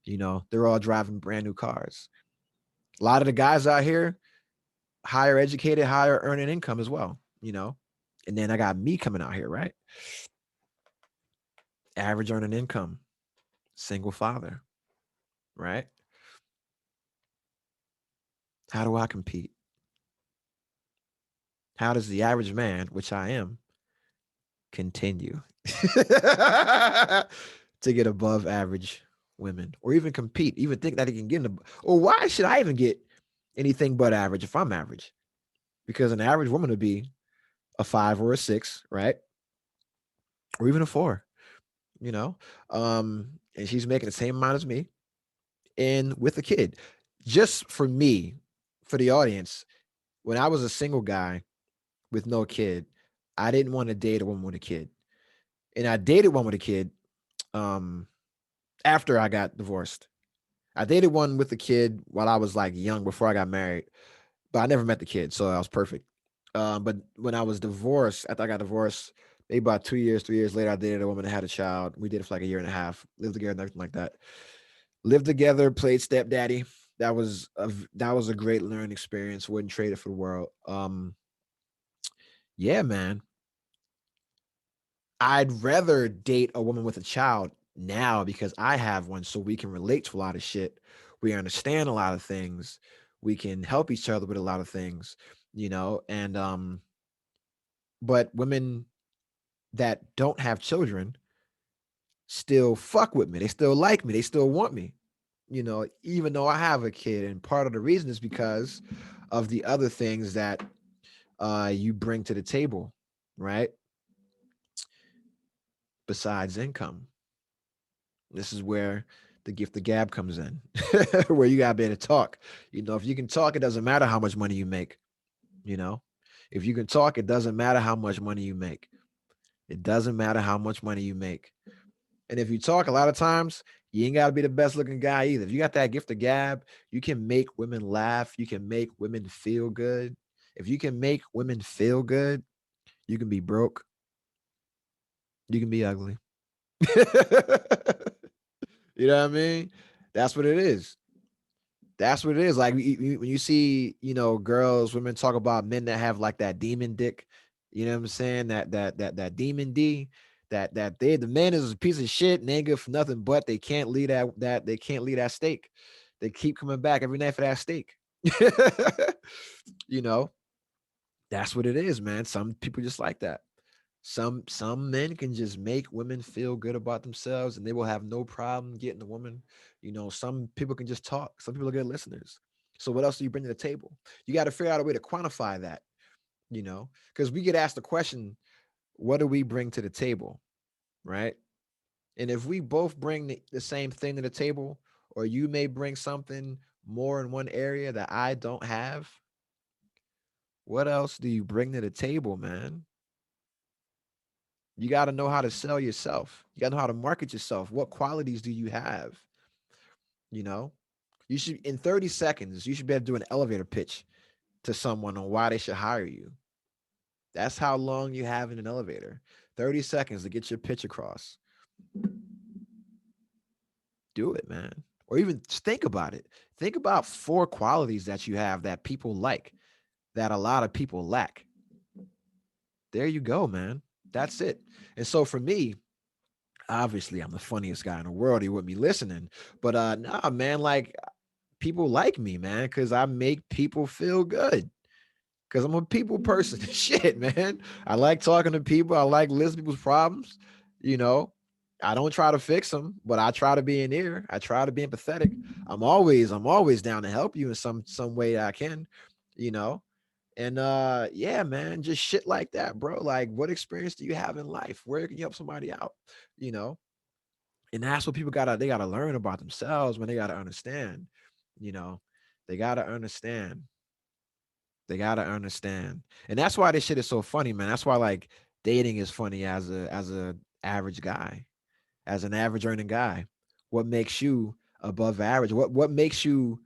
S2: You know, they're all driving brand new cars. A lot of the guys out here, higher educated, higher earning income as well, you know. And then I got me coming out here, right? Average earning income, single father, right? How do I compete? How does the average man, which I am, continue to get above average women or even compete, even think that he can get in the, or why should I even get anything but average if I'm average? Because an average woman would be a 5 or a 6, right? Or even a 4, you know? And she's making the same amount as me and with a kid. Just for me, for the audience, when I was a single guy with no kid, I didn't want to date a woman with a kid. And I dated one with a kid um after I got divorced. I dated one with a kid while I was like young before I got married, but I never met the kid, so I was perfect. But when I was divorced, after I got divorced, maybe about 2 years, 3 years later, I dated a woman that had a child. We did it for like a year and a half, lived together and everything like that. Lived together, played stepdaddy. That was a great learning experience. Wouldn't trade it for the world. Yeah, man. I'd rather date a woman with a child now because I have one, so we can relate to a lot of shit. We understand a lot of things. We can help each other with a lot of things, and but women that don't have children, still fuck with me. They still like me. They still want me, even though I have a kid. And part of the reason is because of the other things that you bring to the table, right? Besides income. This is where the gift of gab comes in, where you gotta be able to talk. If you can talk, it doesn't matter how much money you make. You know, if you can talk, it doesn't matter how much money you make. It doesn't matter how much money you make. And if you talk, a lot of times you ain't gotta be the best looking guy either. If you got that gift of gab, you can make women laugh. You can make women feel good. If you can make women feel good, you can be broke. You can be ugly. You know what I mean? That's what it is. That's what it is. Like when you see, girls, women talk about men that have like that demon dick. You know what I'm saying? That demon D. The man is a piece of shit and they ain't good for nothing, but they can't leave that they can't leave that steak. They keep coming back every night for that steak. you know, that's what it is, man. Some people just like that. Some men can just make women feel good about themselves and they will have no problem getting a woman. Some people can just talk. Some people are good listeners. So what else do you bring to the table? You got to figure out a way to quantify that, because we get asked the question, what do we bring to the table? Right. And if we both bring the same thing to the table, or you may bring something more in one area that I don't have, what else do you bring to the table, man? You got to know how to sell yourself. You got to know how to market yourself. What qualities do you have? You know, you should, in 30 seconds, you should be able to do an elevator pitch to someone on why they should hire you. That's how long you have in an elevator. 30 seconds to get your pitch across. Do it, man. Or even just think about it. Think about 4 qualities that you have that people like, that a lot of people lack. There you go, man. That's it. And so for me, obviously I'm the funniest guy in the world. He would be listening. But nah, man, like people like me, man, because I make people feel good. Because I'm a people person. Shit, man. I like talking to people. I like listening to people's problems. You know, I don't try to fix them, but I try to be an ear. I try to be empathetic. I'm always down to help you in some way I can, you know. And yeah, man, just shit like that, bro. Like, what experience do you have in life? Where can you help somebody out? You know, and that's what people they gotta learn about themselves, when they gotta understand, you know, they gotta understand. They gotta understand. And that's why this shit is so funny, man. That's why like dating is funny as a average guy, as an average earning guy. What makes you above average? What makes you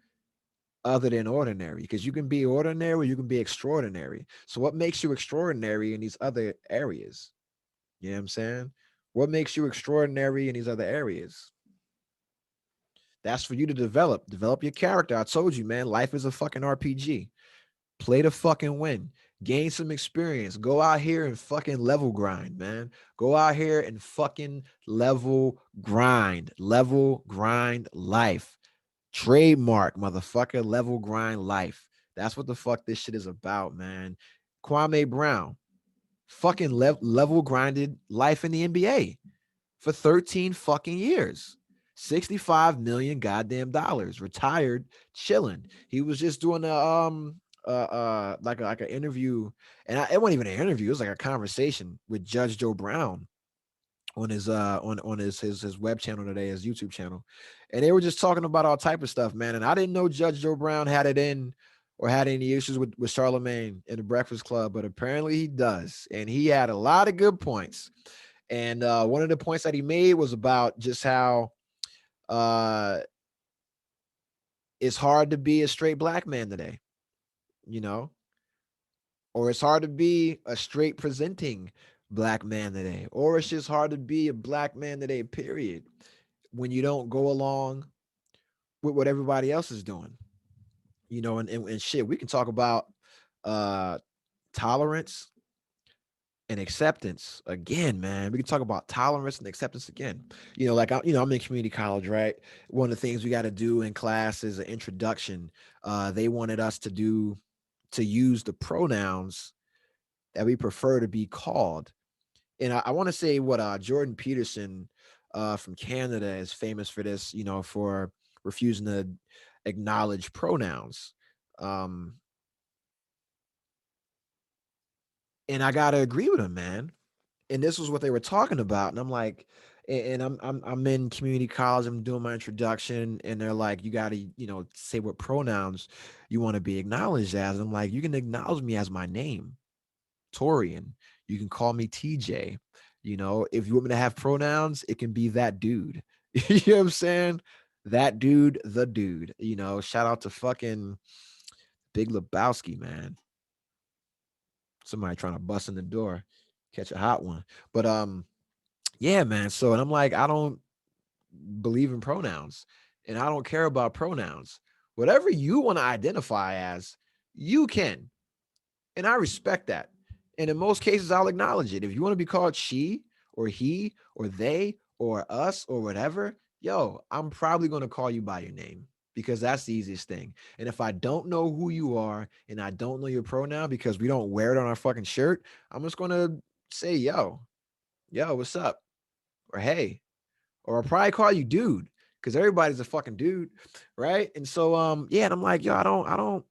S2: other than ordinary? Because you can be ordinary, you can be extraordinary. So what makes you extraordinary in these other areas? You know what I'm saying? What makes you extraordinary in these other areas? That's for you to develop. Develop your character. I told you, man, life is a fucking RPG. Play to fucking win. Gain some experience. Go out here and fucking level grind, man. Go out here and fucking level grind. Level grind life. Trademark, motherfucker. Level grind life. That's what the fuck this shit is about, man. Kwame Brown. Fucking level grinded life in the NBA for 13 fucking years. 65 million goddamn dollars. Retired, chilling. He was just doing like an interview, and it wasn't even an interview, it was like a conversation with Judge Joe Brown on his on his web channel today, his YouTube channel. And they were just talking about all type of stuff, man. And I didn't know Judge Joe Brown had it in or had any issues with Charlemagne in the Breakfast Club, but apparently he does. And he had a lot of good points. And one of the points that he made was about just how uh it's hard to be a straight black man today, you know, or it's hard to be a straight presenting black man today, or it's just hard to be a black man today, period, when you don't go along with what everybody else is doing, and shit. We can talk about uh tolerance and acceptance again, man. We can talk about tolerance and acceptance again. Like I'm in community college, right? One of the things we got to do in class is an introduction. They wanted us to use the pronouns that we prefer to be called. And I want to say what Jordan Peterson from Canada is famous for this, for refusing to acknowledge pronouns. Um, and I gotta agree with him, man. And this was what they were talking about. And I'm like, and I'm in community college. I'm doing my introduction, and they're like, you got to say what pronouns you want to be acknowledged as. I'm like, you can acknowledge me as my name, Torian. You can call me TJ. If you want me to have pronouns, it can be that dude. You know what I'm saying? That dude, the dude. Shout out to fucking Big Lebowski, man. Somebody trying to bust in the door, catch a hot one. But yeah, man. So, and I'm like, I don't believe in pronouns, and I don't care about pronouns. Whatever you want to identify as, you can. And I respect that. And in most cases, I'll acknowledge it. If you want to be called she or he or they or us or whatever, yo, I'm probably going to call you by your name because that's the easiest thing. And if I don't know who you are and I don't know your pronoun because we don't wear it on our fucking shirt, I'm just going to say, yo, what's up? Or hey, or I'll probably call you dude because everybody's a fucking dude, right? And so, yeah, and I'm like, yo, I don't.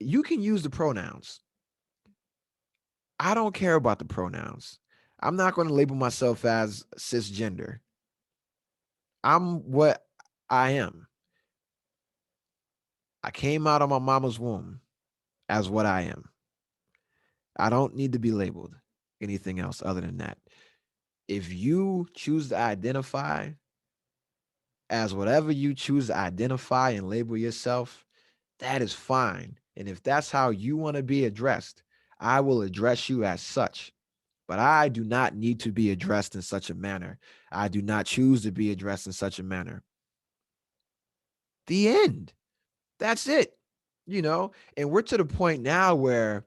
S2: You can use the pronouns. I don't care about the pronouns. I'm not going to label myself as cisgender. I'm what I am. I came out of my mama's womb as what I am. I don't need to be labeled anything else other than that. If you choose to identify as whatever you choose to identify and label yourself, that is fine. And if that's how you want to be addressed, I will address you as such. But I do not need to be addressed in such a manner. I do not choose to be addressed in such a manner. The end. That's it. And we're to the point now where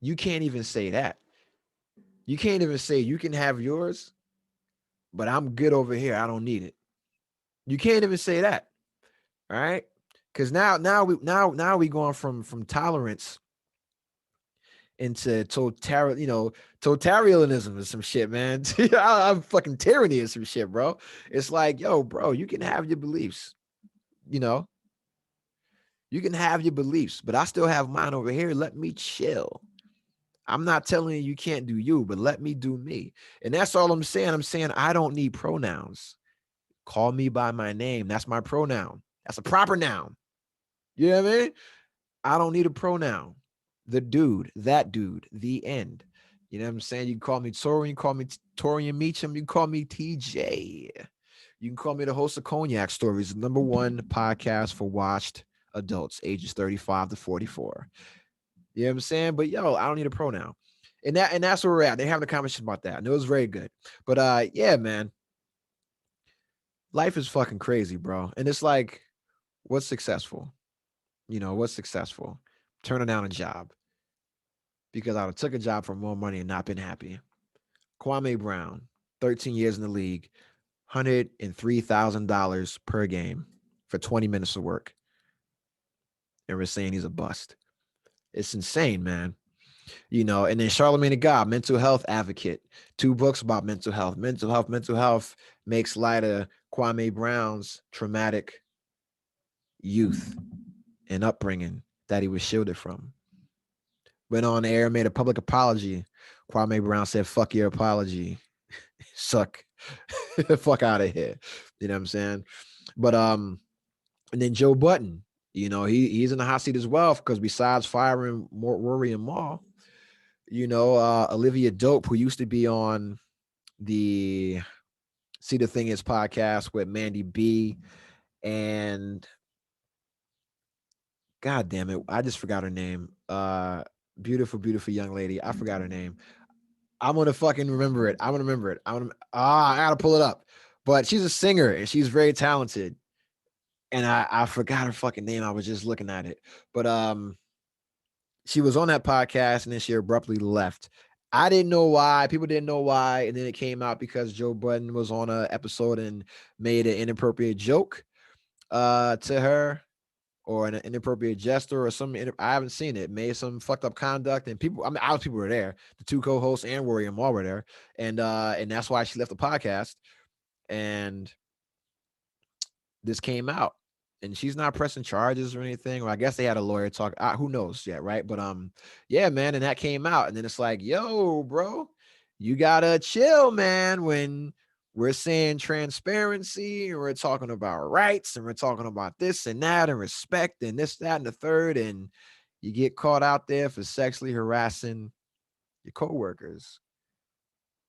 S2: you can't even say that. You can't even say you can have yours, but I'm good over here. I don't need it. You can't even say that. All right. Because now we going from tolerance into totalitarianism or some shit, man. I'm fucking tyranny or some shit, bro. It's like, yo, bro, you can have your beliefs, you know, you can have your beliefs, but I still have mine over here. Let me chill. I'm not telling you can't do you, but let me do me. And that's all I'm saying. I'm saying I don't need pronouns. Call me by my name. That's my pronoun. That's a proper noun. You know what I mean? I don't need a pronoun. The dude, that dude, the end. You know what I'm saying? You can call me Torian, you can call me Torian Meacham, you can call me TJ. You can call me the host of Cognac Stories, the #1 podcast for watched adults, ages 35 to 44. You know what I'm saying? But yo, I don't need a pronoun. And that's where we're at. They're having a conversation about that. And it was very good. But yeah, man. Life is fucking crazy, bro. And it's like, what's successful? What's successful? Turning down a job because I took a job for more money and not been happy. Kwame Brown, 13 years in the league, $103,000 per game for 20 minutes of work. And we're saying he's a bust. It's insane, man. And then Charlemagne the God, mental health advocate, 2 books about mental health. Mental health makes light of Kwame Brown's traumatic youth and upbringing that he was shielded from. Went on air, made a public apology. Kwame Brown said, fuck your apology. Suck. Fuck out of here. You know what I'm saying? But and then Joe Button, he's in the hot seat as well because besides firing Rory and Maul, Olivia Dope, who used to be on the See the Thing Is podcast with Mandy B and God damn it, I just forgot her name. Beautiful, beautiful young lady. I forgot her name. I'm gonna fucking remember it. I'm gonna remember it. I gotta pull it up. But she's a singer and she's very talented. And I forgot her fucking name. I was just looking at it. But she was on that podcast and then she abruptly left. I didn't know why. People didn't know why. And then it came out because Joe Budden was on an episode and made an inappropriate joke to her or an inappropriate gesture or some. I haven't seen it. Made some fucked up conduct, and people. I mean, our people were there. The two co-hosts and Rory and Maul were there, and that's why she left the podcast. And this came out, and she's not pressing charges or anything. Or I guess they had a lawyer talk. Who knows yet, right? But yeah, man, and that came out, and then it's like, yo, bro, you gotta chill, man. When we're saying transparency, and we're talking about rights, and we're talking about this and that, and respect, and this, that, and the third, and you get caught out there for sexually harassing your coworkers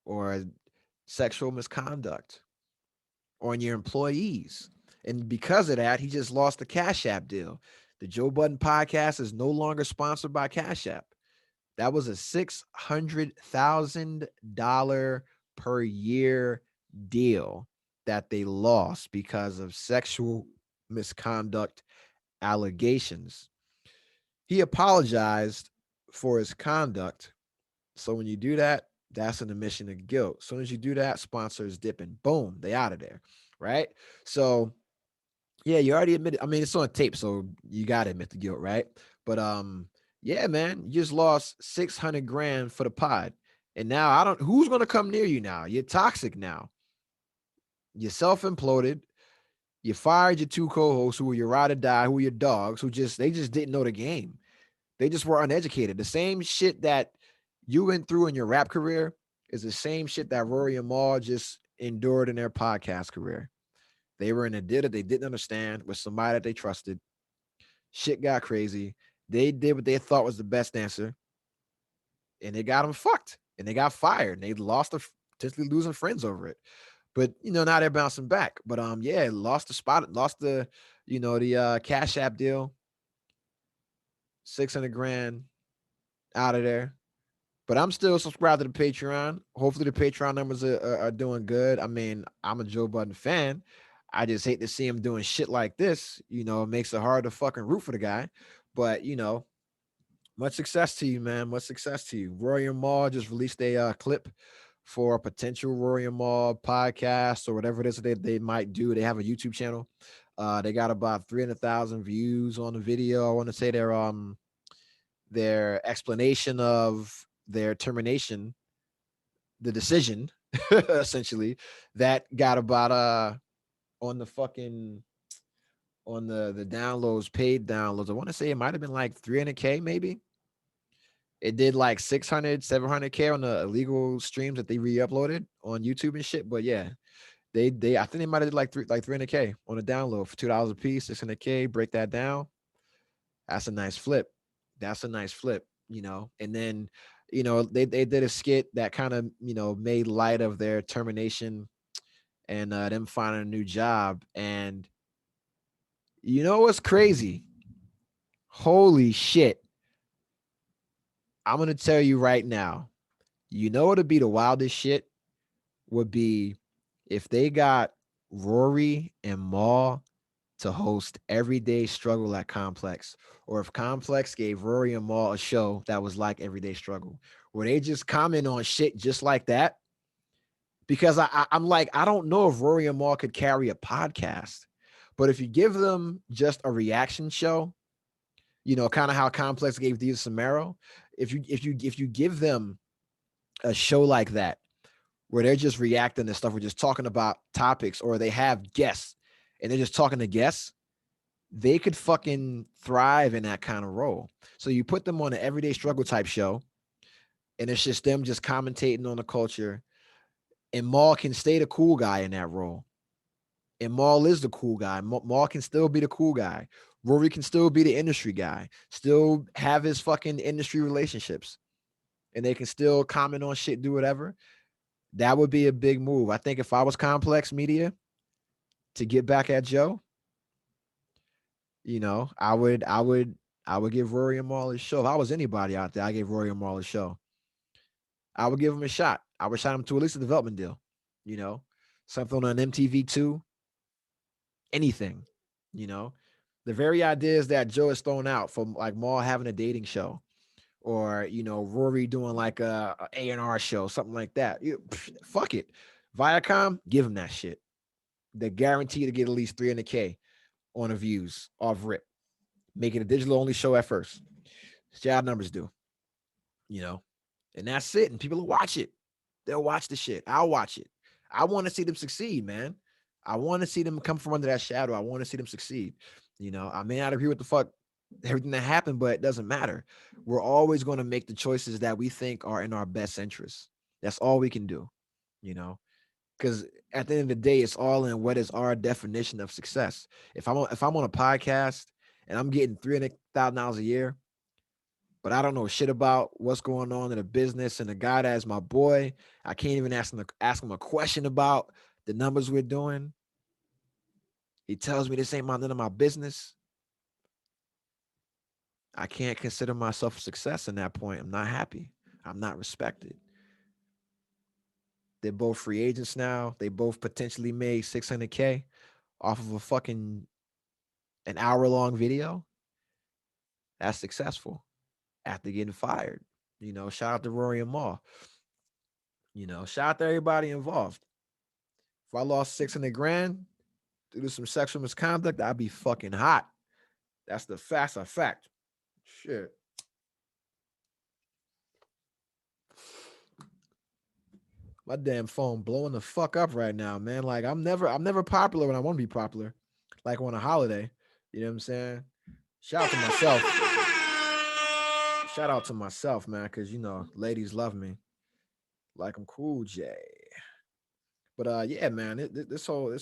S2: or sexual misconduct on your employees. And because of that, he just lost the Cash App deal. The Joe Budden podcast is no longer sponsored by Cash App. That was a $600,000 per year deal that they lost because of sexual misconduct allegations. He apologized for his conduct. So when you do that, that's an admission of guilt. As soon as you do that, sponsor is dipping. Boom, they out of there. Right. So yeah, you already admitted. I mean, it's on tape, so you gotta admit the guilt, right? But yeah, man, you just lost 600 grand for the pod. And now I don't who's gonna come near you now? You're toxic now. You're self-imploded. You fired your two co-hosts who were your ride or die, who were your dogs, who they just didn't know the game. They just were uneducated. The same shit that you went through in your rap career is the same shit that Rory and Maul just endured in their podcast career. They were in a deal that they didn't understand with somebody that they trusted. Shit got crazy. They did what they thought was the best answer, and they got them fucked, and they got fired, and they lost potentially losing friends over it. But now they're bouncing back. But yeah, lost the spot, lost the the Cash App deal, 600 grand out of there. But I'm still subscribed to the Patreon. Hopefully the Patreon numbers are doing good. I mean, I'm a Joe Budden fan. I just hate to see him doing shit like this. It makes it hard to fucking root for the guy. But, much success to you, man. Much success to you. Rory and Maul just released a clip for a potential Rory and Maul podcast or whatever it is that they might do. They have a YouTube channel. They got about 300,000 views on the video. I want to say their explanation of their termination, the decision, essentially, that got about on the downloads, paid downloads. I want to say it might have been like 300K, maybe. It did like 600, 700K on the illegal streams that they re-uploaded on YouTube and shit. But yeah, they I think they might have did like 300K on a download for $2 a piece, 600K. Break that down. That's a nice flip. That's a nice flip, And then, they did a skit that kind of, made light of their termination and them finding a new job. And what's crazy? Holy shit. I'm going to tell you right now. What would be the wildest shit would be if they got Rory and Maul to host Everyday Struggle at Complex, or if Complex gave Rory and Maul a show that was like Everyday Struggle, where they just comment on shit just like that. Because I'm like, I don't know if Rory and Maul could carry a podcast, but if you give them just a reaction show, kind of how Complex gave Diva Samaro, if you give them a show like that, where they're just reacting to stuff, we're just talking about topics, or they have guests and they're just talking to guests, they could fucking thrive in that kind of role. So you put them on an Everyday Struggle type show, and it's just them just commentating on the culture, and Maul can stay the cool guy in that role. And Maul is the cool guy. Maul can still be the cool guy. Rory can still be the industry guy, still have his fucking industry relationships, and they can still comment on shit, do whatever. That would be a big move. I think if I was Complex Media to get back at Joe, I would give Rory and Maul a show. If I was anybody out there, I gave Rory and Maul a show. I would give him a shot. I would shot him to at least a development deal, something on MTV2, anything, the very ideas that Joe has thrown out from like Maul having a dating show, or Rory doing like a A&R show, something like that. Fuck it, Viacom, give him that shit. They're guaranteed to get at least 300K on the views off rip. Make it a digital only show at first. Shout numbers do, you know, and that's it. And people will watch it. They'll watch the shit. I'll watch it. I want to see them succeed, man. I want to see them come from under that shadow. I want to see them succeed. You know, I may not agree with the fuck everything that happened, but it doesn't matter. We're always going to make the choices that we think are in our best interest. That's all we can do, you know, because at the end of the day, it's all in what is our definition of success. If I'm on a podcast and I'm getting $300,000 a year, but I don't know shit about what's going on in the business, and the guy that is my boy, I can't even ask him a question about the numbers we're doing. He tells me this ain't none of my business. I can't consider myself a success in that point. I'm not happy. I'm not respected. They're both free agents now. They both potentially made 600K off of a fucking an hour long video. That's successful after getting fired. You know, shout out to Rory and Maul. You know, shout out to everybody involved. If I lost 600 grand due to some sexual misconduct, I'd be fucking hot. That's a fact. Shit. My damn phone blowing the fuck up right now, man. Like I'm never popular when I want to be popular. Like on a holiday. You know what I'm saying? Shout out to myself. Shout out to myself, man, because you know, ladies love me. Like I'm cool, J. But yeah, man, this whole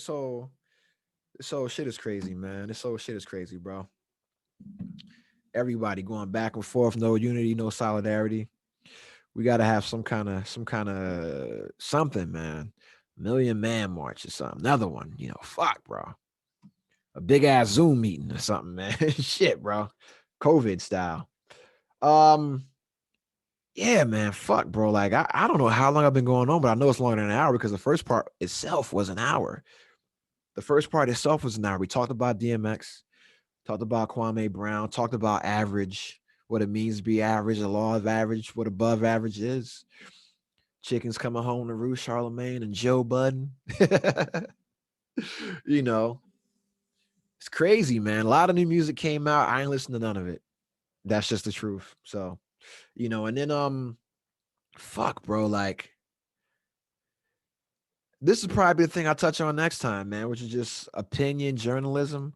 S2: shit is crazy, man. This whole shit is crazy, bro. Everybody going back and forth, no unity, no solidarity. We gotta have some kind of something, man. Million Man March or something. Another one, you know. Fuck, bro. A big ass Zoom meeting or something, man. Shit, bro. COVID style. Um, yeah, man. Fuck, bro. Like I don't know how long I've been going on, but I know it's longer than an hour because the first part itself was an hour. The first part itself was an hour. We talked about DMX, talked about Kwame Brown, talked about average, what it means to be average, the law of average, what above average is. Chickens coming home to roost, Charlemagne and Joe Budden. You know, it's crazy, man. A lot of new music came out. I ain't listened to none of it. That's just the truth. So, you know, and then fuck, bro, like this is probably the thing I'll touch on next time, man, which is just opinion journalism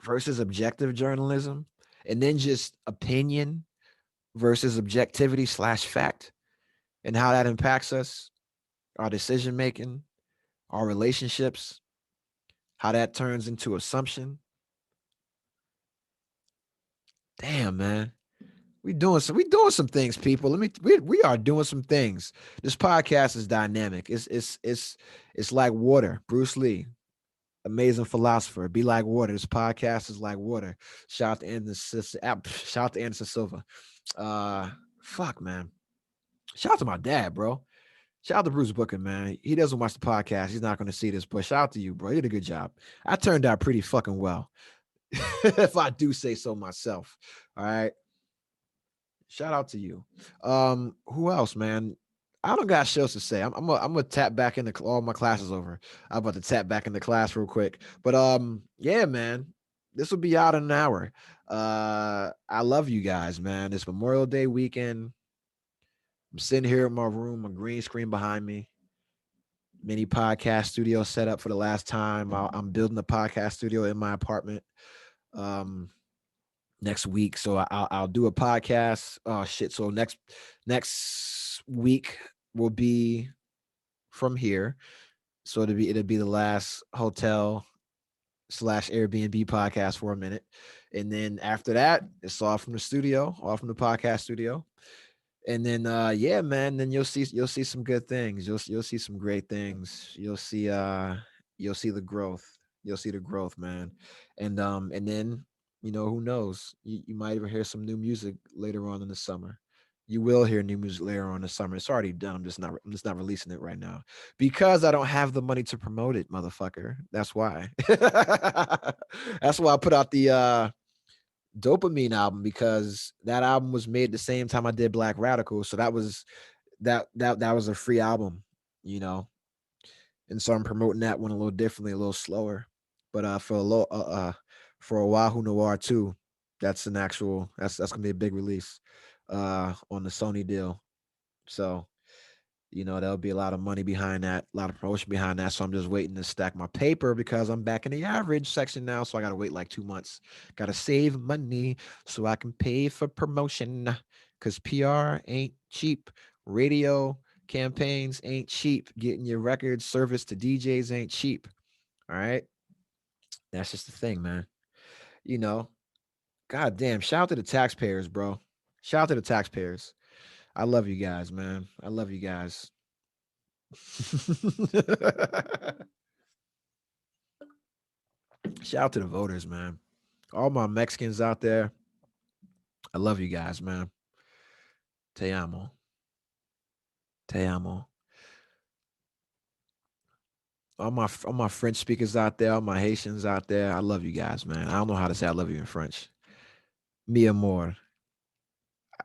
S2: versus objective journalism, and then just opinion versus objectivity slash fact, and how that impacts us, our decision making, our relationships, how that turns into assumption. Damn, man. We doing some things, people. We are doing some things. This podcast is dynamic. It's like water. Bruce Lee, amazing philosopher. Be like water. This podcast is like water. Shout out to Anderson Silva. Uh fuck, man. Shout out to my dad, bro. Shout out to Bruce Booker, man. He doesn't watch the podcast. He's not going to see this, but shout out to you, bro. You did a good job. I turned out pretty fucking well, if I do say so myself. All right. Shout out to you. Who else, man? I don't got shows to say. I'm gonna tap back into all my classes over. I'm about to tap back into class real quick. But yeah, man. This will be out in an hour. I love you guys, man. It's Memorial Day weekend. I'm sitting here in my room, a green screen behind me, mini podcast studio set up for the last time. I'm building a podcast studio in my apartment next week, so I'll do a podcast. Oh shit! So next week will be from here. So it'll be the last hotel slash Airbnb podcast for a minute, and then after that, it's off from the studio, off from the podcast studio. And then yeah, man, then you'll see some good things. You'll see some great things. You'll see the growth. You'll see the growth, man. And then you know, who knows? You might even hear some new music later on in the summer. You will hear new music later on in the summer. It's already done. I'm just not releasing it right now because I don't have the money to promote it, motherfucker. That's why. That's why I put out the Dopamine album, because that album was made the same time I did Black Radical. So that was a free album, you know. And so I'm promoting that one a little differently, a little slower. But for a while, Who Noir too. That's an actual. That's gonna be a big release, on the Sony deal. So there'll be a lot of money behind that, a lot of promotion behind that. So I'm just waiting to stack my paper because I'm back in the average section now. So I got to wait like 2 months. Got to save money so I can pay for promotion because PR ain't cheap. Radio campaigns ain't cheap. Getting your record service to DJs ain't cheap. All right. That's just the thing, man. You know, God damn. Shout out to the taxpayers, bro. Shout out to the taxpayers. I love you guys, man. I love you guys. Shout out to the voters, man. All my Mexicans out there, I love you guys, man. Te amo. Te amo. All my French speakers out there, all my Haitians out there, I love you guys, man. I don't know how to say I love you in French. Mi amor.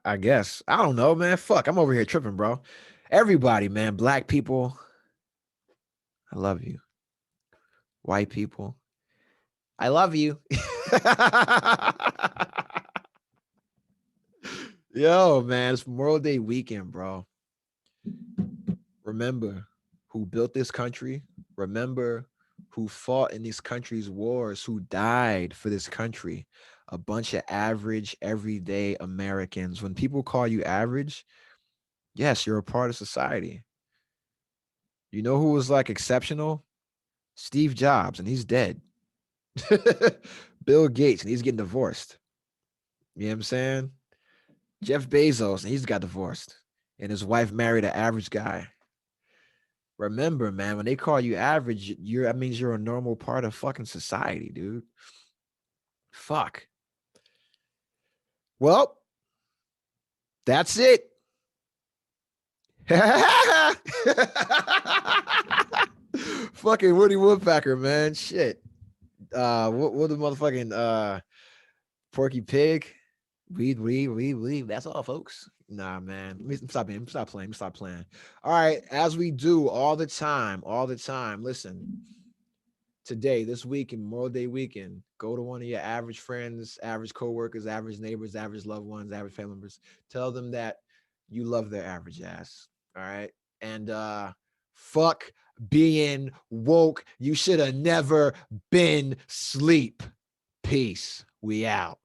S2: I guess. I don't know, man. Fuck, I'm over here tripping, bro. Everybody, man. Black people, I love you. White people, I love you. Yo, man, it's Memorial Day weekend, bro. Remember who built this country. Remember who fought in these countries' wars, who died for this country. A bunch of average, everyday Americans. When people call you average, yes, you're a part of society. You know who was like exceptional? Steve Jobs, and he's dead. Bill Gates, and he's getting divorced. You know what I'm saying? Jeff Bezos, and he's got divorced. And his wife married an average guy. Remember, man, when they call you average, that means you're a normal part of fucking society, dude. Fuck. Well, that's it. Fucking Woody Woodpecker, man. Shit. What the motherfucking Porky Pig? We. That's all, folks. Nah, man. Let me stop playing. Let me stop playing. All right, as we do all the time. Listen. Today, this week, in Memorial Day weekend, go to one of your average friends, average coworkers, average neighbors, average loved ones, average family members. Tell them that you love their average ass. All right. And fuck being woke. You should have never been sleep. Peace. We out.